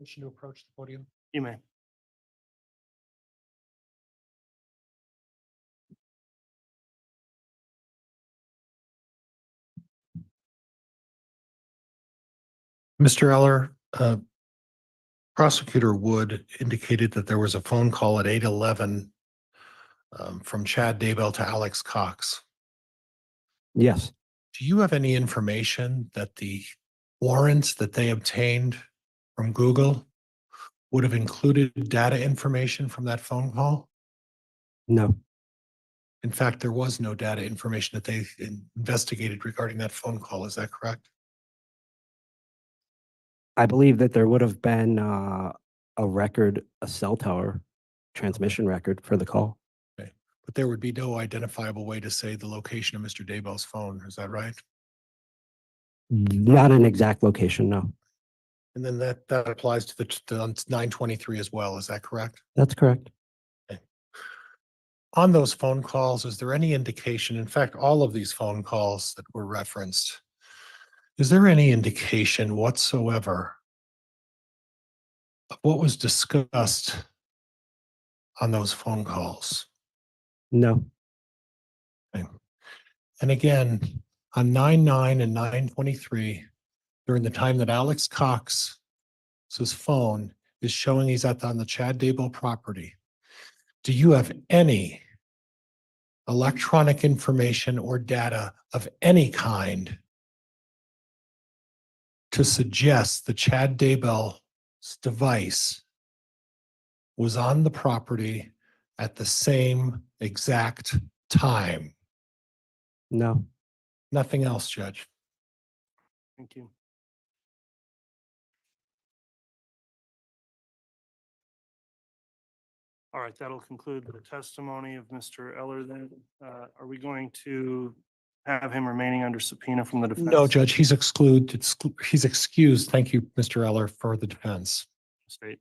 Motion to approach the podium. You may. Mr. Eller, Prosecutor Wood indicated that there was a phone call at 8:11 from Chad Daybell to Alex Cox. Yes. Do you have any information that the warrants that they obtained from Google would have included data information from that phone call? No. In fact, there was no data information that they investigated regarding that phone call. Is that correct? I believe that there would have been a record, a cell tower transmission record for the call. But there would be no identifiable way to say the location of Mr. Daybell's phone. Is that right? Not an exact location, no. And then that applies to the 923 as well. Is that correct? That's correct. On those phone calls, is there any indication, in fact, all of these phone calls that were referenced, is there any indication whatsoever of what was discussed on those phone calls? No, And again, on 9/9 and 9/23, during the time that Alex Cox's phone is showing he's on the Chad Daybell property, do you have any electronic information or data of any kind to suggest the Chad Daybell's device was on the property at the same exact time? no. Nothing else, Judge. Thank you. All right, that'll conclude the testimony of Mr. Eller then. Are we going to have him remaining under subpoena from the defense? No, Judge, he's excused. Thank you, Mr. Eller, for the defense. State.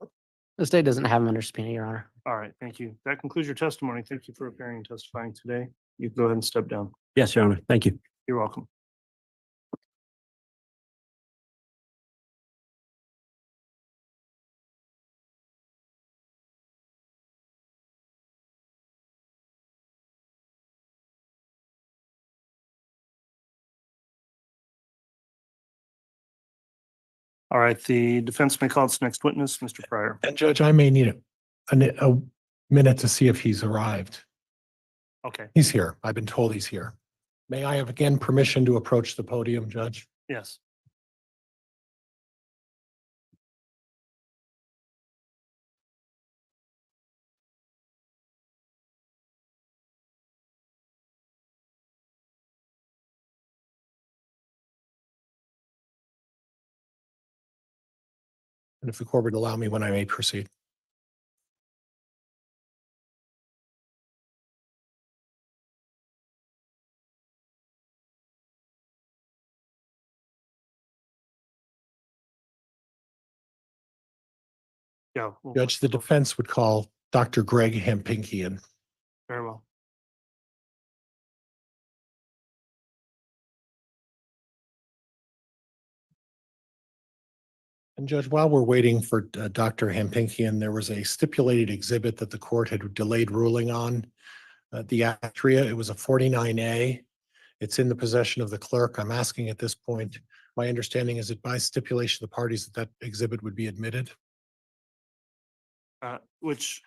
The state doesn't have him under subpoena, Your Honor. All right, thank you. That concludes your testimony. Thank you for appearing and testifying today. You can go ahead and step down. Yes, Your Honor. Thank you. You're welcome. All right, the defense may call its next witness, Mr. Pryor. And Judge, I may need a minute to see if he's arrived. Okay, He's here. I've been told he's here. May I have again permission to approach the podium, Judge? yes. And if the court would allow me when I may proceed. Yeah. Judge, the defense would call Dr. Greg Hampinkian. Very well. And Judge, while we're waiting for Dr. Hampinkian, there was a stipulated exhibit that the court had delayed ruling on. The Atria, it was a 49A. It's in the possession of the clerk. I'm asking at this point, my understanding is that by stipulation of the parties that exhibit would be admitted. Which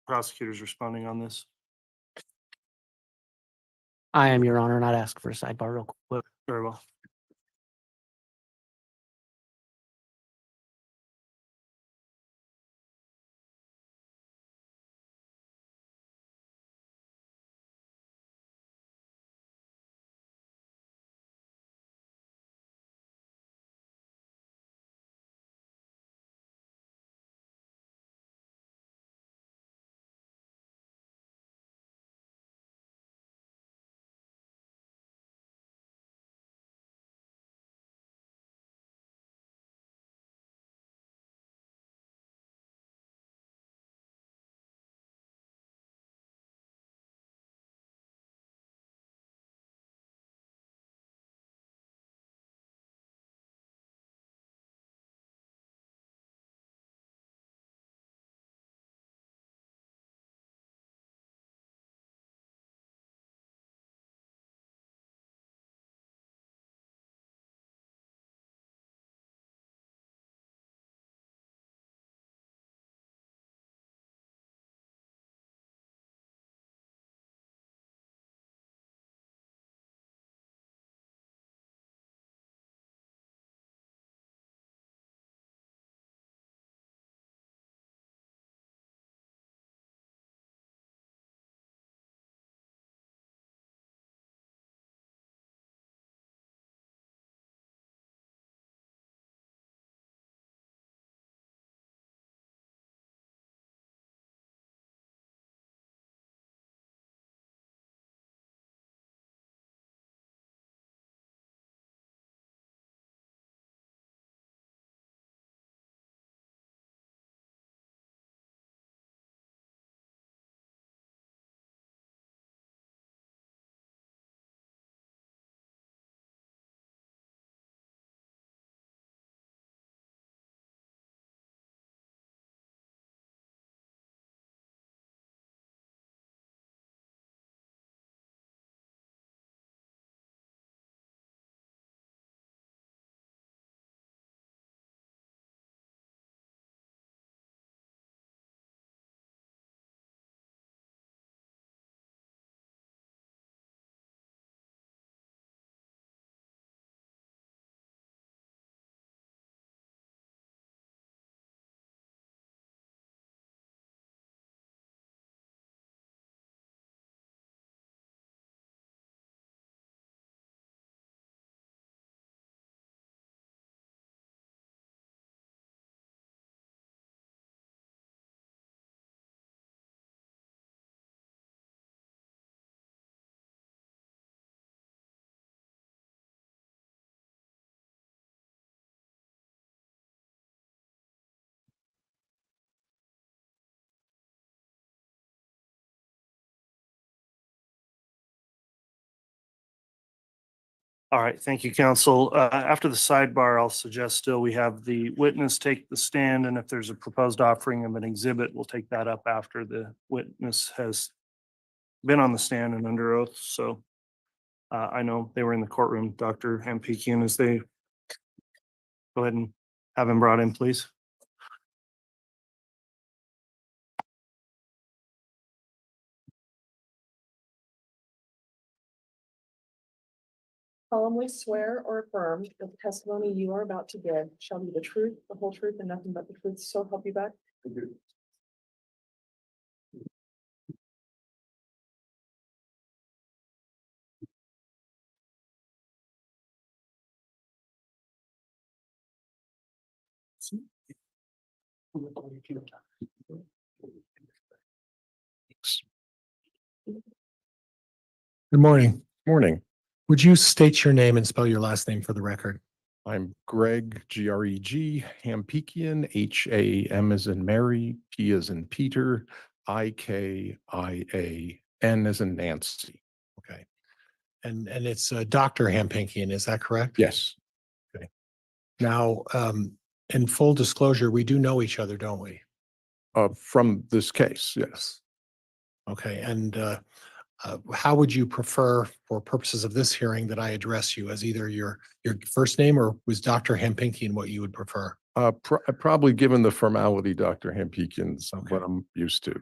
prosecutor's responding on this? I am, Your Honor, and I'd ask for a sidebar real quick. Very well. All right, thank you, counsel. After the sidebar, I'll suggest still we have the witness take the stand, and if there's a proposed offering of an exhibit, we'll take that up after the witness has been on the stand and under oath. So I know they were in the courtroom, Dr. Hampikian, as they go ahead and have him brought in, please. Solemnly swear or affirm that the testimony you are about to give shall be the truth, the whole truth, and nothing but the truth, so help you God. Good morning. Morning. Would you state your name and spell your last name for the record? I'm Greg, Greg, Hampikian, Ham as in Mary, P as in Peter, Kian as in Nancy. Okay. And it's Dr. Hampikian, is that correct? Yes, Now, in full disclosure, we do know each other, don't we? from this case, yes. Okay, and how would you prefer, for purposes of this hearing, that I address you as either your first name, or was Dr. Hampikian what you would prefer? Probably given the formality, Dr. Hampikian is Okay. what I'm used to.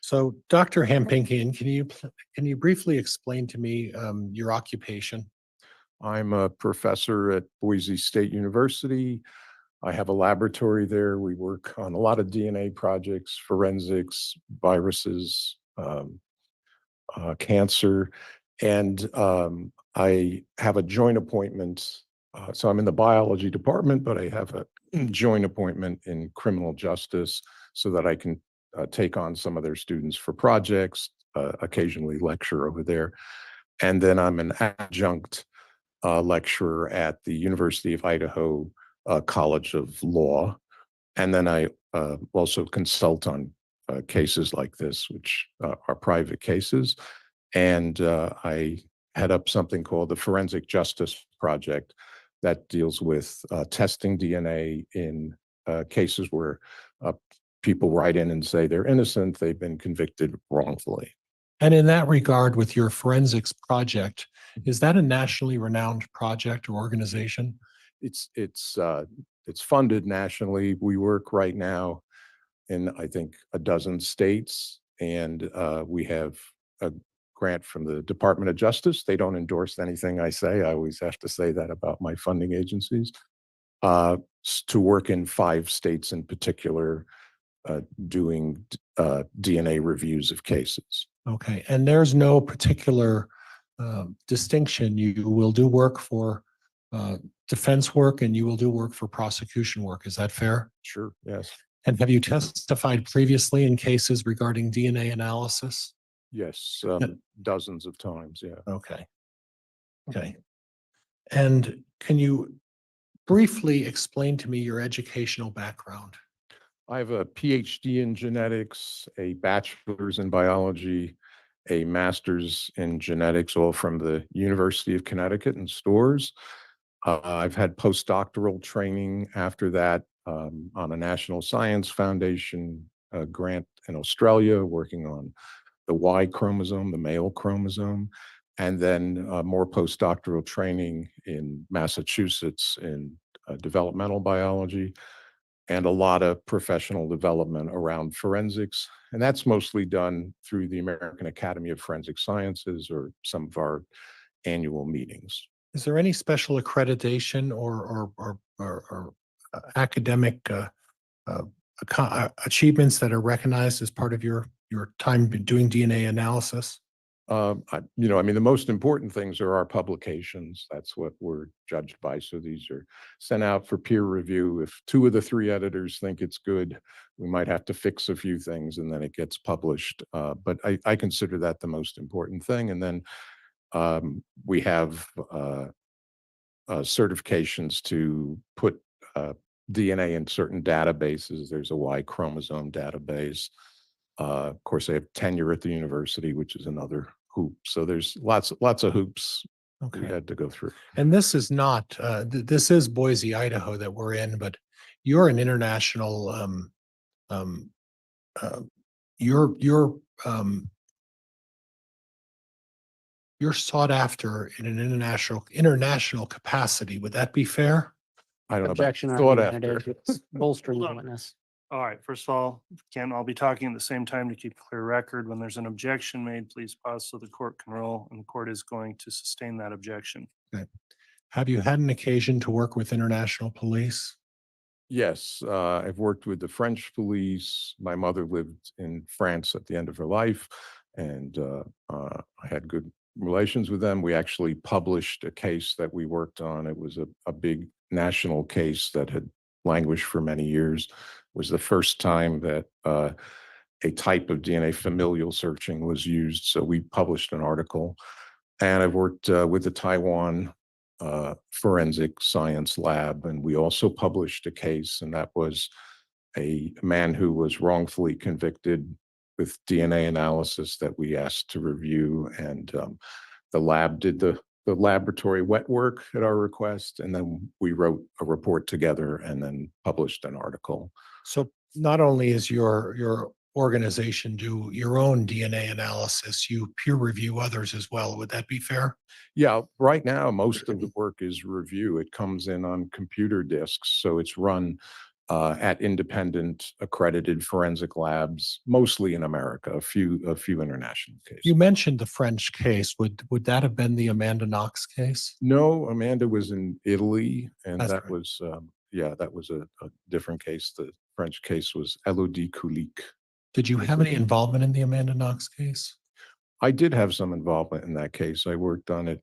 So, Dr. Hampikian, can you briefly explain to me your occupation? I'm a professor at Boise State University. I have a laboratory there. We work on a lot of DNA projects, forensics, viruses, cancer, and I have a joint appointment. So I'm in the biology department, but I have a joint appointment in criminal justice so that I can take on some of their students for projects, occasionally lecture over there. And then I'm an adjunct lecturer at the University of Idaho College of Law. And then I also consult on cases like this, which are private cases. And I head up something called the Forensic Justice Project that deals with testing DNA in cases where people write in and say they're innocent, they've been convicted wrongfully. And in that regard, with your forensics project, is that a nationally renowned project or organization? It's funded nationally. We work right now in, I think, a dozen states, and we have a grant from the Department of Justice. They don't endorse anything I say. I always have to say that about my funding agencies. To work in 5 states in particular, doing DNA reviews of cases. Okay, and there's no particular distinction. You will do work for defense work, and you will do work for prosecution work. Is that fair? Sure, yes. And have you testified previously in cases regarding DNA analysis? Yes, dozens of times, yeah. Okay. Okay. And can you briefly explain to me your educational background? I have a PhD in genetics, a bachelor's in biology, a master's in genetics, all from the University of Connecticut in Storrs. I've had postdoctoral training after that on a National Science Foundation grant in Australia, working on the Y chromosome, the male chromosome, and then more postdoctoral training in Massachusetts in developmental biology, and a lot of professional development around forensics. And that's mostly done through the American Academy of Forensic Sciences or some of our annual meetings. Is there any special accreditation or academic achievements that are recognized as part of your time doing DNA analysis? I mean, the most important things are our publications. That's what we're judged by. So these are sent out for peer review. If 2 of the 3 editors think it's good, we might have to fix a few things and then it gets published. But I consider that the most important thing. And then we have certifications to put DNA in certain databases. There's a Y chromosome database. Of course, I have tenure at the university, which is another hoop. So there's lots of hoops we Okay. had to go through. And this is not, this is Boise, Idaho that we're in, but you're an international, um, you're, you're sought after in an international capacity. Would that be fair? I don't know about Objection thought argumentative, after. it's bolstering the Hold on. witness. All right, first of all, Ken, I'll be talking at the same time to keep a clear record. When there's an objection made, please pause so the court can roll, and the court is going to sustain that objection. Have you had an occasion to work with international police? Yes, I've worked with the French police. My mother lived in France at the end of her life, and I had good relations with them. We actually published a case that we worked on. It was a big national case that had languished for many years. It was the first time that a type of DNA familial searching was used. So we published an article, and I've worked with the Taiwan forensic science lab. And we also published a case, and that was a man who was wrongfully convicted with DNA analysis that we asked to review. And the lab did the laboratory wet work at our request. And then we wrote a report together and then published an article. So not only is your organization do your own DNA analysis, you peer review others as well. Would that be fair? Yeah, right now, most of the work is review. It comes in on computer disks, so it's run at independent accredited forensic labs, mostly in America, a few international cases. You mentioned the French case. Would that have been the Amanda Knox case? No, Amanda was in Italy, and That's that right. was, yeah, that was a different case. The French case was Elodie Kulik. Did you have any involvement in the Amanda Knox case? I did have some involvement in that case. I worked on it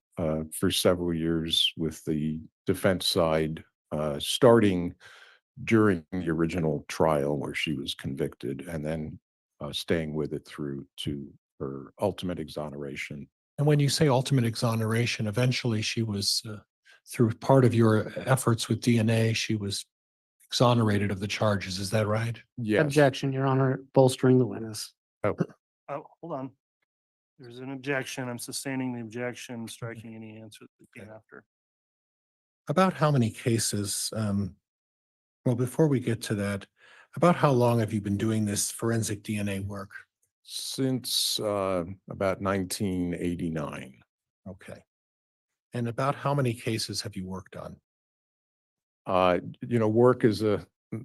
for several years with the defense side, starting during the original trial where she was convicted, and then staying with it through to her ultimate exoneration. And when you say ultimate exoneration, eventually she was, through part of your efforts with DNA, she was exonerated of the charges. Is that right? Yes. Objection, Your Honor, bolstering the witness. Oh, hold on. There's an objection. I'm sustaining the objection, striking any answer that came after. About how many cases, well, before we get to that, about how long have you been doing this forensic DNA work? Since about 1989. Okay. And about how many cases have you worked on? Work is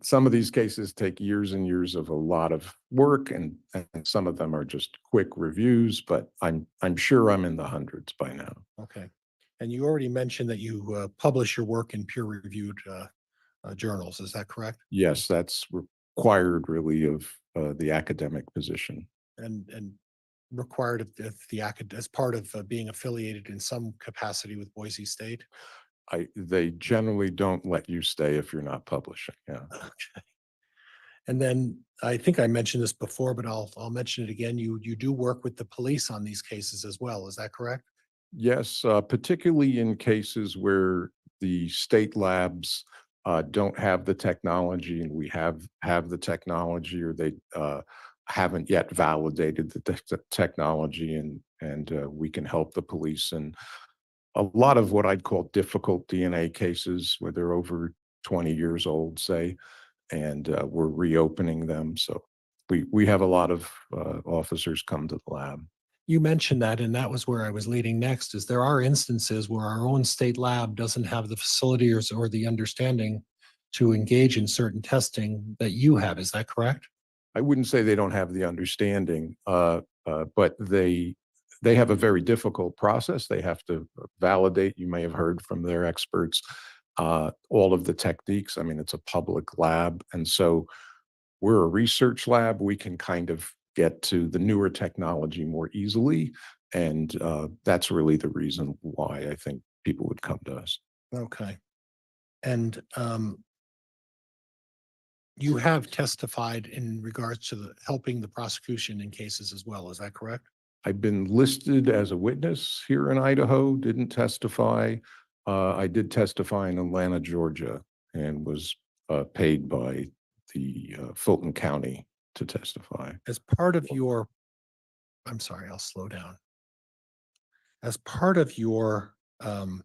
some of these cases take years and years of a lot of work, and some of them are just quick reviews, but I'm sure I'm in the hundreds by now. Okay. And you already mentioned that you publish your work in peer-reviewed journals. Is that correct? Yes, that's required really of the academic position. And required as part of being affiliated in some capacity with Boise State? They generally don't let you stay if you're not publishing. Yeah. Okay. And then I think I mentioned this before, but I'll mention it again. You do work with the police on these cases as well. Is that correct? Yes, particularly in cases where the state labs don't have the technology, and we have the technology, or they haven't yet validated the technology, and we can help the police. And a lot of what I'd call difficult DNA cases where they're over 20 years old, say, and we're reopening them. So we have a lot of officers come to the lab. You mentioned that, and that was where I was leading next, is there are instances where our own state lab doesn't have the facilities or the understanding to engage in certain testing that you have. Is that correct? I wouldn't say they don't have the understanding, but they have a very difficult process. They have to validate, you may have heard from their experts, all of the techniques. I mean, it's a public lab. And so we're a research lab. We can kind of get to the newer technology more easily. And that's really the reason why I think people would come to us. Okay. And you have testified in regards to helping the prosecution in cases as well. Is that correct? I've been listed as a witness here in Idaho, didn't testify. I did testify in Atlanta, Georgia, and was paid by the Fulton County to testify. As part of your, I'm sorry, I'll slow down. As part of your um,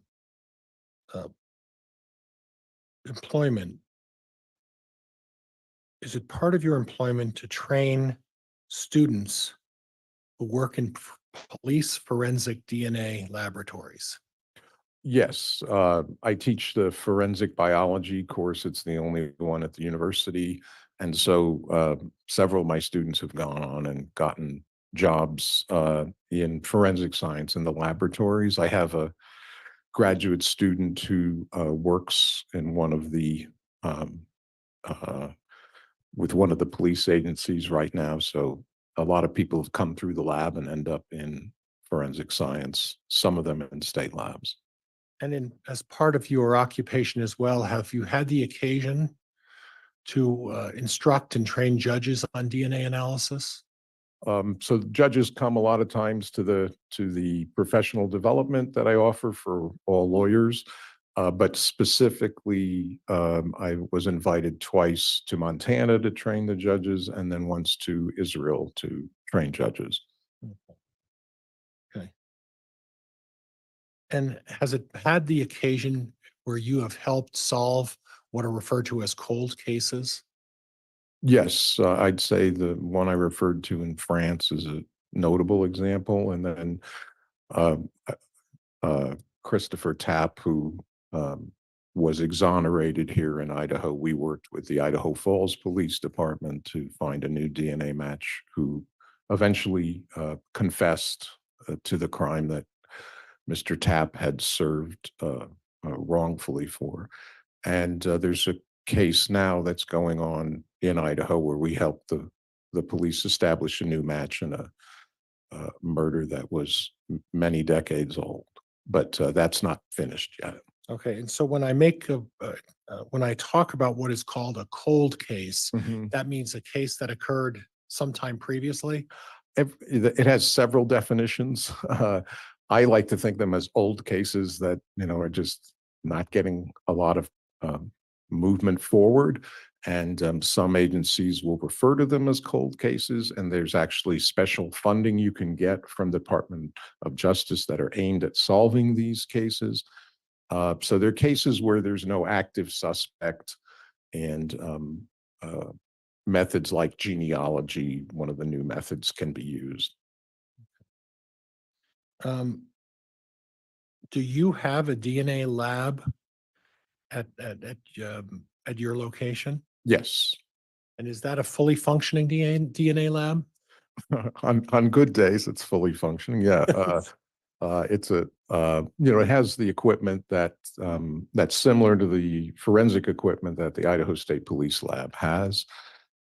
employment, is it part of your employment to train students who work in police forensic DNA laboratories? Yes, I teach the forensic biology course. It's the only one at the university. And so several of my students have gone on and gotten jobs in forensic science in the laboratories. I have a graduate student who works in one of the um, uh, with one of the police agencies right now. So a lot of people have come through the lab and end up in forensic science, some of them in state labs. And as part of your occupation as well, have you had the occasion to instruct and train judges on DNA analysis? So judges come a lot of times to the professional development that I offer for all lawyers. But specifically, I was invited twice to Montana to train the judges and then once to Israel to train judges. Okay. And has it had the occasion where you have helped solve what are referred to as cold cases? Yes, I'd say the one I referred to in France is a notable example. And then uh, Christopher Tapp, who was exonerated here in Idaho. We worked with the Idaho Falls Police Department to find a new DNA match, who eventually confessed to the crime that Mr. Tapp had served wrongfully for. And there's a case now that's going on in Idaho where we helped the police establish a new match in a murder that was many decades old. But that's not finished yet. Okay, and so when I when I talk about what is called a cold case, that means a case that occurred sometime previously? It has several definitions. I like to think them as old cases that, are just not getting a lot of movement forward. And some agencies will refer to them as cold cases. And there's actually special funding you can get from the Department of Justice that are aimed at solving these cases. So there are cases where there's no active suspect, and methods like genealogy, one of the new methods, can be used. Do you have a DNA lab at your location? Yes. And is that a fully functioning DNA lab? On good days, it's fully functioning. Yeah. It's it has the equipment that's similar to the forensic equipment that the Idaho State Police Lab has.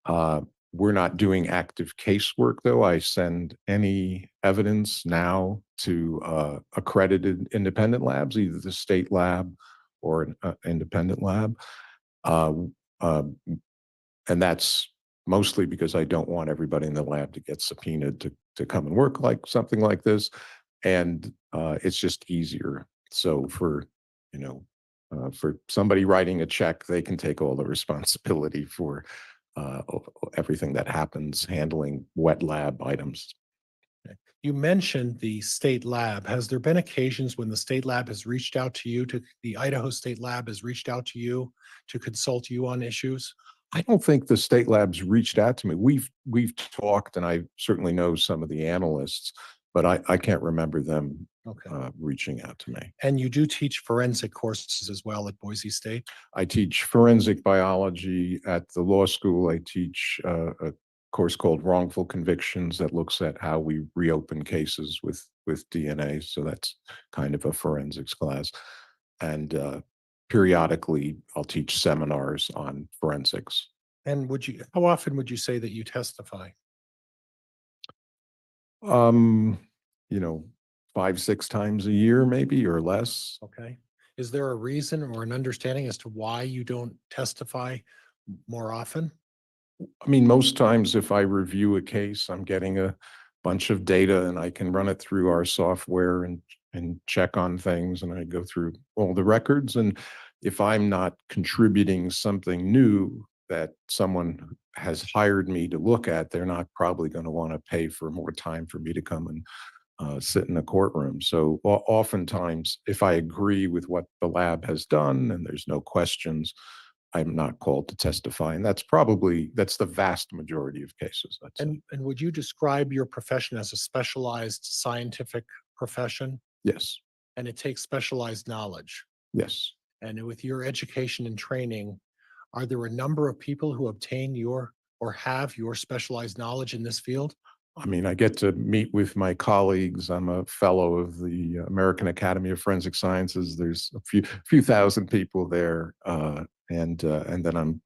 We're not doing active casework, though. I send any evidence now to accredited independent labs, either the state lab or an independent lab. And that's mostly because I don't want everybody in the lab to get subpoenaed to come and work like something like this. And it's just easier. So for somebody writing a check, they can take all the responsibility for everything that happens handling wet lab items. You mentioned the state lab. Has there been occasions when the state lab has reached out to you, the Idaho State Lab has reached out to you to consult you on issues? I don't think the state labs reached out to me. We've talked, and I certainly know some of the analysts, but I can't remember them reaching out to me. And you do teach forensic courses as well at Boise State? I teach forensic biology at the law school. I teach a course called Wrongful Convictions that looks at how we reopen cases with DNA. So that's kind of a forensics class. And periodically, I'll teach seminars on forensics. And how often would you say that you testify? 5, 6 times a year, maybe, or less. Okay. Is there a reason or an understanding as to why you don't testify more often? I mean, most times if I review a case, I'm getting a bunch of data and I can run it through our software and check on things, and I go through all the records. And if I'm not contributing something new that someone has hired me to look at, they're not probably going to want to pay for more time for me to come and sit in a courtroom. So oftentimes, if I agree with what the lab has done and there's no questions, I'm not called to testify. And that's the vast majority of cases. I'd say. And would you describe your profession as a specialized scientific profession? Yes, And it takes specialized knowledge. yes. And with your education and training, are there a number of people who obtain your or have your specialized knowledge in this field? I mean, I get to meet with my colleagues. I'm a fellow of the American Academy of Forensic Sciences. There's a few thousand people there, and then I'm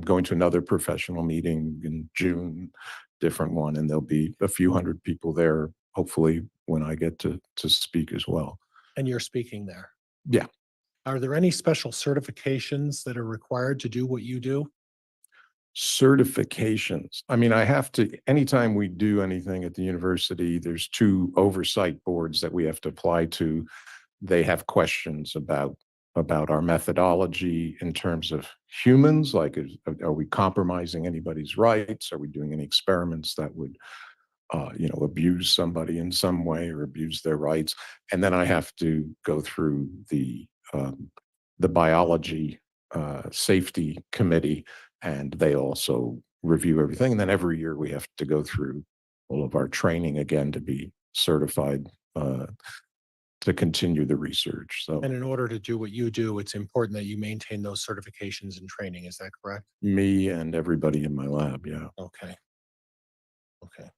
going to another professional meeting in June, different one, and there'll be a few hundred people there. Hopefully, when I get to speak as well. And you're speaking there. Yeah. Are there any special certifications that are required to do what you do? Certifications. I mean, I have to, anytime we do anything at the university, there's 2 oversight boards that we have to apply to. They have questions about our methodology in terms of humans, like are we compromising anybody's rights? Are we doing any experiments that would abuse somebody in some way or abuse their rights? And then I have to go through the biology safety committee, and they also review everything. And then every year we have to go through all of our training again to be certified to continue the research. So And in order to do what you do, it's important that you maintain those certifications and training. Is that correct? me and everybody in my lab, yeah. Okay. Okay.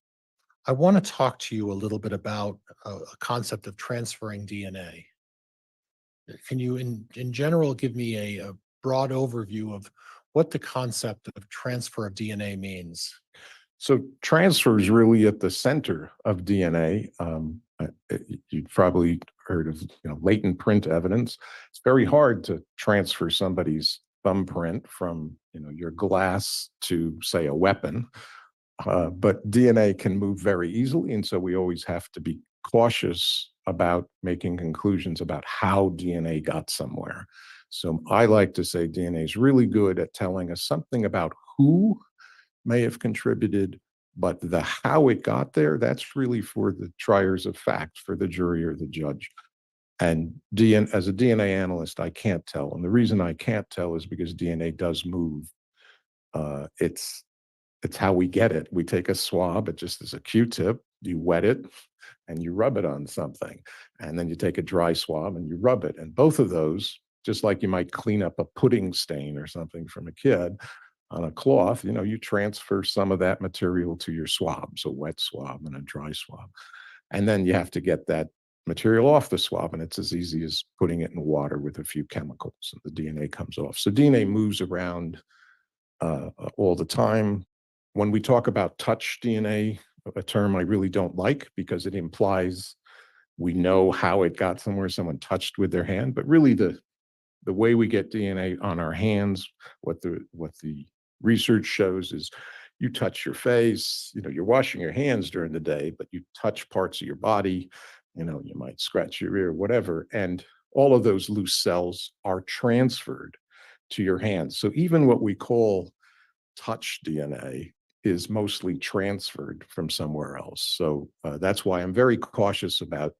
I want to talk to you a little bit about a concept of transferring DNA. Can you, in general, give me a broad overview of what the concept of transfer of DNA means? So transfer is really at the center of DNA. You've probably heard of latent print evidence. It's very hard to transfer somebody's thumbprint from your glass to, say, a weapon. But DNA can move very easily, and so we always have to be cautious about making conclusions about how DNA got somewhere. So I like to say DNA is really good at telling us something about who may have contributed, but the how it got there, that's really for the triers of fact, for the jury or the judge. And as a DNA analyst, I can't tell. And the reason I can't tell is because DNA does move. It's how we get it. We take a swab, it just is a Q-tip, you wet it, and you rub it on something. And then you take a dry swab and you rub it. And both of those, just like you might clean up a pudding stain or something from a kid on a cloth, you transfer some of that material to your swabs, a wet swab and a dry swab. And then you have to get that material off the swab, and it's as easy as putting it in water with a few chemicals, and the DNA comes off. So DNA moves around all the time. When we talk about touch DNA, a term I really don't like because it implies we know how it got somewhere, someone touched with their hand, but really the way we get DNA on our hands, what the research shows is you touch your face, you're washing your hands during the day, but you touch parts of your body, you might scratch your ear, whatever, and all of those loose cells are transferred to your hands. So even what we call touch DNA is mostly transferred from somewhere else. So that's why I'm very cautious about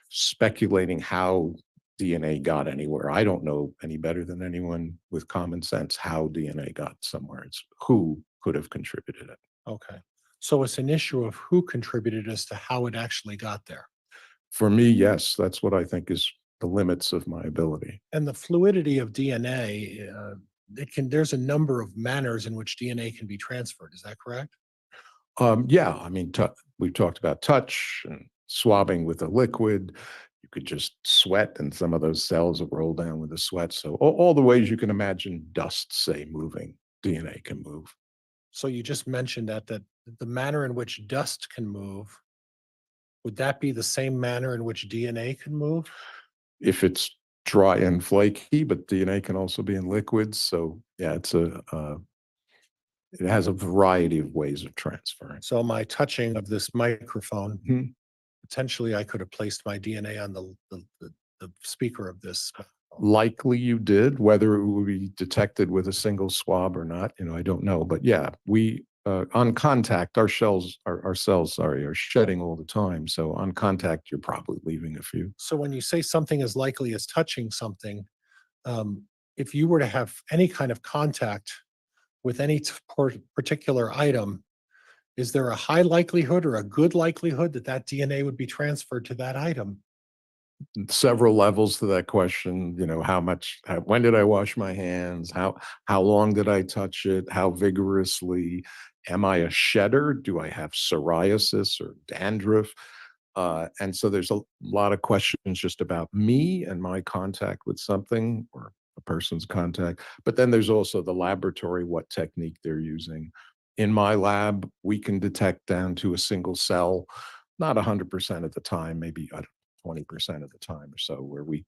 speculating how DNA got anywhere. I don't know any better than anyone with common sense how DNA got somewhere. It's who could have contributed it. Okay. So it's an issue of who contributed as to how it actually got there. For me, yes, that's what I think is the limits of my ability. And the fluidity of DNA, there's a number of manners in which DNA can be transferred. Is that correct? Yeah, I mean, we've talked about touch and swabbing with a liquid. You could just sweat and some of those cells will roll down with the sweat. So all the ways you can imagine dust, say, moving, DNA can move. So you just mentioned that the manner in which dust can move, would that be the same manner in which DNA can move? If it's dry and flaky, but DNA can also be in liquids. So yeah, it has a variety of ways of transferring. So my touching of this microphone, Mhm. potentially I could have placed my DNA on the speaker of this. Likely you did, whether it would be detected with a single swab or not, I don't know. But yeah, on contact, our cells, sorry, are shedding all the time. So on contact, you're probably leaving a few. So when you say something as likely as touching something, if you were to have any kind of contact with any particular item, is there a high likelihood or a good likelihood that that DNA would be transferred to that item? Several levels to that question, when did I wash my hands? How long did I touch it? How vigorously? Am I a shedder? Do I have psoriasis or dandruff? And so there's a lot of questions just about me and my contact with something or a person's contact. But then there's also the laboratory, what technique they're using. In my lab, we can detect down to a single cell, not 100% of the time, maybe 20% of the time or so, where we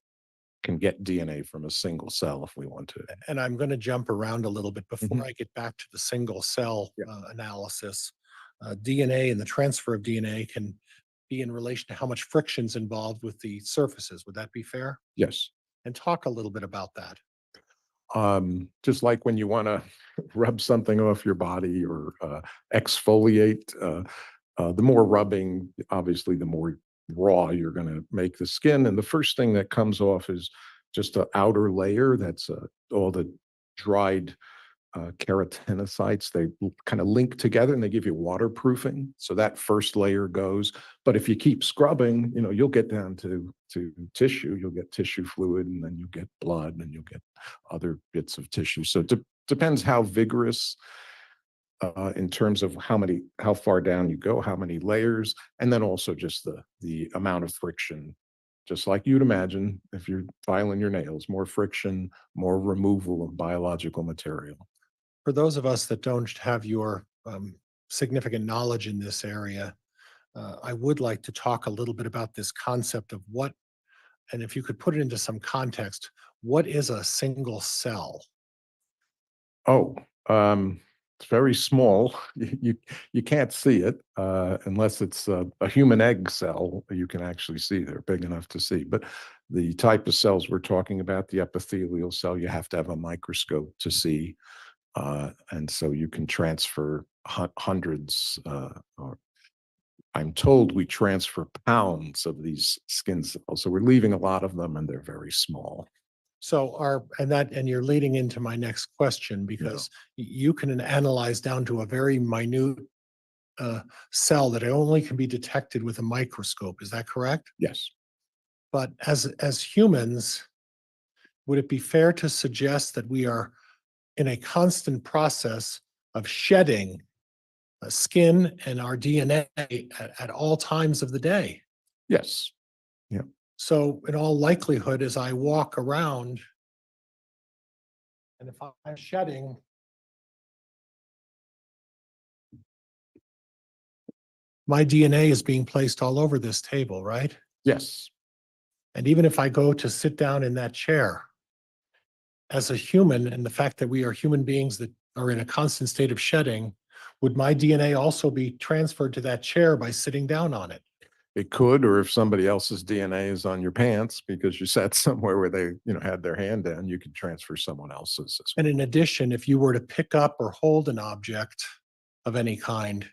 can get DNA from a single cell if we want to. And I'm going to jump around a little bit before Mhm. I get back to the single cell Yeah. analysis. DNA and the transfer of DNA can be in relation to how much friction's involved with the surfaces. Would that be fair? Yes. And talk a little bit about that. Just like when you want to rub something off your body or exfoliate, the more rubbing, obviously, the more raw you're going to make the skin. And the first thing that comes off is just an outer layer. That's all the dried keratinocytes. They kind of link together and they give you waterproofing. So that first layer goes. But if you keep scrubbing, you'll get down to tissue. You'll get tissue fluid, and then you'll get blood, and you'll get other bits of tissue. So it depends how vigorous in terms of how far down you go, how many layers, and then also just the amount of friction. Just like you'd imagine, if you're filing your nails, more friction, more removal of biological material. For those of us that don't have your significant knowledge in this area, I would like to talk a little bit about this concept of what, and if you could put it into some context, what is a single cell? Oh, it's very small. You can't see it unless it's a human egg cell. You can actually see they're big enough to see. But the type of cells we're talking about, the epithelial cell, you have to have a microscope to see. And so you can transfer hundreds, or I'm told we transfer pounds of these skin cells. So we're leaving a lot of them, and they're very small. So and you're leading into my next question, because you can analyze down to a very minute cell that only can be detected with a microscope. Is that correct? Yes. But as humans, would it be fair to suggest that we are in a constant process of shedding skin and our DNA at all times of the day? Yes. So in all likelihood, as I walk around, and if I'm shedding, my DNA is being placed all over this table, right? Yes. And even if I go to sit down in that chair, as a human, and the fact that we are human beings that are in a constant state of shedding, would my DNA also be transferred to that chair by sitting down on it? It could, or if somebody else's DNA is on your pants because you sat somewhere where they, had their hand down, you could transfer someone else's as well. And in addition, if you were to pick up or hold an object of any kind,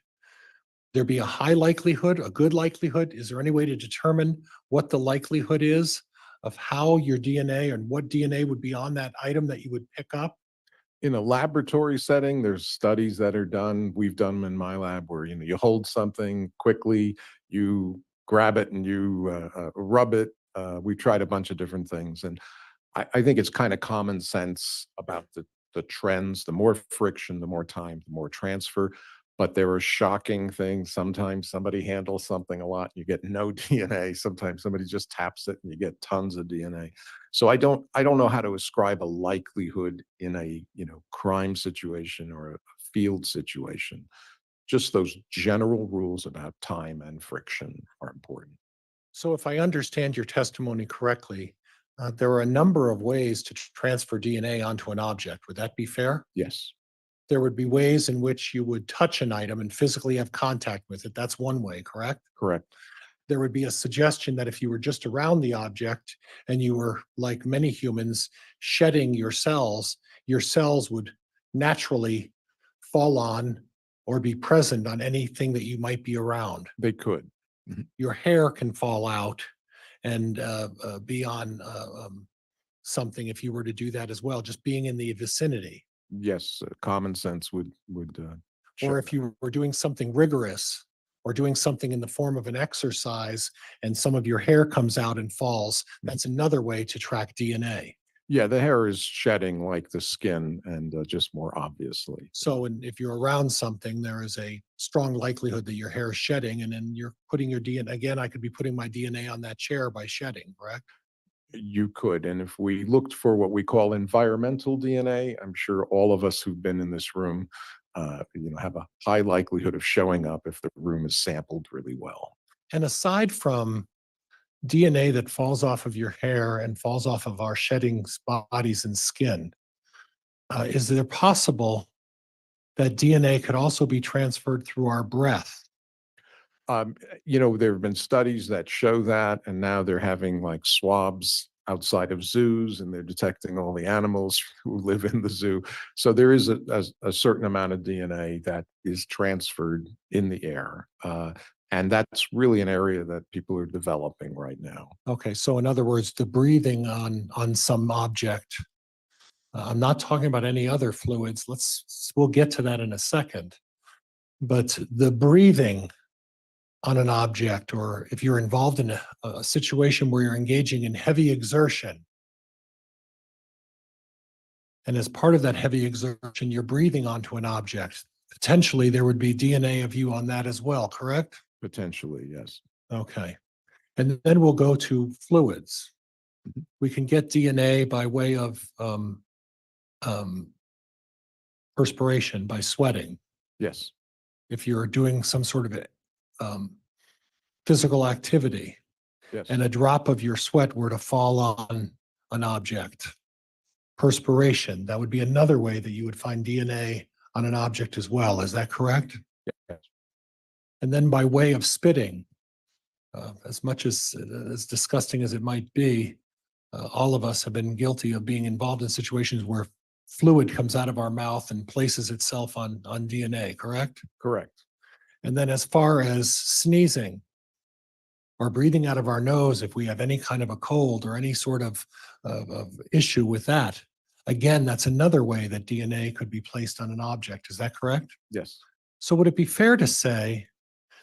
there'd be a high likelihood, a good likelihood? Is there any way to determine what the likelihood is of how your DNA and what DNA would be on that item that you would pick up? In a laboratory setting, there's studies that are done. We've done them in my lab where, you hold something quickly, you grab it and you rub it. We tried a bunch of different things. And I think it's kind of common sense about the trends. The more friction, the more time, the more transfer. But there are shocking things. Sometimes somebody handles something a lot, you get no DNA. Sometimes somebody just taps it and you get tons of DNA. So I don't know how to ascribe a likelihood in a crime situation or a field situation. Just those general rules about time and friction are important. So if I understand your testimony correctly, there are a number of ways to transfer DNA onto an object. Would that be fair? Yes. There would be ways in which you would touch an item and physically have contact with it. That's one way, correct? Correct. There would be a suggestion that if you were just around the object and you were, like many humans, shedding your cells would naturally fall on or be present on anything that you might be around. They could. Your hair can fall out and be on something if you were to do that as well, just being in the vicinity. Yes, common sense would show Or if that. you were doing something rigorous or doing something in the form of an exercise and some of your hair comes out and falls, that's another way to track DNA. Yeah, the hair is shedding like the skin and just more obviously. So if you're around something, there is a strong likelihood that your hair is shedding, and then you're putting your DNA, again, I could be putting my DNA on that chair by shedding, correct? You could, and if we looked for what we call environmental DNA, I'm sure all of us who've been in this room, have a high likelihood of showing up if the room is sampled really well. And aside from DNA that falls off of your hair and falls off of our shedding bodies and skin, is it possible that DNA could also be transferred through our breath? There have been studies that show that, and now they're having like swabs outside of zoos and they're detecting all the animals who live in the zoo. So there is a certain amount of DNA that is transferred in the air. And that's really an area that people are developing right now. Okay, so in other words, the breathing on some object. I'm not talking about any other fluids. We'll get to that in a second. But the breathing on an object, or if you're involved in a situation where you're engaging in heavy exertion, and as part of that heavy exertion, you're breathing onto an object, potentially there would be DNA of you on that as well, correct? Potentially, yes. Okay. And then we'll go to fluids. Mhm. We can get DNA by way of perspiration, by sweating. Yes. If you're doing some sort of physical activity Yes. and a drop of your sweat were to fall on an object, perspiration, that would be another way that you would find DNA on an object as well. Is that correct? Yes. And then by way of spitting, as much as disgusting as it might be, all of us have been guilty of being involved in situations where fluid comes out of our mouth and places itself on DNA, correct? Correct. And then as far as sneezing or breathing out of our nose, if we have any kind of a cold or any sort of issue with that, again, that's another way that DNA could be placed on an object. Is that correct? Yes. So would it be fair to say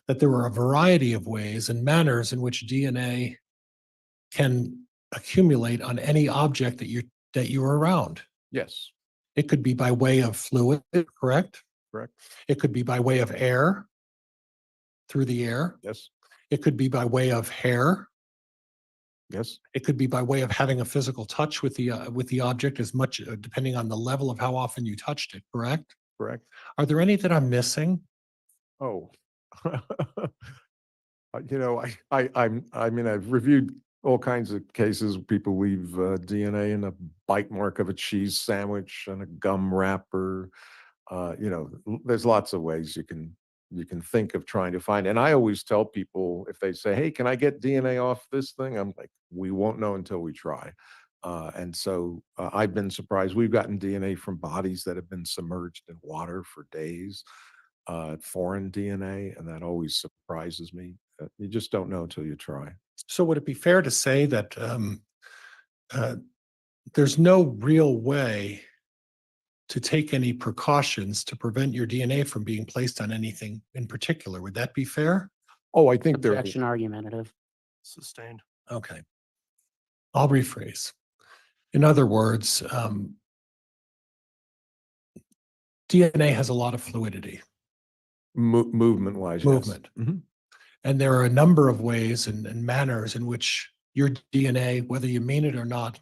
that there are a variety of ways and manners in which DNA can accumulate on any object that you're around? Yes. It could be by way of fluid, correct? Correct. It could be by way of air, through the air. Yes. It could be by way of hair. Yes. It could be by way of having a physical touch with the object, as much depending on the level of how often you touched it, correct? Correct. Are there any that I'm missing? Oh. I've reviewed all kinds of cases. People leave DNA in a bite mark of a cheese sandwich and a gum wrapper. There's lots of ways you can think of trying to find. And I always tell people, if they say, "Hey, can I get DNA off this thing?" I'm like, "We won't know until we try." And so I've been surprised. We've gotten DNA from bodies that have been submerged in water for days. Foreign DNA, and that always surprises me. You just don't know until you try. So would it be fair to say that there's no real way to take any precautions to prevent your DNA from being placed on anything in particular? Would that be fair? Oh, I think there. Objection argumentative. Sustained. Okay. I'll rephrase. In other words, DNA has a lot of fluidity. Movement wise. Movement. Yes. Mhm. And there are a number of ways and manners in which your DNA, whether you mean it or not,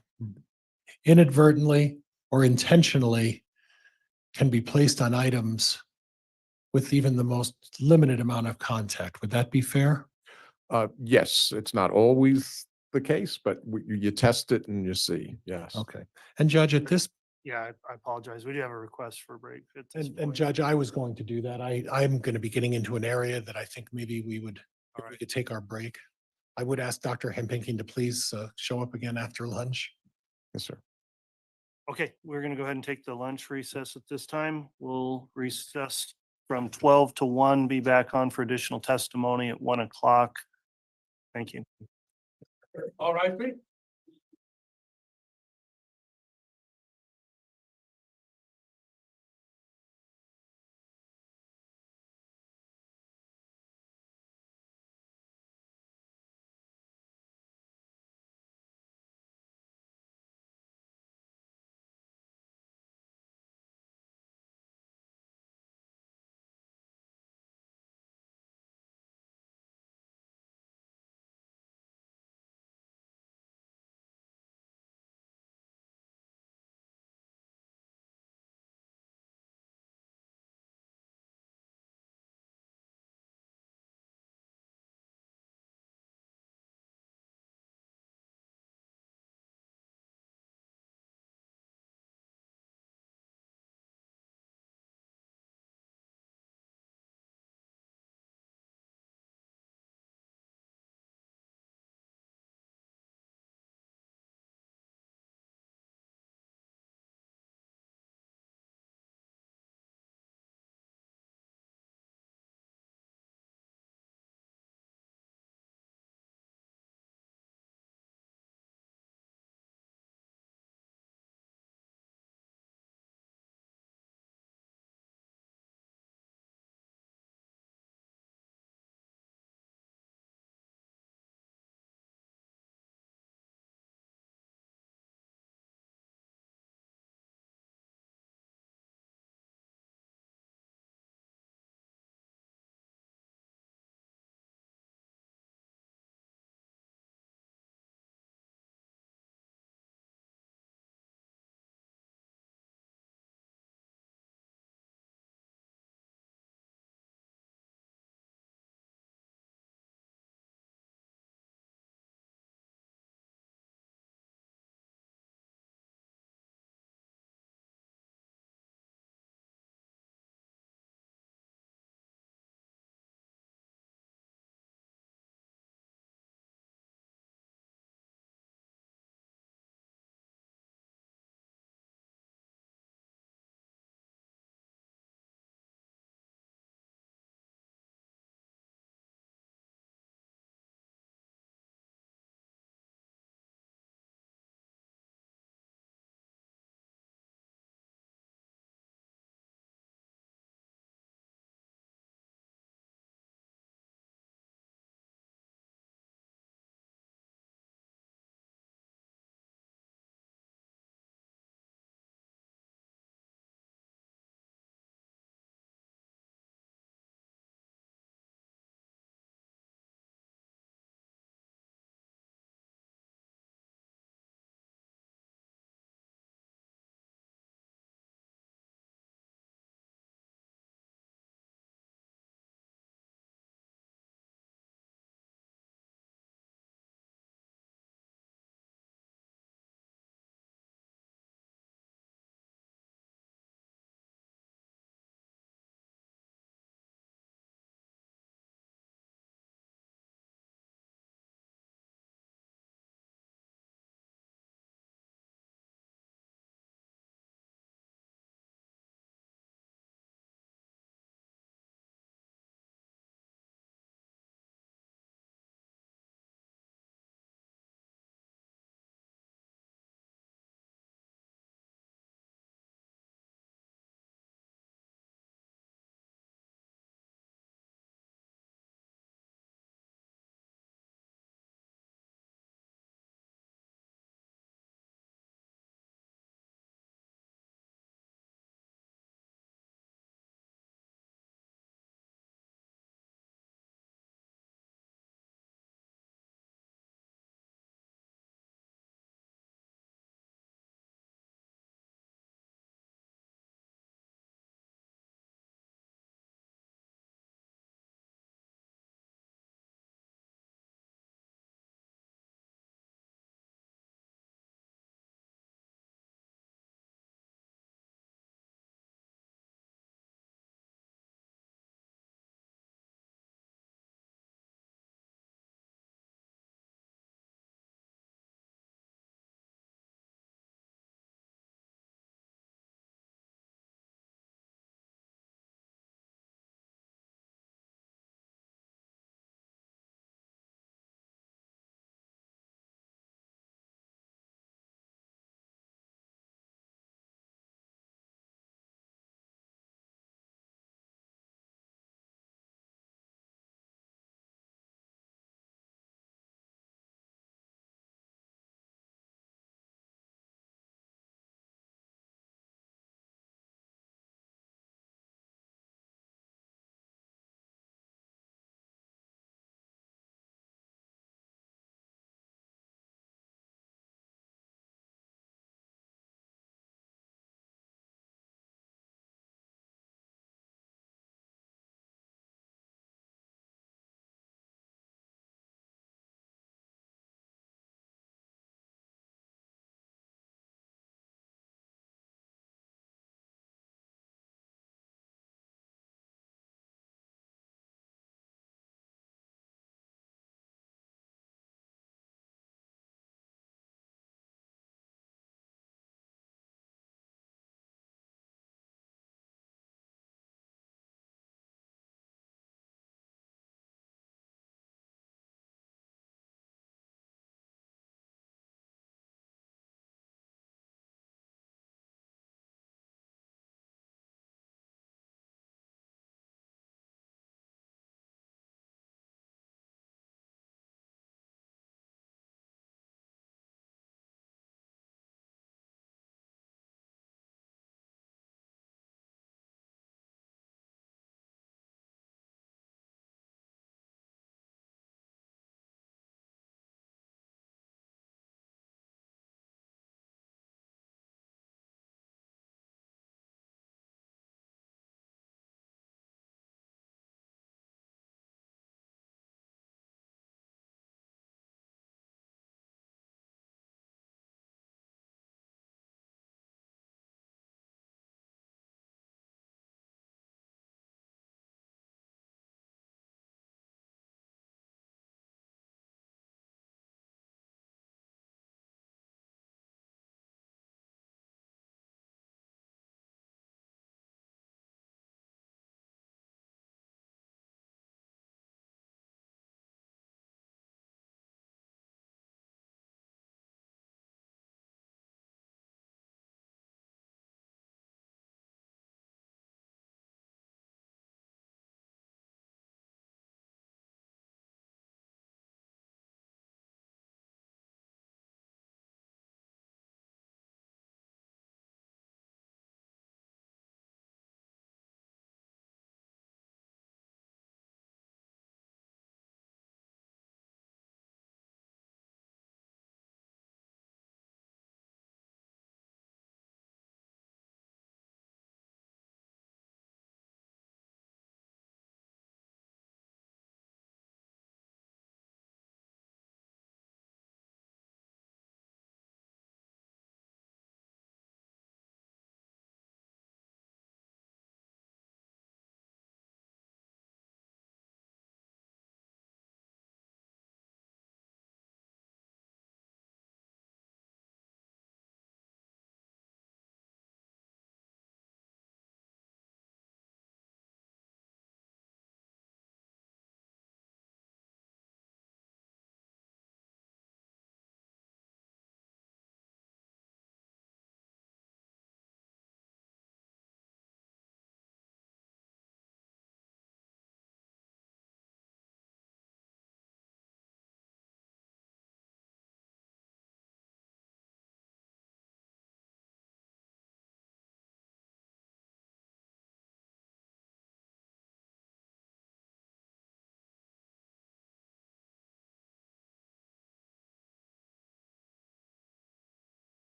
inadvertently or intentionally, can be placed on items with even the most limited amount of contact. Would that be fair? Yes, it's not always the case, but you test it and you see. Yes. Okay. And Judge, at this, Yeah, I apologize. We do have a request for a break at this and point. Judge, I was going to do that. I'm going to be getting into an area that I think maybe we All right. could take our break. I would ask Dr. Hempinking to please show up again after lunch. Yes, sir. Okay, we're gonna go ahead and take the lunch recess at this time. We'll recess from 12 to 1, be back on for additional testimony at 1 o'clock. Thank you. All right, please.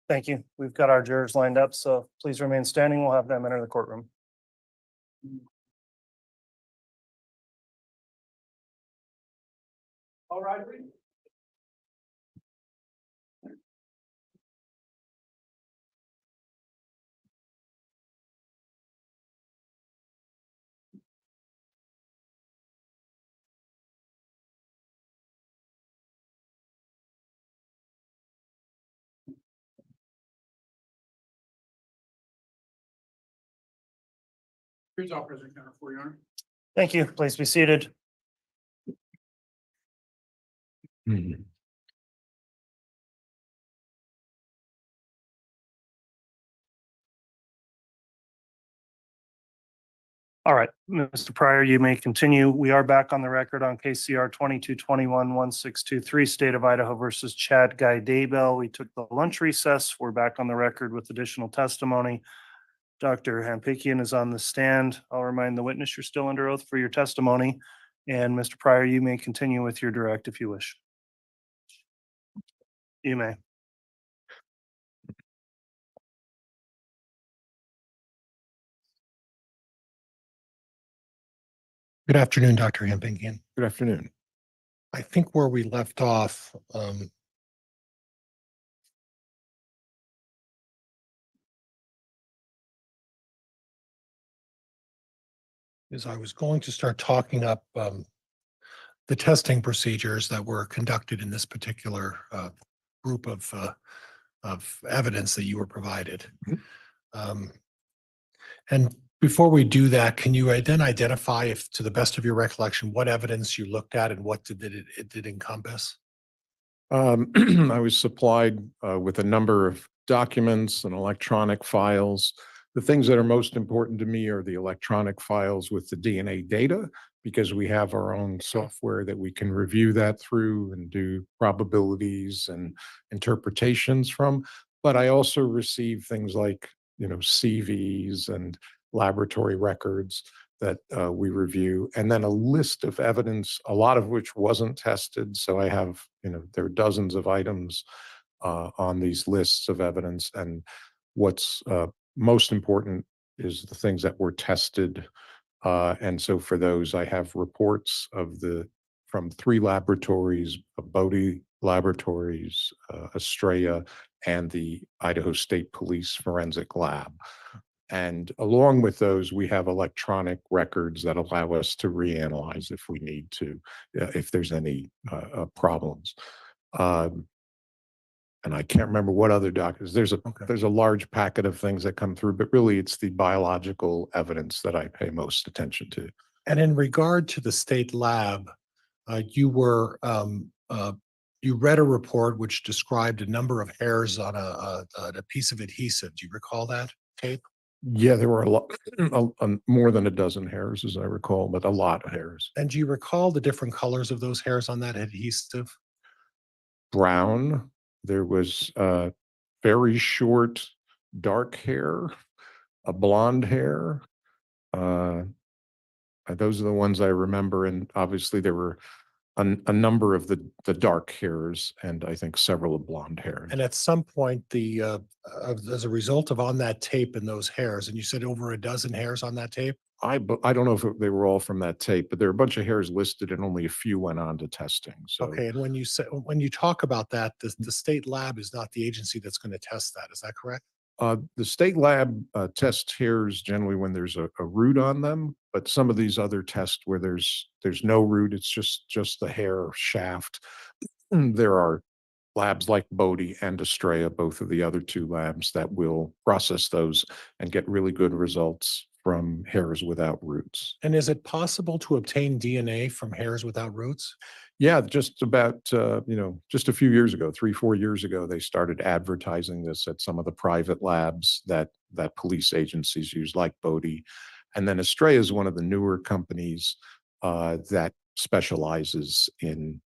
Thank you. We've got our jurors lined up, so please remain standing. We'll have them enter the courtroom. All right. Here's all prisoner counter for you, Honor. Thank you. Please be seated. All right, Mr. Pryor, you may continue. We are back on the record on KCR 2221-1623, State of Idaho versus Chad Guy Daybell. We took the lunch recess. We're back on the record with additional testimony. Dr. Hampikian is on the stand. I'll remind the witness you're still under oath for your testimony. And Mr. Pryor, you may continue with your direct if you wish. You may. Good afternoon, Dr. Hempingham. Good afternoon. I think where we left off, is I was going to start talking up the testing procedures that were conducted in this particular group of evidence that you were provided. And before we do that, can you then identify, if to the best of your recollection, what evidence you looked at and what did it encompass? I was supplied with a number of documents and electronic files. The things that are most important to me are the electronic files with the DNA data, because we have our own software that we can review that through and do probabilities and interpretations from. But I also receive things like, CVs and laboratory records that we review, and then a list of evidence, a lot of which wasn't tested. So I have, there are dozens of items on these lists of evidence. And what's most important is the things that were tested. And so for those, I have reports from 3 laboratories, Bodie Laboratories, Estrella, and the Idaho State Police Forensic Lab. And along with those, we have electronic records that allow us to reanalyze if we need to, if there's any problems. And I can't remember what other documents. There's a large packet of things that come through, but really it's the biological evidence that I pay most attention to. And in regard to the state lab, you read a report which described a number of hairs on a piece of adhesive. Do you recall that tape? Yeah, there were a lot, more than a dozen hairs, as I recall, but a lot of hairs. And do you recall the different colors of those hairs on that adhesive? Brown. There was very short, dark hair, a blonde hair. Those are the ones I remember. And obviously there were a number of the dark hairs, and I think several of blonde hair. And at some point, as a result of on that tape and those hairs, and you said over a dozen hairs on that tape? I don't know if they were all from that tape, but there are a bunch of hairs listed and only a few went on to testing. So Okay, and when you talk about that, the state lab is not the agency that's going to test that. Is that correct? the state lab tests hairs generally when there's a root on them, but some of these other tests where there's no root, it's just the hair shaft. There are labs like Bodie and Estrella, both of the other 2 labs, that will process those and get really good results from hairs without roots. And is it possible to obtain DNA from hairs without roots? Yeah, just about, just a few years ago, 3-4 years ago, they started advertising this at some of the private labs that police agencies use, like Bodie. And then Estrella is one of the newer companies that specializes in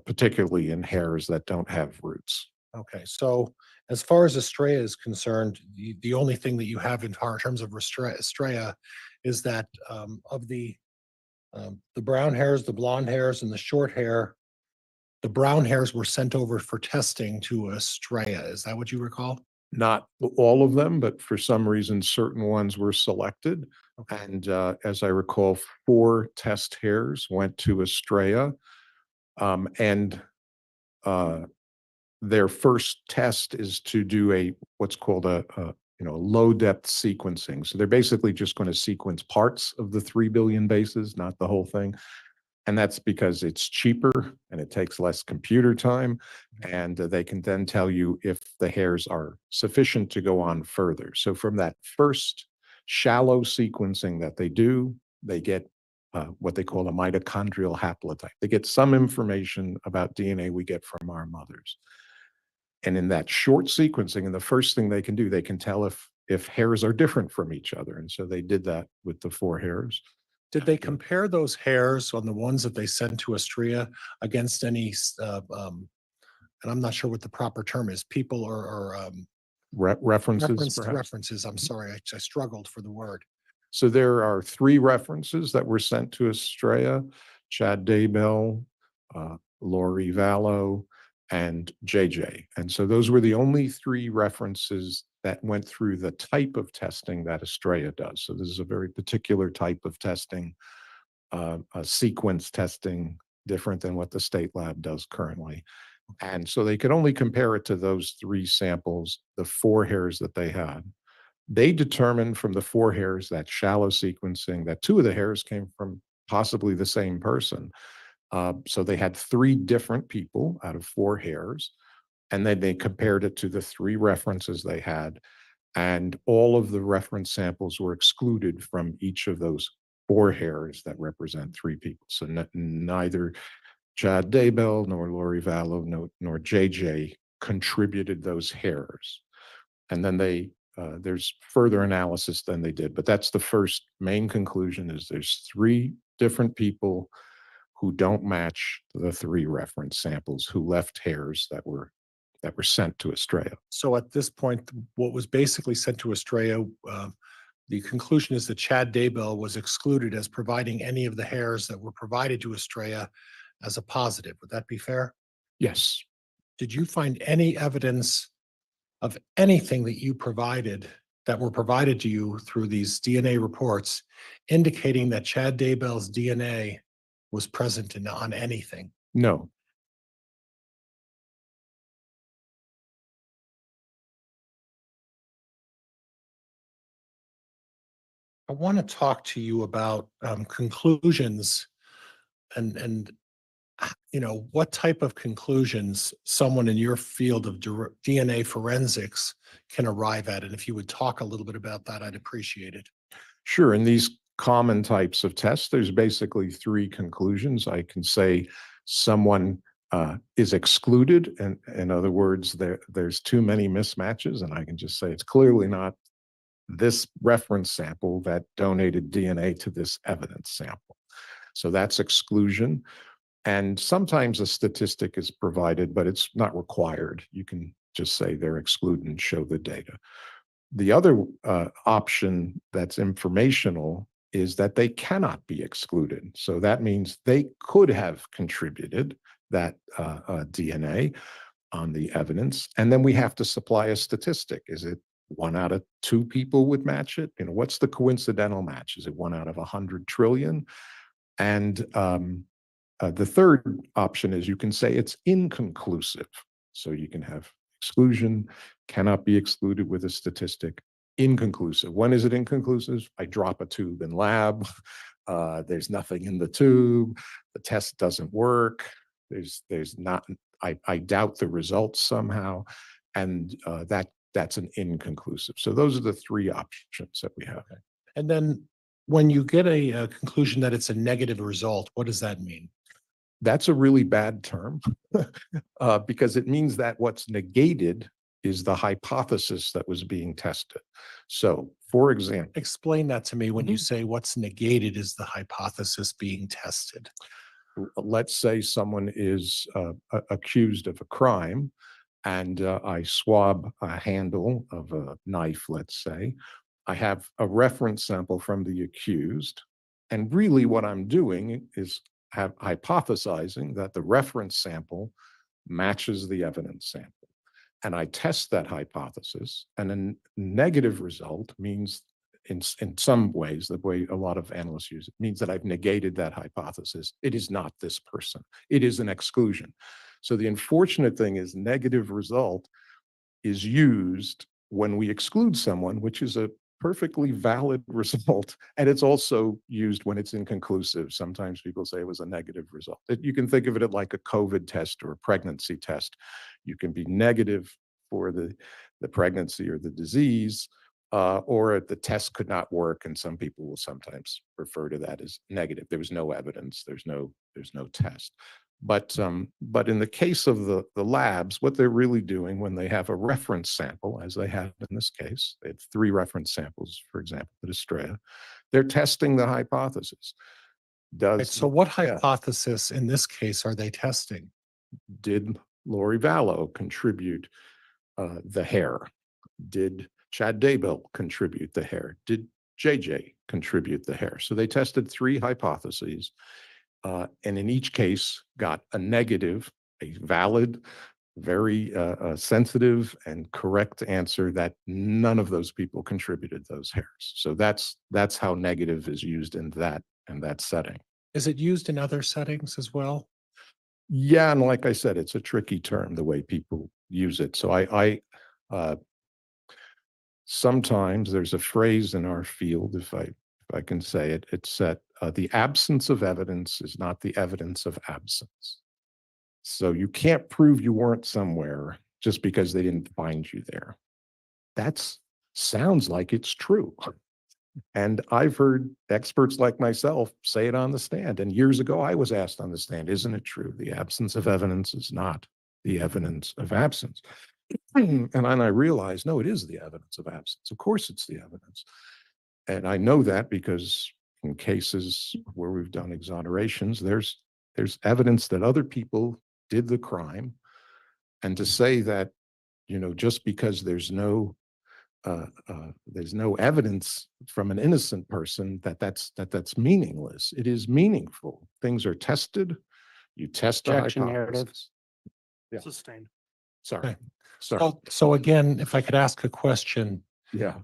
particularly in hairs that don't have roots. Okay, so as far as Estrella is concerned, the only thing that you have in terms of Estrella is that of the brown hairs, the blonde hairs, and the short hair, the brown hairs were sent over for testing to Estrella. Is that what you recall? Not all of them, but for some reason, certain ones were selected. Okay. And as I recall, 4 test hairs went to Estrella. And their first test is to do what's called a low depth sequencing. So they're basically just going to sequence parts of the 3 billion bases, not the whole thing. And that's because it's cheaper and it takes less computer time. And they can then tell you if the hairs are sufficient to go on further. So from that first shallow sequencing that they do, they get what they call a mitochondrial haplotype. They get some information about DNA we get from our mothers. And in that short sequencing, and the first thing they can do, they can tell if hairs are different from each other. And so they did that with the 4 hairs. Did they compare those hairs on the ones that they sent to Estrella against any, and I'm not sure what the proper term is, people or References, perhaps? references, I'm sorry, I struggled for the word. So there are 3 references that were sent to Estrella: Chad Daybell, Lori Vallow, and JJ. And so those were the only 3 references that went through the type of testing that Estrella does. So this is a very particular type of testing, a sequence testing, different than what the state lab does currently. And so they could only compare it to those 3 samples, the 4 hairs that they had. They determined from the 4 hairs, that shallow sequencing, that 2 of the hairs came from possibly the same person. So they had 3 different people out of 4 hairs, and then they compared it to the 3 references they had, and all of the reference samples were excluded from each of those 4 hairs that represent 3 people. So neither Chad Daybell nor Lori Vallow nor JJ contributed those hairs. And then there's further analysis than they did, but that's the first main conclusion: is there's 3 different people who don't match the 3 reference samples, who left hairs that were sent to Estrella. So at this point, what was basically sent to Estrella, the conclusion is that Chad Daybell was excluded as providing any of the hairs that were provided to Estrella as a positive. Would that be fair? Yes. Did you find any evidence of anything that you provided, that were provided to you through these DNA reports, indicating that Chad Daybell's DNA was present on anything? No. I want to talk to you about conclusions and what type of conclusions someone in your field of DNA forensics can arrive at. And if you would talk a little bit about that, I'd appreciate it. Sure. In these common types of tests, there's basically 3 conclusions. I can say someone is excluded, and in other words, there's too many mismatches, and I can just say it's clearly not this reference sample that donated DNA to this evidence sample. So that's exclusion. And sometimes a statistic is provided, but it's not required. You can just say they're excluded and show the data. The other option that's informational is that they cannot be excluded. So that means they could have contributed that DNA on the evidence. And then we have to supply a statistic. Is it 1 out of 2 people would match it? What's the coincidental match? Is it 1 out of 100 trillion? And the third option is you can say it's inconclusive. So you can have exclusion, cannot be excluded with a statistic, inconclusive. When is it inconclusive? I drop a tube in lab. There's nothing in the tube. The test doesn't work. There's not, I doubt the results somehow. And that's an inconclusive. So those are the 3 options that we have. And then when you get a conclusion that it's a negative result, what does that mean? That's a really bad term because it means that what's negated is the hypothesis that was being tested. So, for example, Explain that to me when you say what's negated is the hypothesis being tested. let's say someone is accused of a crime, and I swab a handle of a knife, let's say. I have a reference sample from the accused, and really what I'm doing is hypothesizing that the reference sample matches the evidence sample. And I test that hypothesis, and a negative result means, in some ways, the way a lot of analysts use it, means that I've negated that hypothesis. It is not this person. It is an exclusion. So the unfortunate thing is negative result is used when we exclude someone, which is a perfectly valid result. And it's also used when it's inconclusive. Sometimes people say it was a negative result. You can think of it like a COVID test or a pregnancy test. You can be negative for the pregnancy or the disease, or the test could not work. And some people will sometimes refer to that as negative. There was no evidence. There's no test. But in the case of the labs, what they're really doing when they have a reference sample, as they had in this case, they had 3 reference samples, for example, at Estrella, they're testing the hypothesis. Right, so what Yeah. hypothesis in this case are they testing? Did Lori Vallow contribute the hair? Did Chad Daybell contribute the hair? Did JJ contribute the hair? So they tested 3 hypotheses. And in each case got a negative, a valid, very sensitive and correct answer that none of those people contributed those hairs. So that's how negative is used in that setting. Is it used in other settings as well? Yeah, and like I said, it's a tricky term the way people use it. So I sometimes there's a phrase in our field, if I can say it, it's that the absence of evidence is not the evidence of absence. So you can't prove you weren't somewhere just because they didn't find you there. That sounds like it's true. And I've heard experts like myself say it on the stand. And years ago, I was asked on the stand, isn't it true? The absence of evidence is not the evidence of absence. And then I realized, no, it is the evidence of absence. Of course, it's the evidence. And I know that because in cases where we've done exonerations, there's evidence that other people did the crime. And to say that, just because there's no evidence from an innocent person that's meaningless. It is meaningful. Things are tested. You test the Objection, narrative. hypothesis. Yeah. Sustained. Sorry. Okay. Sorry. So again, if I could ask a question, Yeah.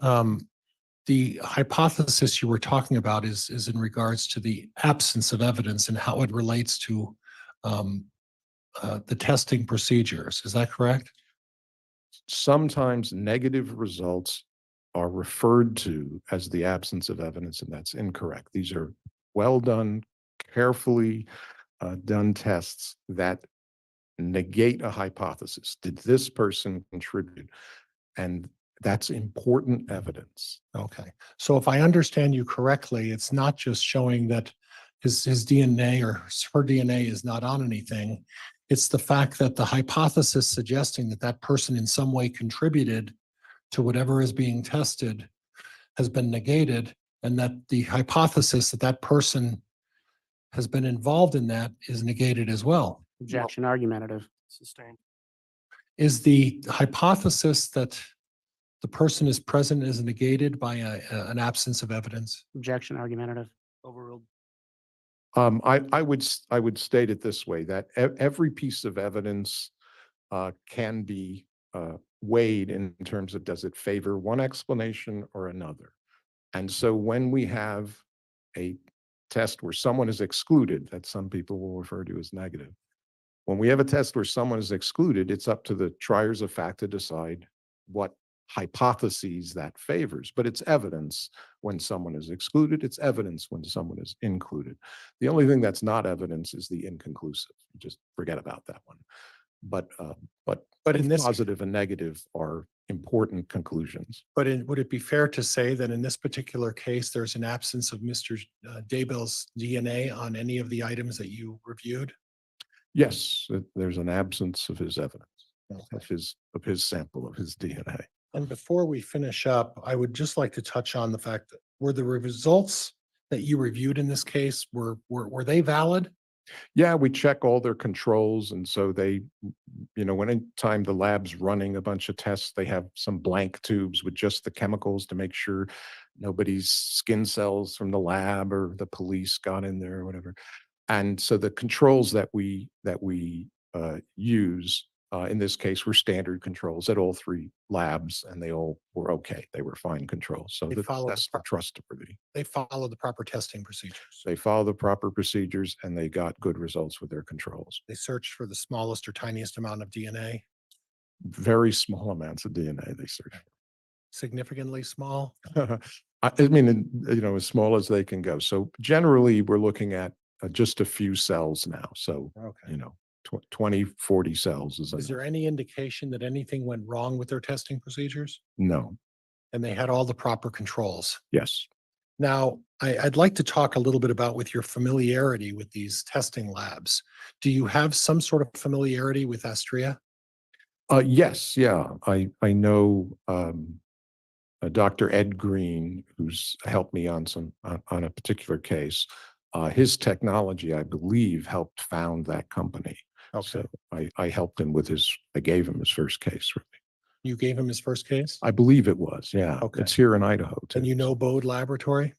the hypothesis you were talking about is in regards to the absence of evidence and how it relates to the testing procedures. Is that correct? Sometimes negative results are referred to as the absence of evidence, and that's incorrect. These are well done, carefully done tests that negate a hypothesis. Did this person contribute? And that's important evidence. Okay. So if I understand you correctly, it's not just showing that his DNA or her DNA is not on anything. It's the fact that the hypothesis suggesting that that person in some way contributed to whatever is being tested has been negated, and that the hypothesis that that person has been involved in that is negated as well. Objection, argumentative. Sustained. Is the hypothesis that the person is present is negated by an absence of evidence? Objection, argumentative. Overruled. I would state it this way, that every piece of evidence can be weighed in terms of, does it favor one explanation or another? And so when we have a test where someone is excluded, that some people will refer to as negative, when we have a test where someone is excluded, it's up to the triers of fact to decide what hypotheses that favors. But it's evidence when someone is excluded. It's evidence when someone is included. The only thing that's not evidence is the inconclusive. Just forget about that one. But in this, positive and negative are important conclusions. But would it be fair to say that in this particular case, there's an absence of Mr. Daybell's DNA on any of the items that you reviewed? Yes, there's an absence of his evidence, of his sample, of his DNA. And before we finish up, I would just like to touch on the fact that were the results that you reviewed in this case, were they valid? Yeah, we check all their controls. And so they, anytime the lab's running a bunch of tests, they have some blank tubes with just the chemicals to make sure nobody's skin cells from the lab or the police got in there or whatever. And so the controls that we use in this case were standard controls at all three labs, and they all were okay. They were fine controls. So They followed the that's the trustworthy. They follow the proper testing procedures. They follow the proper procedures and they got good results with their controls. They searched for the smallest or tiniest amount of DNA, Very small amounts of DNA they searched. significantly small. I mean, as small as they can go. So generally, we're looking at just a few cells now. So, Okay. 20, 40 cells is Is there enough. any indication that anything went wrong with their testing procedures? No, And they had all the proper controls? yes. Now, I'd like to talk a little bit about with your familiarity with these testing labs. Do you have some sort of familiarity with Astria? Yes, yeah. I know Dr. Ed Green, who's helped me on on a particular case. His technology, I believe, helped found that company. Okay. So I helped him with I gave him his first case, really. You gave him his first case? I believe it was, yeah. Okay. It's here in Idaho too. And you know Bode Laboratory?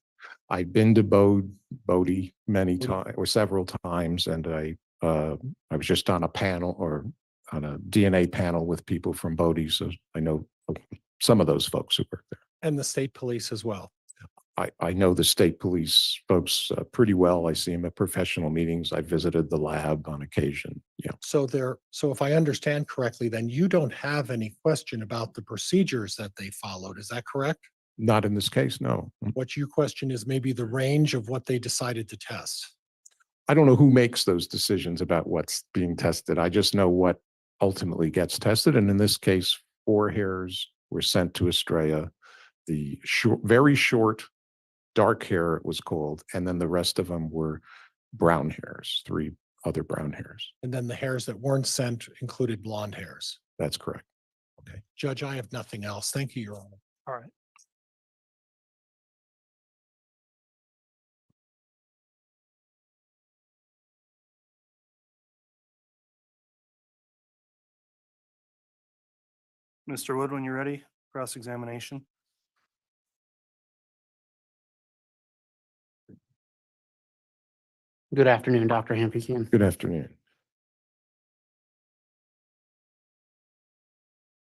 I've been to Bodie many times or several times, and I was just on a panel or on a DNA panel with people from Bodie, so I know some of those folks who work there. And the state police as well. I know the state police folks pretty well. I see them at professional meetings. I visited the lab on occasion. Yeah. So if I understand correctly, then you don't have any question about the procedures that they followed. Is that correct? Not in this case, no. What you question is maybe the range of what they decided to test. I don't know who makes those decisions about what's being tested. I just know what ultimately gets tested. And in this case, 4 hairs were sent to Estrella. The very short, dark hair, it was called. And then the rest of them were brown hairs, 3 other brown hairs. And then the hairs that weren't sent included blonde hairs. That's correct. Okay. Judge, I have nothing else. Thank you, Your Honor. All right. Mr. Wood, when you're ready, cross-examination. Good afternoon, Dr. Hampikian. Good afternoon.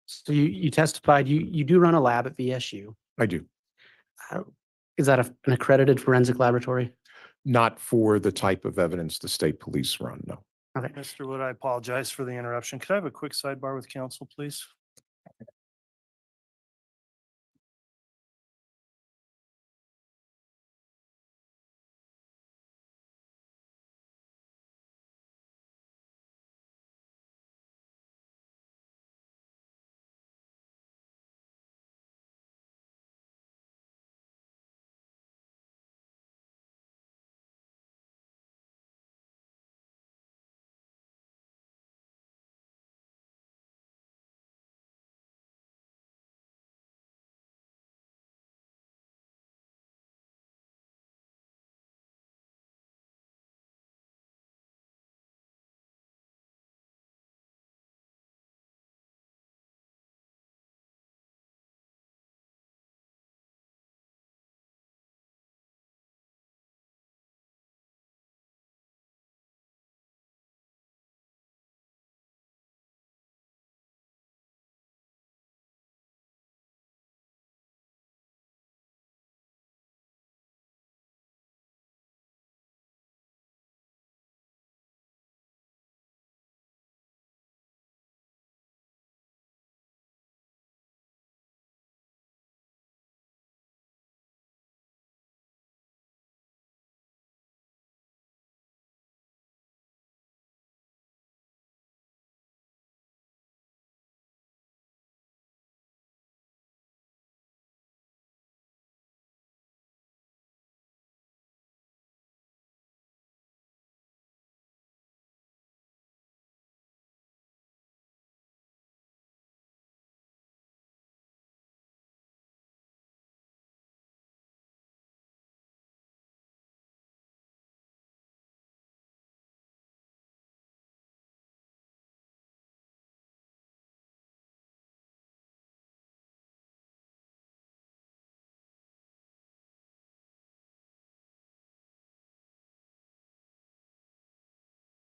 So you testified, you do run a lab at VSU. I do. Is that an accredited forensic laboratory? Not for the type of evidence the state police run, no. Okay. Mr. Wood, I apologize for the interruption. Could I have a quick sidebar with counsel, please?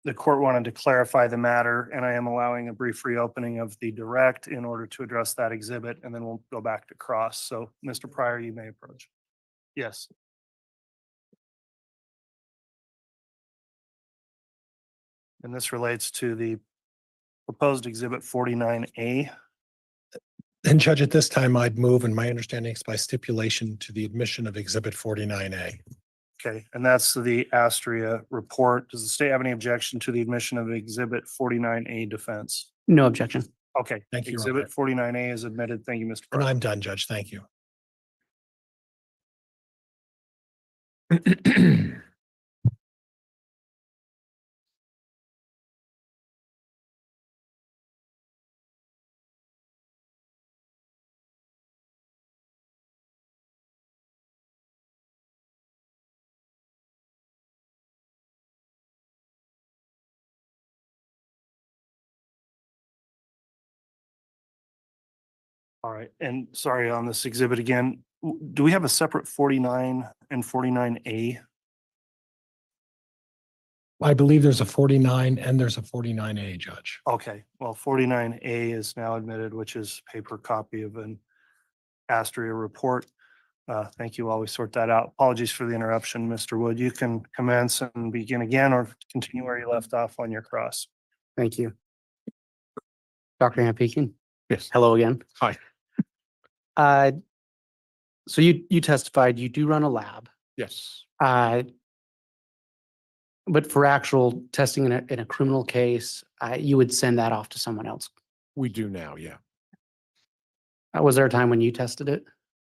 the court wanted to clarify the matter, and I am allowing a brief reopening of the direct in order to address that exhibit, and then we'll go back to cross. So, Mr. Pryor, you may approach. Yes. And this relates to the proposed exhibit 49A. And Judge, at this time, I'd move, and my understanding is by stipulation, to the admission of Exhibit 49A. Okay, and that's the Astria report. Does the state have any objection to the admission of exhibit 49A defense? No objection. Okay. Thank you, Your Exhibit Honor. 49A is admitted. Thank you, Mr. And Pryor. I'm done, Judge. Thank you. All right, and sorry on this exhibit again, do we have a separate 49 and 49A? I believe there's a 49 and there's a 49A, Judge. Okay, well, 49A is now admitted, which is paper copy of an Astria report. Thank you while we sort that out. Apologies for the interruption, Mr. Wood. You can commence and begin again or continue where you left off on your cross. Thank you. Dr. Hampikian? Yes. Hello again. Hi. So you testified you do run a lab, Yes. but for actual testing in a criminal case, you would send that off to someone else. We do now. Yeah. Was there a time when you tested it?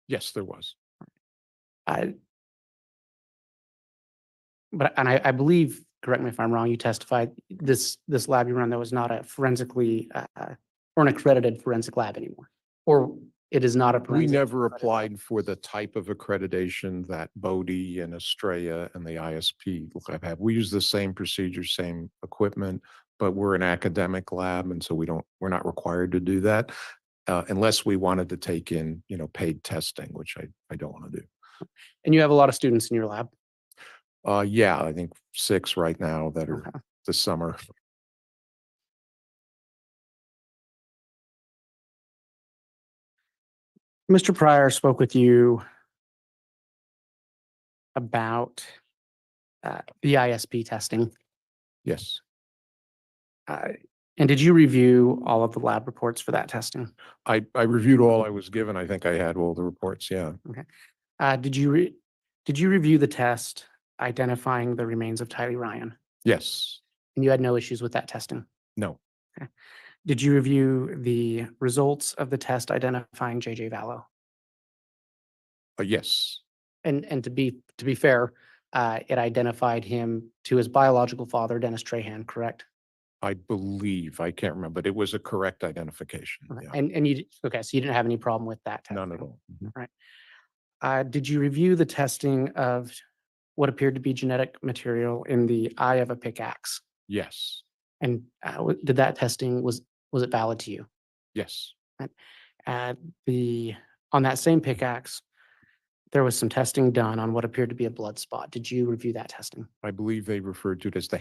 Yes, there was. I believe, correct me if I'm wrong, you testified this lab you run that was not a forensically or an accredited forensic lab anymore, or it is not a We forensic. never applied for the type of accreditation that Bodie and Estrella and the ISP have. We use the same procedure, same equipment, but we're an academic lab, and so we're not required to do that unless we wanted to take in, paid testing, which I don't want to do. And you have a lot of students in your lab. Yeah, I think 6 right now that are Okay. this summer. Mr. Pryor spoke with you about the ISP testing. Yes, And did you review all of the lab reports for that testing? I reviewed all I was given. I think I had all the reports. Yeah. Did you review the test identifying the remains of Tylee Ryan? Yes. And you had no issues with that testing? No. Did you review the results of the test identifying JJ Vallow? Yes. And to be fair, it identified him to his biological father, Dennis Trahan, correct? I believe, I can't remember, but it was a correct identification. Okay. Yeah. And so you didn't have any problem with that testing? None at all. Mhm. Did you review the testing of what appeared to be genetic material in the eye of a pickaxe? Yes. And did that testing, was it valid to you? Yes. On that same pickaxe, there was some testing done on what appeared to be a blood spot. Did you review that testing? I believe they referred to it as the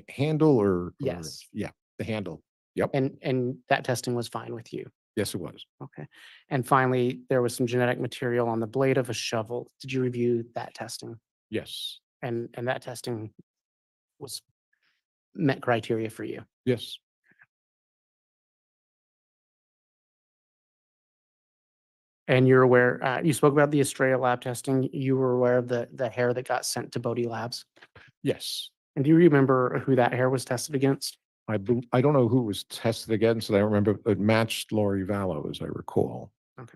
handle or. Yes. Yeah, the handle. Yep. And that testing was fine with you? Yes, it was. Okay. And finally, there was some genetic material on the blade of a shovel. Did you review that testing? Yes. And that testing met criteria for you? Yes. And you're aware, you spoke about the Estrella lab testing. You were aware of the hair that got sent to Bodie Labs. Yes. And do you remember who that hair was tested against? I don't know who it was tested against. I remember it matched Lori Vallow, as I recall. Okay.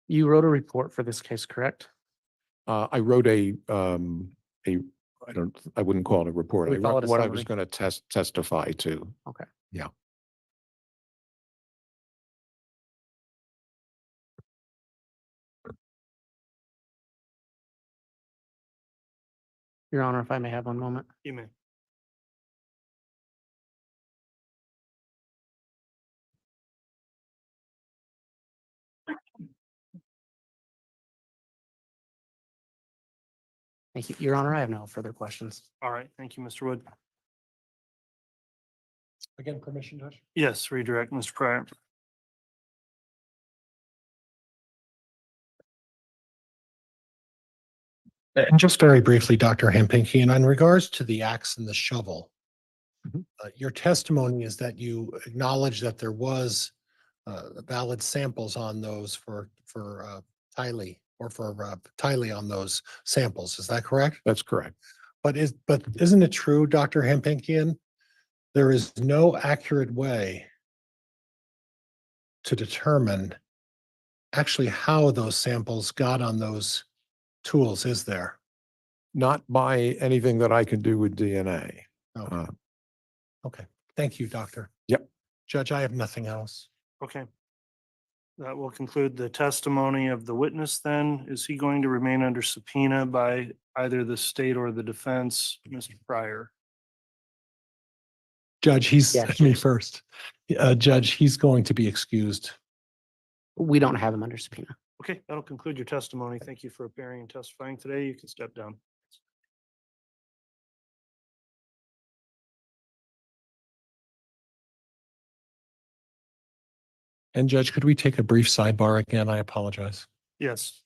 You wrote a report for this case, correct? I wrote I wouldn't call it a report. We I call wrote it a what I was summary. going to testify to. Okay. Yeah. Your Honor, if I may have one moment. You may. Thank you. Your Honor, I have no further questions. All right, thank you, Mr. Wood. Again, permission, Judge? Yes, redirect, Mr. Pryor. And just very briefly, Dr. Hampinky, and in regards to the axe and the shovel, your testimony is that you acknowledge that there was valid samples on those for Tylee or for Tylee on those samples. Is that correct? That's correct. But isn't it true, Dr. Hampinkian? There is no accurate way to determine actually how those samples got on those tools, is there? Not by anything that I can do with DNA. Okay. Uh, Okay, thank you, Doctor. Yep. Judge, I have nothing else. Okay. That will conclude the testimony of the witness then. Is he going to remain under subpoena by either the state or the defense, Mr. Pryor? Judge, he's, Yes, me Judge. first. Judge, he's going to be excused. We don't have him under subpoena. Okay, that'll conclude your testimony. Thank you for appearing and testifying today. You can step down. And Judge, could we take a brief sidebar again? I apologize. Yes.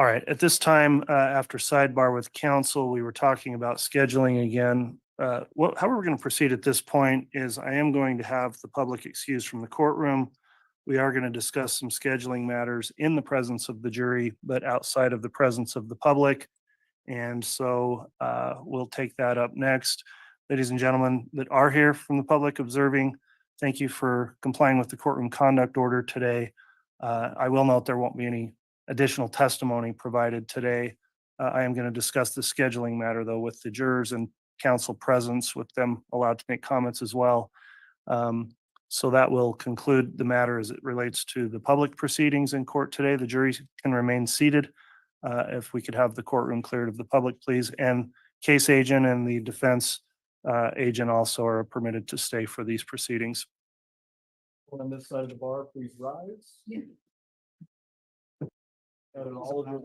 All right, at this time, after sidebar with council, we were talking about scheduling again. How we're going to proceed at this point is I am going to have the public excused from the courtroom. We are going to discuss some scheduling matters in the presence of the jury, but outside of the presence of the public. And so we'll take that up next. Ladies and gentlemen that are here from the public observing, thank you for complying with the courtroom conduct order today. I will note there won't be any additional testimony provided today. I am going to discuss the scheduling matter, though, with the jurors and council presence, with them allowed to make comments as well. So that will conclude the matter as it relates to the public proceedings in court today. The jury can remain seated. If we could have the courtroom cleared of the public, please. And case agent and the defense agent also are permitted to stay for these proceedings. On this side of the bar, please rise. And all of your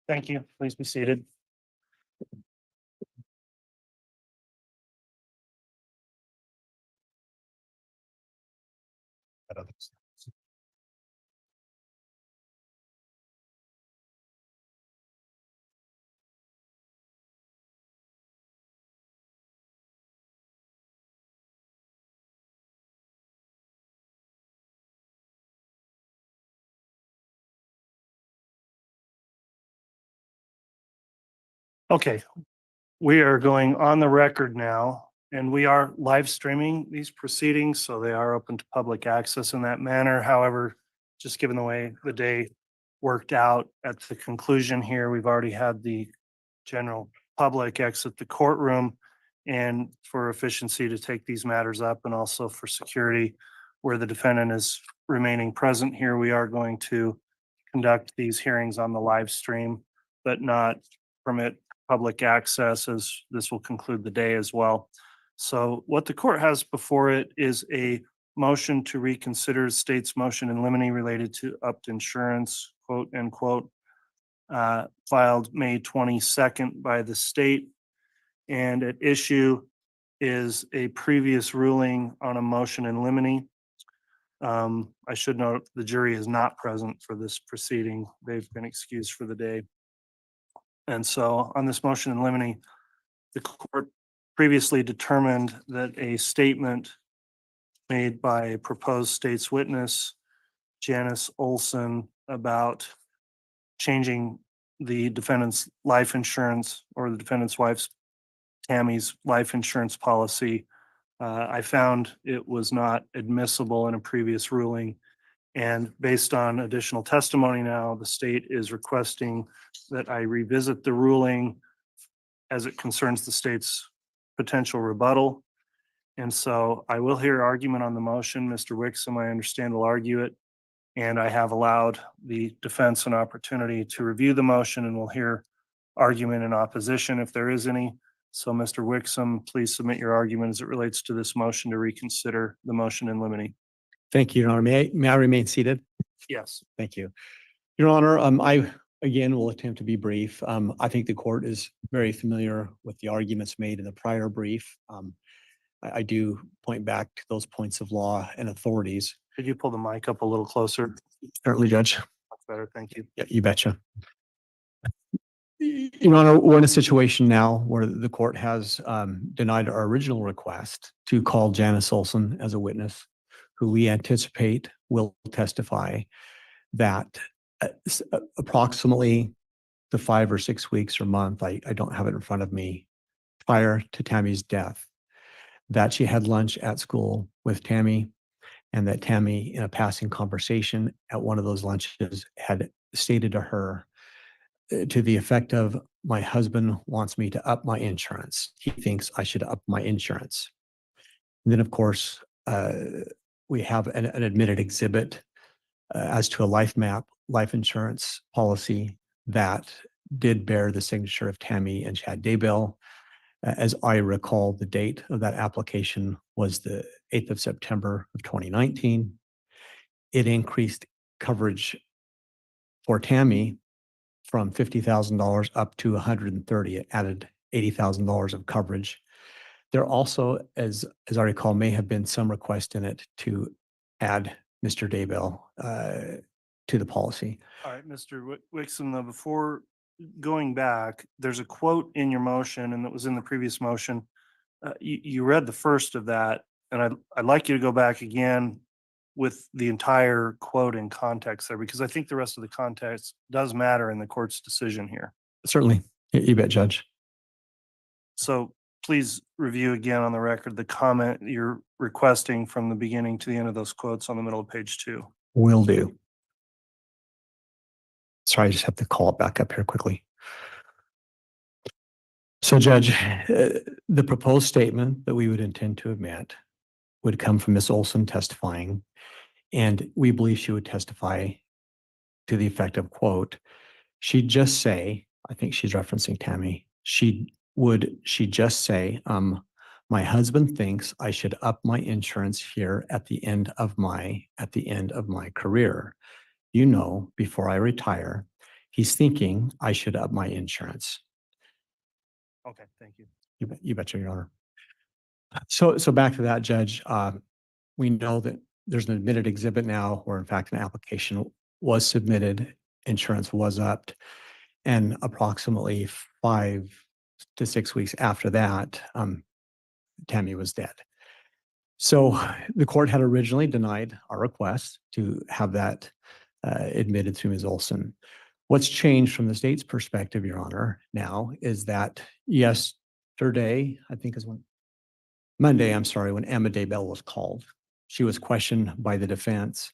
Thank you. Please be seated. Okay, we are going on the record now, and we are live streaming these proceedings, so they are open to public access in that manner. However, just given the way the day worked out at the conclusion here, we've already had the general public exit the courtroom. And for efficiency to take these matters up and also for security, where the defendant is remaining present here, we are going to conduct these hearings on the live stream, but not permit public access, as this will conclude the day as well. So what the court has before it is a motion to reconsider state's motion in limine related to UPT insurance, quote unquote, filed May 22nd by the state. And at issue is a previous ruling on a motion in limine. I should note the jury is not present for this proceeding. They've been excused for the day. And so on this motion in limine, the court previously determined that a statement made by a proposed state's witness, Janice Olson, about changing the defendant's life insurance or the defendant's wife's, Tammy's, life insurance policy. I found it was not admissible in a previous ruling. And based on additional testimony now, the state is requesting that I revisit the ruling as it concerns the state's potential rebuttal. And so I will hear argument on the motion. Mr. Wixom, I understand, will argue it. And I have allowed the defense an opportunity to review the motion, and we'll hear argument in opposition if there is any. So Mr. Wixom, please submit your argument as it relates to this motion to reconsider the motion in limine. Thank you, Your Honor. May I remain seated? Yes. Thank you. Your Honor, I again will attempt to be brief. I think the court is very familiar with the arguments made in the prior brief. I do point back to those points of law and authorities. Could you pull the mic up a little closer? Certainly, Judge. Much better, thank you. Yeah, you betcha. Your Honor, we're in a situation now where the court has denied our original request to call Janice Olson as a witness, who we anticipate will testify that approximately the 5 or 6 weeks or month, I don't have it in front of me, prior to Tammy's death, that she had lunch at school with Tammy, and that Tammy, in a passing conversation at one of those lunches, had stated to her to the effect of, "My husband wants me to up my insurance. He thinks I should up my insurance." And then, of course, we have an admitted exhibit as to a life insurance policy that did bear the signature of Tammy and Chad Daybell. As I recall, the date of that application was the 8th of September of 2019. It increased coverage for Tammy from $50,000 up to $130,000. It added $80,000 of coverage. There also, as I recall, may have been some request in it to add Mr. Daybell to the policy. All right, Mr. Wixom, though, before going back, there's a quote in your motion, and that was in the previous motion. You read the first of that, and I'd like you to go back again with the entire quote in context there, because I think the rest of the context does matter in the court's decision here. Certainly. You bet, Judge. So please review again on the record the comment you're requesting from the beginning to the end of those quotes on the middle of page 2. Will do. Sorry, I just have to call it back up here quickly. So, Judge, the proposed statement that we would intend to admit would come from Ms. Olson testifying, and we believe she would testify to the effect of, quote, she'd just say, I think she's referencing Tammy, she'd just say, my husband thinks I should up my insurance here at the end of my career. You know, before I retire, He's thinking I should up my insurance. Okay, thank you. You betcha, Your Honor. So back to that, Judge, we know that there's an admitted exhibit now where in fact an application was submitted, insurance was upped, and approximately 5 to 6 weeks after that, Tammy was dead. So the court had originally denied our request to have that admitted through Ms. Olson. What's changed from the state's perspective, Your Honor, now is that yesterday, I think is Monday, I'm sorry, when Emma Daybell was called, she was questioned by the defense,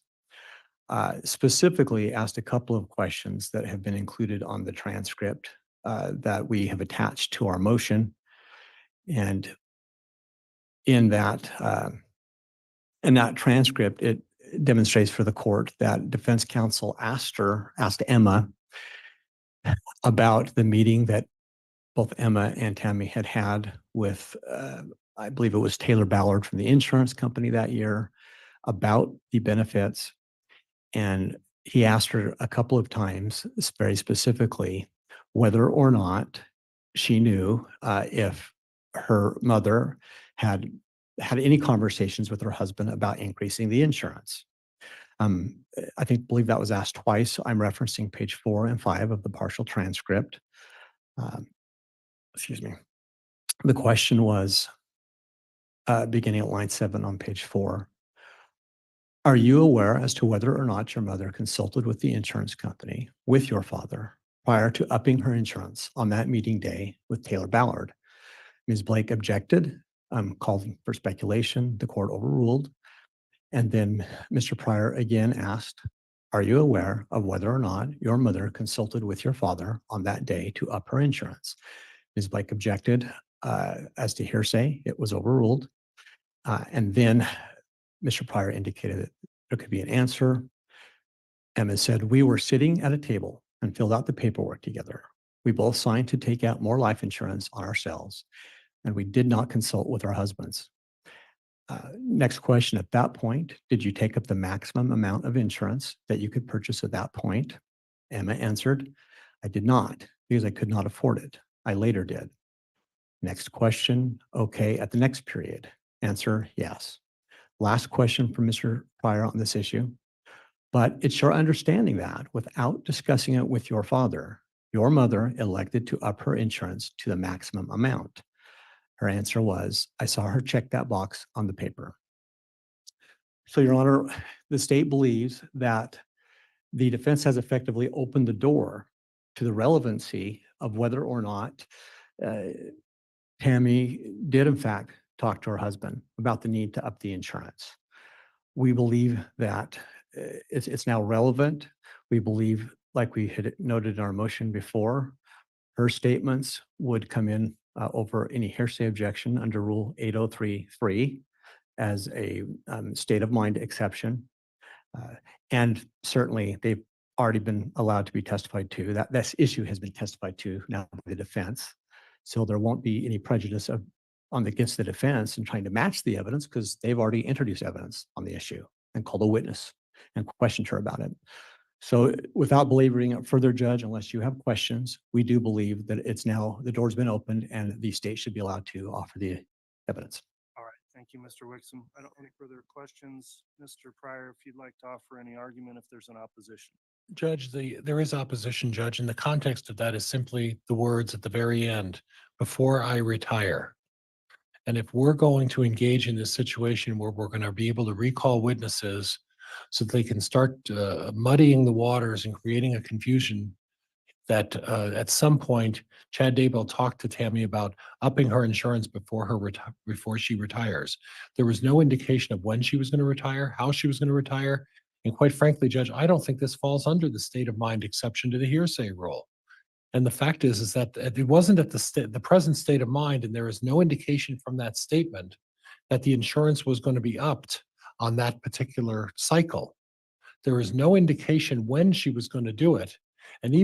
specifically asked a couple of questions that have been included on the transcript that we have attached to our motion. And in that transcript, it demonstrates for the court that defense counsel asked Emma about the meeting that both Emma and Tammy had with, I believe it was Taylor Ballard from the insurance company that year, about the benefits. And he asked her a couple of times, very specifically, whether or not she knew if her mother had any conversations with her husband about increasing the insurance. I believe that was asked twice. I'm referencing page 4 and 5 of the partial transcript. Excuse me. The question was, beginning at line 7 on page 4, are you aware as to whether or not your mother consulted with the insurance company, with your father, prior to upping her insurance on that meeting day with Taylor Ballard? Ms. Blake objected, called for speculation. The court overruled. And then Mr. Pryor again asked, are you aware of whether or not your mother consulted with your father on that day to up her insurance? Ms. Blake objected as to hearsay. It was overruled. And then Mr. Pryor indicated that there could be an answer. Emma said, we were sitting at a table and filled out the paperwork together. We both signed to take out more life insurance on ourselves, and we did not consult with our husbands. Next question, at that point, did you take up the maximum amount of insurance that you could purchase at that point? Emma answered, I did not, because I could not afford it. I later did. Next question, okay, at the next period. Answer, yes. Last question from Mr. Pryor on this issue. But it's your understanding that without discussing it with your father, your mother elected to up her insurance to the maximum amount. Her answer was, I saw her check that box on the paper. So, Your Honor, the state believes that the defense has effectively opened the door to the relevancy of whether or not Tammy did in fact talk to her husband about the need to up the insurance. We believe that it's now relevant. We believe, like we had noted in our motion before, her statements would come in over any hearsay objection under Rule 803(3) as a state of mind exception. And certainly they've already been allowed to be testified to. That this issue has been testified to now by the defense. So there won't be any prejudice against the defense in trying to match the evidence because they've already introduced evidence on the issue and called a witness and questioned her about it. So without belaboring it further, Judge, unless you have questions, we do believe that it's now, the door's been opened and the state should be allowed to offer the evidence. All right, thank you, Mr. Wixom. I don't have any further questions. Mr. Pryor, if you'd like to offer any argument if there's an opposition. Judge, there is opposition, Judge, and the context of that is simply the words at the very end, before I retire. And if we're going to engage in this situation where we're going to be able to recall witnesses so that they can start muddying the waters and creating a confusion that at some point, Chad Daybell talked to Tammy about upping her insurance before she retires. There was no indication of when she was going to retire, how she was going to retire. And quite frankly, Judge, I don't think this falls under the state of mind exception to the hearsay rule. And the fact is that it wasn't at the present state of mind, and there is no indication from that statement that the insurance was going to be upped on that particular cycle. There is no indication when she was going to do it. And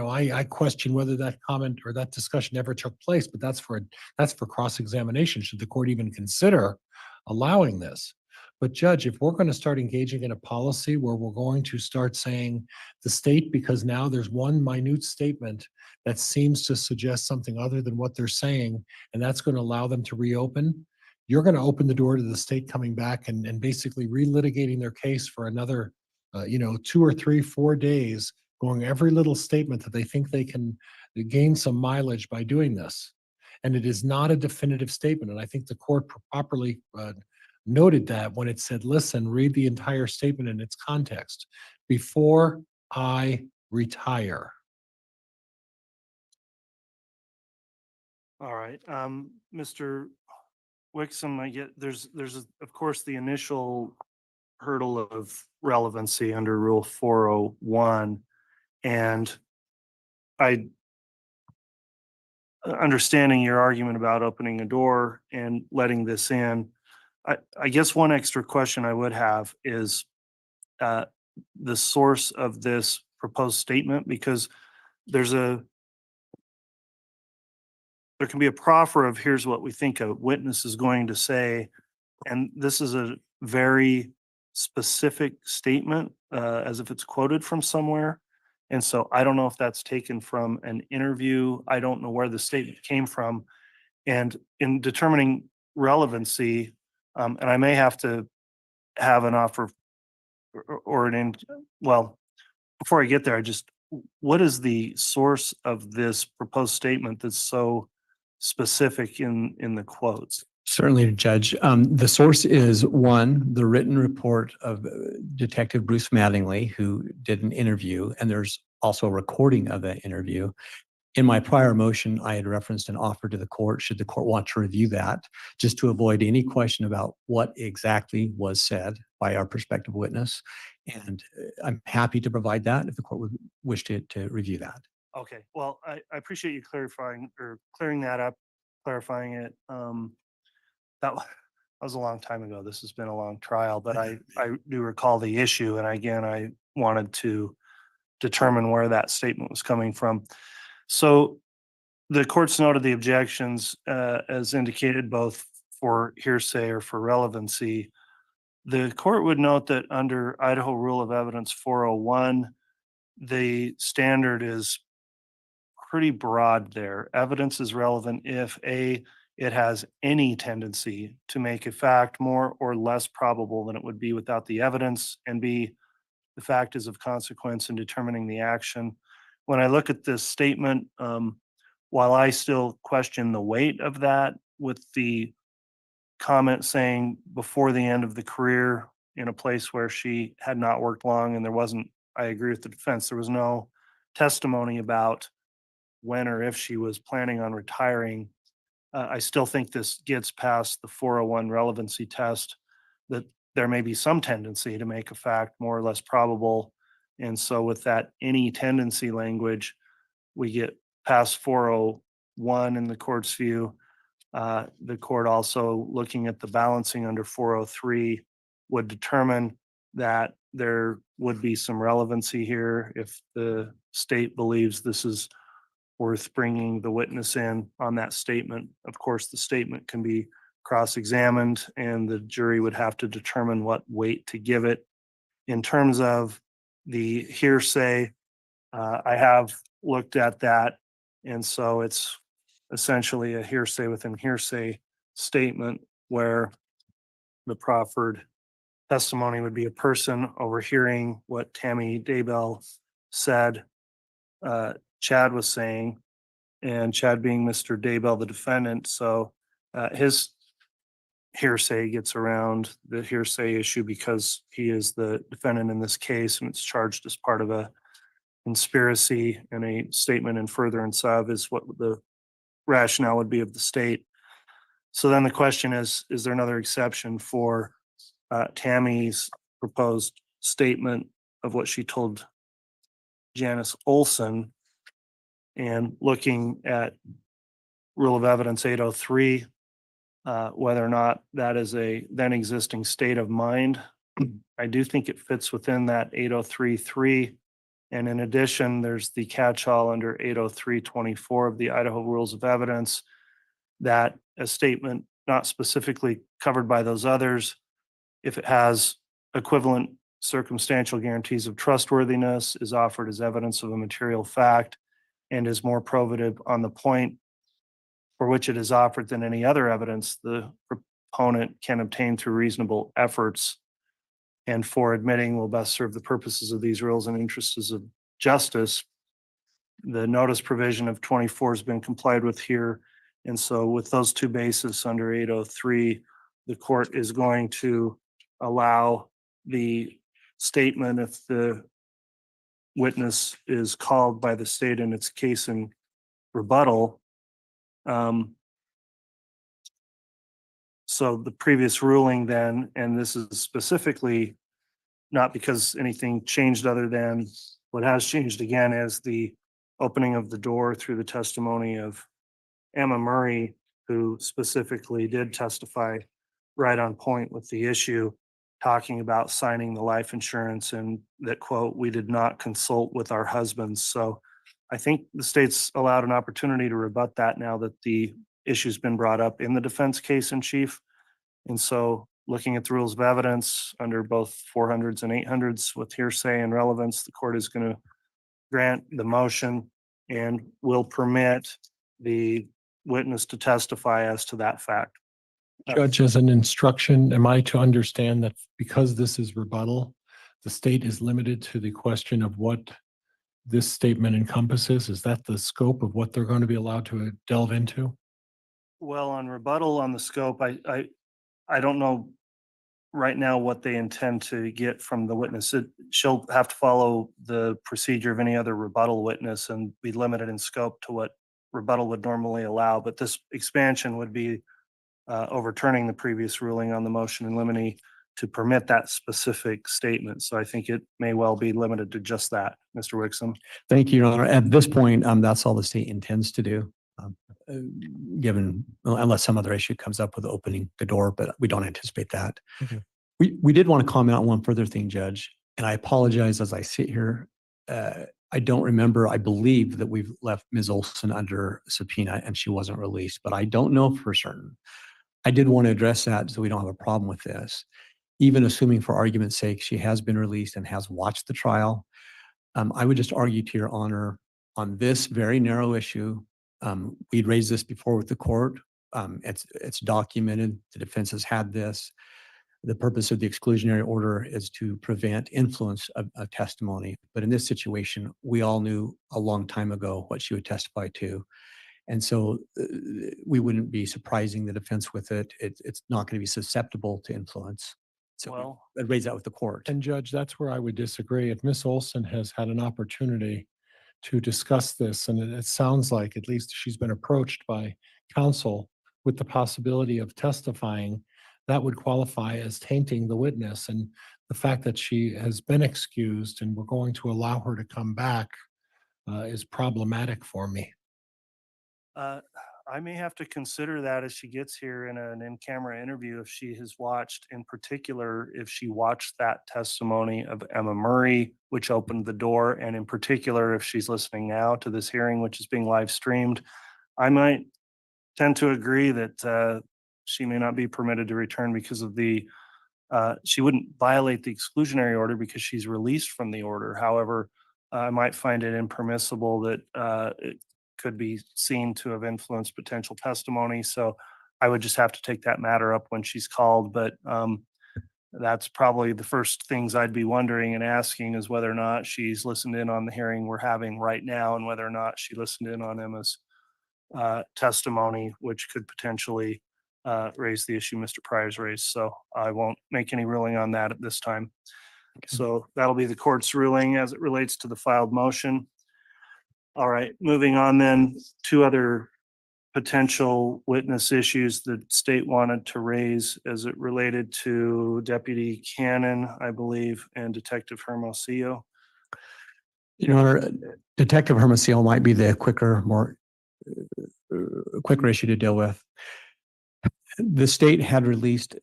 I question whether that comment or that discussion ever took place, but that's for cross-examination. Should the court even consider allowing this? But Judge, if we're going to start engaging in a policy where we're going to start saying the state, because now there's one minute statement that seems to suggest something other than what they're saying, and that's going to allow them to reopen, you're going to open the door to the state coming back and basically relitigating their case for another, 2 or 3, 4 days, going every little statement that they think they can gain some mileage by doing this. And it is not a definitive statement. And I think the court properly noted that when it said, listen, read the entire statement in its context. Before I retire. All right, Mr. Wixom, I get, there's of course the initial hurdle of relevancy under Rule 401. And I understanding your argument about opening a door and letting this in. I guess one extra question I would have is the source of this proposed statement, because there can be a proffer of here's what we think a witness is going to say. And this is a very specific statement, as if it's quoted from somewhere. And so I don't know if that's taken from an interview. I don't know where the statement came from. And in determining relevancy, and I may have to have an offer or well, before I get there, what is the source of this proposed statement that's so specific in the quotes? Certainly, Judge. The source is one, the written report of Detective Bruce Mattingly, who did an interview, and there's also a recording of that interview. In my prior motion, I had referenced an offer to the court, should the court want to review that, just to avoid any question about what exactly was said by our prospective witness. And I'm happy to provide that if the court would wish to review that. Okay, well, I appreciate you clarifying or clearing that up, clarifying it. That was a long time ago. This has been a long trial, but I do recall the issue. And again, I wanted to determine where that statement was coming from. So the court's noted the objections as indicated both for hearsay or for relevancy. The court would note that under Idaho Rule of Evidence 401, the standard is pretty broad there. Evidence is relevant if A, it has any tendency to make a fact more or less probable than it would be without the evidence, and B, the fact is of consequence in determining the action. When I look at this statement, while I still question the weight of that with the comment saying before the end of the career in a place where she had not worked long and there wasn't, I agree with the defense, there was no testimony about when or if she was planning on retiring. I still think this gets past the 401 relevancy test, that there may be some tendency to make a fact more or less probable. And so with that any tendency language, we get past 401 in the court's view. The court also, looking at the balancing under 403, would determine that there would be some relevancy here if the state believes this is worth bringing the witness in on that statement. Of course, the statement can be cross-examined and the jury would have to determine what weight to give it. In terms of the hearsay, I have looked at that, and so it's essentially a hearsay within hearsay statement where the proffered testimony would be a person overhearing what Tammy Daybell said Chad was saying, and Chad being Mr. Daybell, the defendant. So his hearsay gets around the hearsay issue because he is the defendant in this case, and it's charged as part of a conspiracy, and a statement in furtherance of is what the rationale would be of the state. So then the question is there another exception for Tammy's proposed statement of what she told Janice Olson? And looking at Rule of Evidence 803, whether or not that is a then existing state of mind, I do think it fits within that 803.3. And in addition, there's the catch-all under 803.24 of the Idaho Rules of Evidence that a statement not specifically covered by those others if it has equivalent circumstantial guarantees of trustworthiness, is offered as evidence of a material fact, and is more probative on the point for which it is offered than any other evidence the proponent can obtain through reasonable efforts, and for admitting will best serve the purposes of these rules and interests of justice. The notice provision of 24 has been complied with here. And so with those two bases under 803, the court is going to allow the statement if the witness is called by the state in its case in rebuttal. So the previous ruling then, and this is specifically not because anything changed other than what has changed again is the opening of the door through the testimony of Emma Murray, who specifically did testify right on point with the issue, talking about signing the life insurance and that quote, "We did not consult with our husbands." So I think the state's allowed an opportunity to rebut that now that the issue's been brought up in the defense case in chief. And so looking at the rules of evidence under both 400s and 800s with hearsay and relevance, the court is going to grant the motion and will permit the witness to testify as to that fact. Judge, as an instruction, am I to understand that because this is rebuttal, the state is limited to the question of what this statement encompasses? Is that the scope of what they're going to be allowed to delve into? Well, on rebuttal on the scope, I don't know right now what they intend to get from the witness. She'll have to follow the procedure of any other rebuttal witness and be limited in scope to what rebuttal would normally allow. But this expansion would be overturning the previous ruling on the motion in limine to permit that specific statement. So I think it may well be limited to just that, Mr. Wixom. Thank you, Your Honor. At this point, that's all the state intends to do. Given, unless some other issue comes up with opening the door, but we don't anticipate that. Okay. We did want to comment on one further thing, Judge, and I apologize as I sit here. I don't remember, I believe that we've left Ms. Olson under subpoena and she wasn't released, but I don't know for certain. I did want to address that so we don't have a problem with this. Even assuming for argument's sake, she has been released and has watched the trial. I would just argue to Your Honor on this very narrow issue. We'd raised this before with the court. It's documented. The defense has had this. The purpose of the exclusionary order is to prevent influence of testimony. But in this situation, we all knew a long time ago what she would testify to. And so we wouldn't be surprising the defense with it. It's not going to be susceptible to influence. So Well, I'd raise that with the court. And Judge, that's where I would disagree. If Ms. Olson has had an opportunity to discuss this, and it sounds like at least she's been approached by counsel with the possibility of testifying, that would qualify as tainting the witness. And the fact that she has been excused and we're going to allow her to come back is problematic for me. I may have to consider that as she gets here in an in-camera interview, if she has watched, in particular, if she watched that testimony of Emma Murray, which opened the door, and in particular, if she's listening now to this hearing, which is being live streamed, I might tend to agree that she may not be permitted to return because of she wouldn't violate the exclusionary order because she's released from the order. However, I might find it impermissible that it could be seen to have influenced potential testimony. So I would just have to take that matter up when she's called. But that's probably the first things I'd be wondering and asking is whether or not she's listened in on the hearing we're having right now and whether or not she listened in on Emma's testimony, which could potentially raise the issue Mr. Pryor's raised. So I won't make any ruling on that at this time. So that'll be the court's ruling as it relates to the filed motion. All right, moving on then, two other potential witness issues the state wanted to raise as it related to Deputy Cannon, I believe, and Detective Hermosillo. Your Honor, Detective Hermosillo might be the quicker issue to deal with. The state had released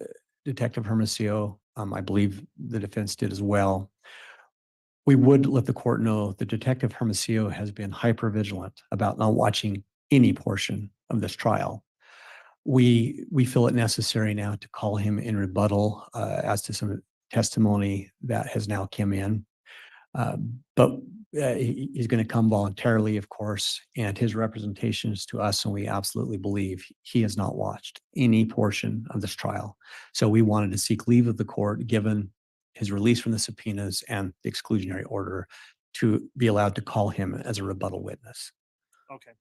Detective Hermosillo. I believe the defense did as well. We would let the court know that Detective Hermosillo has been hypervigilant about not watching any portion of this trial. we feel it necessary now to call him in rebuttal as to some testimony that has now come in. But he's going to come voluntarily, of course, and his representations to us, and we absolutely believe he has not watched any portion of this trial. So we wanted to seek leave of the court, given his release from the subpoenas and the exclusionary order, to be allowed to call him as a rebuttal witness. Okay.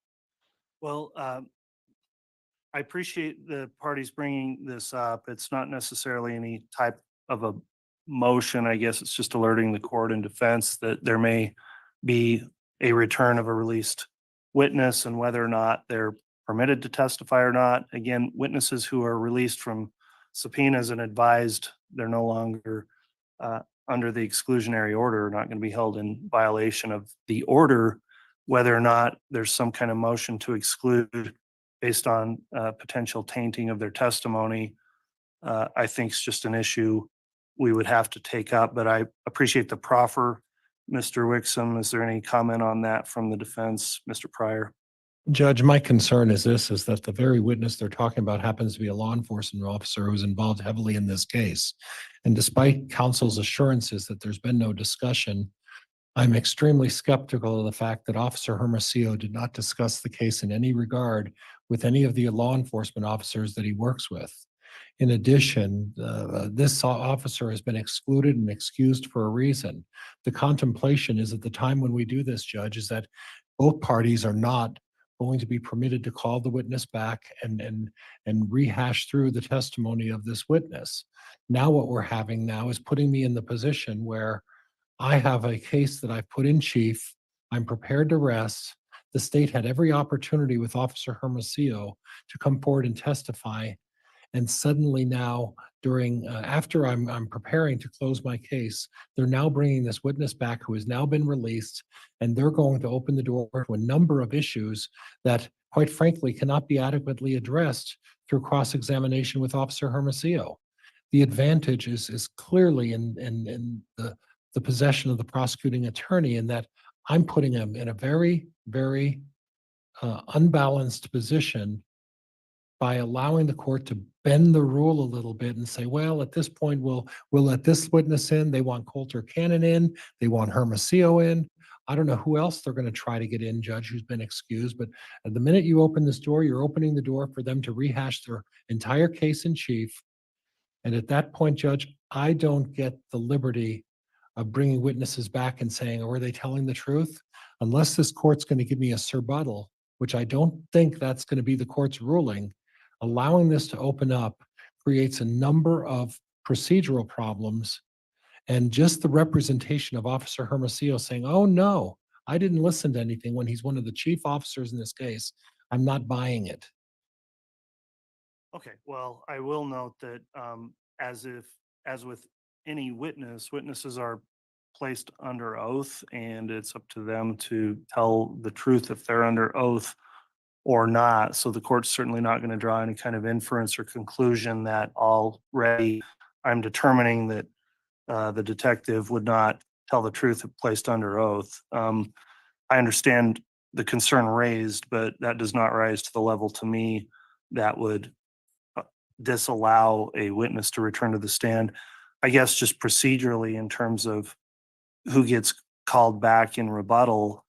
Well, I appreciate the parties bringing this up. It's not necessarily any type of a motion. I guess it's just alerting the court and defense that there may be a return of a released witness and whether or not they're permitted to testify or not. Again, witnesses who are released from subpoenas and advised they're no longer under the exclusionary order are not going to be held in violation of the order, whether or not there's some kind of motion to exclude based on potential tainting of their testimony. I think it's just an issue we would have to take up, but I appreciate the proffer. Mr. Wixom, is there any comment on that from the defense, Mr. Pryor? Judge, my concern is this, is that the very witness they're talking about happens to be a law enforcement officer who's involved heavily in this case. And despite counsel's assurances that there's been no discussion, I'm extremely skeptical of the fact that Officer Hermosillo did not discuss the case in any regard with any of the law enforcement officers that he works with. In addition, this officer has been excluded and excused for a reason. The contemplation is at the time when we do this, Judge, is that both parties are not going to be permitted to call the witness back and rehash through the testimony of this witness. Now what we're having now is putting me in the position where I have a case that I've put in chief. I'm prepared to rest. The state had every opportunity with Officer Hermosillo to come forward and testify. And suddenly now, after I'm preparing to close my case, they're now bringing this witness back who has now been released, and they're going to open the door to a number of issues that, quite frankly, cannot be adequately addressed through cross-examination with Officer Hermosillo. The advantage is clearly in the possession of the prosecuting attorney, in that I'm putting him in a very, very unbalanced position by allowing the court to bend the rule a little bit and say, well, at this point, we'll let this witness in. They want Coulter Cannon in. They want Hermosillo in. I don't know who else they're going to try to get in, Judge, who's been excused. But at the minute you open this door, you're opening the door for them to rehash their entire case in chief. And at that point, Judge, I don't get the liberty of bringing witnesses back and saying, oh, are they telling the truth? Unless this court's going to give me a surbuttal, which I don't think that's going to be the court's ruling. Allowing this to open up creates a number of procedural problems, and just the representation of Officer Hermosillo saying, oh no, I didn't listen to anything, when he's one of the chief officers in this case, I'm not buying it. Okay, well, I will note that as with any witness, witnesses are placed under oath, and it's up to them to tell the truth if they're under oath or not. So the court's certainly not going to draw any kind of inference or conclusion that already I'm determining that the detective would not tell the truth if placed under oath. I understand the concern raised, but that does not rise to the level to me that would disallow a witness to return to the stand. I guess just procedurally, in terms of who gets called back in rebuttal,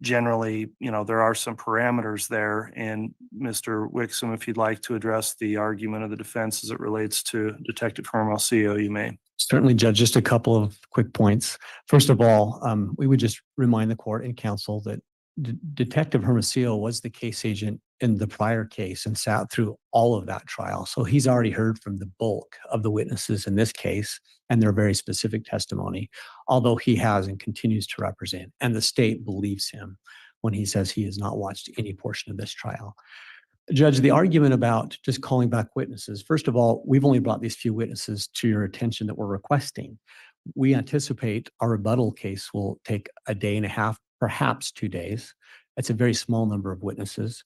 generally, there are some parameters there. And Mr. Wixom, if you'd like to address the argument of the defense as it relates to Detective Hermosillo, you may. Certainly, Judge, just a couple of quick points. First of all, we would just remind the court and counsel that Detective Hermosillo was the case agent in the prior case and sat through all of that trial. So he's already heard from the bulk of the witnesses in this case and their very specific testimony, although he has and continues to represent, and the state believes him when he says he has not watched any portion of this trial. Judge, the argument about just calling back witnesses, first of all, we've only brought these few witnesses to your attention that we're requesting. We anticipate our rebuttal case will take a day and a half, perhaps 2 days. It's a very small number of witnesses.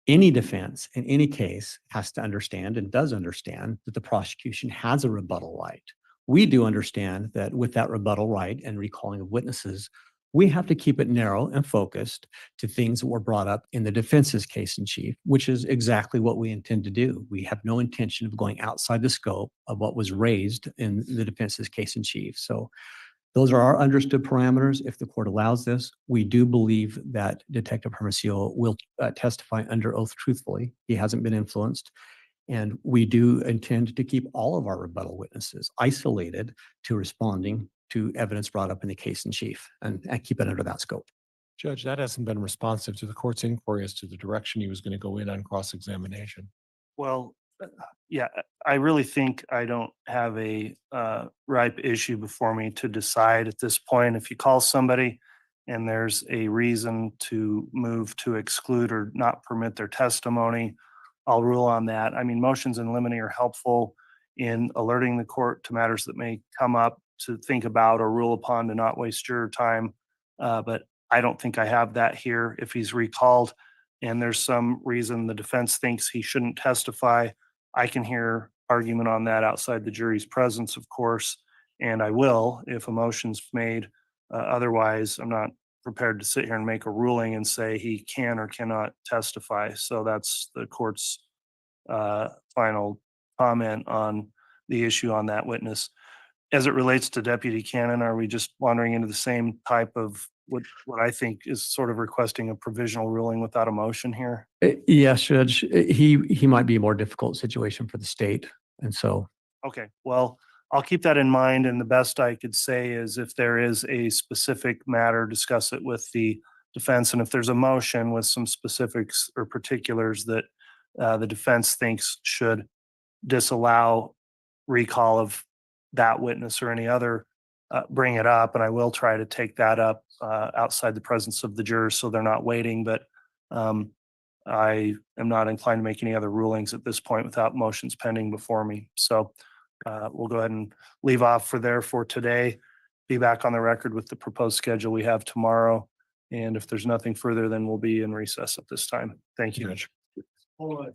Any defense in any case has to understand, and does understand, that the prosecution has a rebuttal right. We do understand that with that rebuttal right and recalling of witnesses, We have to keep it narrow and focused to things that were brought up in the defense's case in chief, which is exactly what we intend to do. We have no intention of going outside the scope of what was raised in the defense's case in chief. So those are our understood parameters. If the court allows this, we do believe that Detective Hermosillo will testify under oath truthfully. He hasn't been influenced. And we do intend to keep all of our rebuttal witnesses isolated to responding to evidence brought up in the case in chief and keep it under that scope. Judge, that hasn't been responsive to the court's inquiry as to the direction he was going to go in on cross-examination. Well, yeah, I really think I don't have a ripe issue before me to decide at this point. If you call somebody and there's a reason to move to exclude or not permit their testimony, I'll rule on that. I mean, motions in limine are helpful in alerting the court to matters that may come up to think about or rule upon to not waste your time. But I don't think I have that here. If he's recalled and there's some reason the defense thinks he shouldn't testify, I can hear argument on that outside the jury's presence, of course, and I will if a motion's made. Otherwise, I'm not prepared to sit here and make a ruling and say he can or cannot testify. So that's the court's final comment on the issue on that witness. As it relates to Deputy Cannon, are we just wandering into the same type of what I think is sort of requesting a provisional ruling without a motion here? Yes, Judge, he might be a more difficult situation for the state. And so Okay, well, I'll keep that in mind, and the best I could say is if there is a specific matter, discuss it with the defense, and if there's a motion with some specifics or particulars that the defense thinks should disallow recall of that witness or any other, bring it up, and I will try to take that up outside the presence of the jurors so they're not waiting, but I am not inclined to make any other rulings at this point without motions pending before me. So we'll go ahead and leave off for today. Be back on the record with the proposed schedule we have tomorrow. And if there's nothing further, then we'll be in recess at this time. Thank you. Judge. Hold on.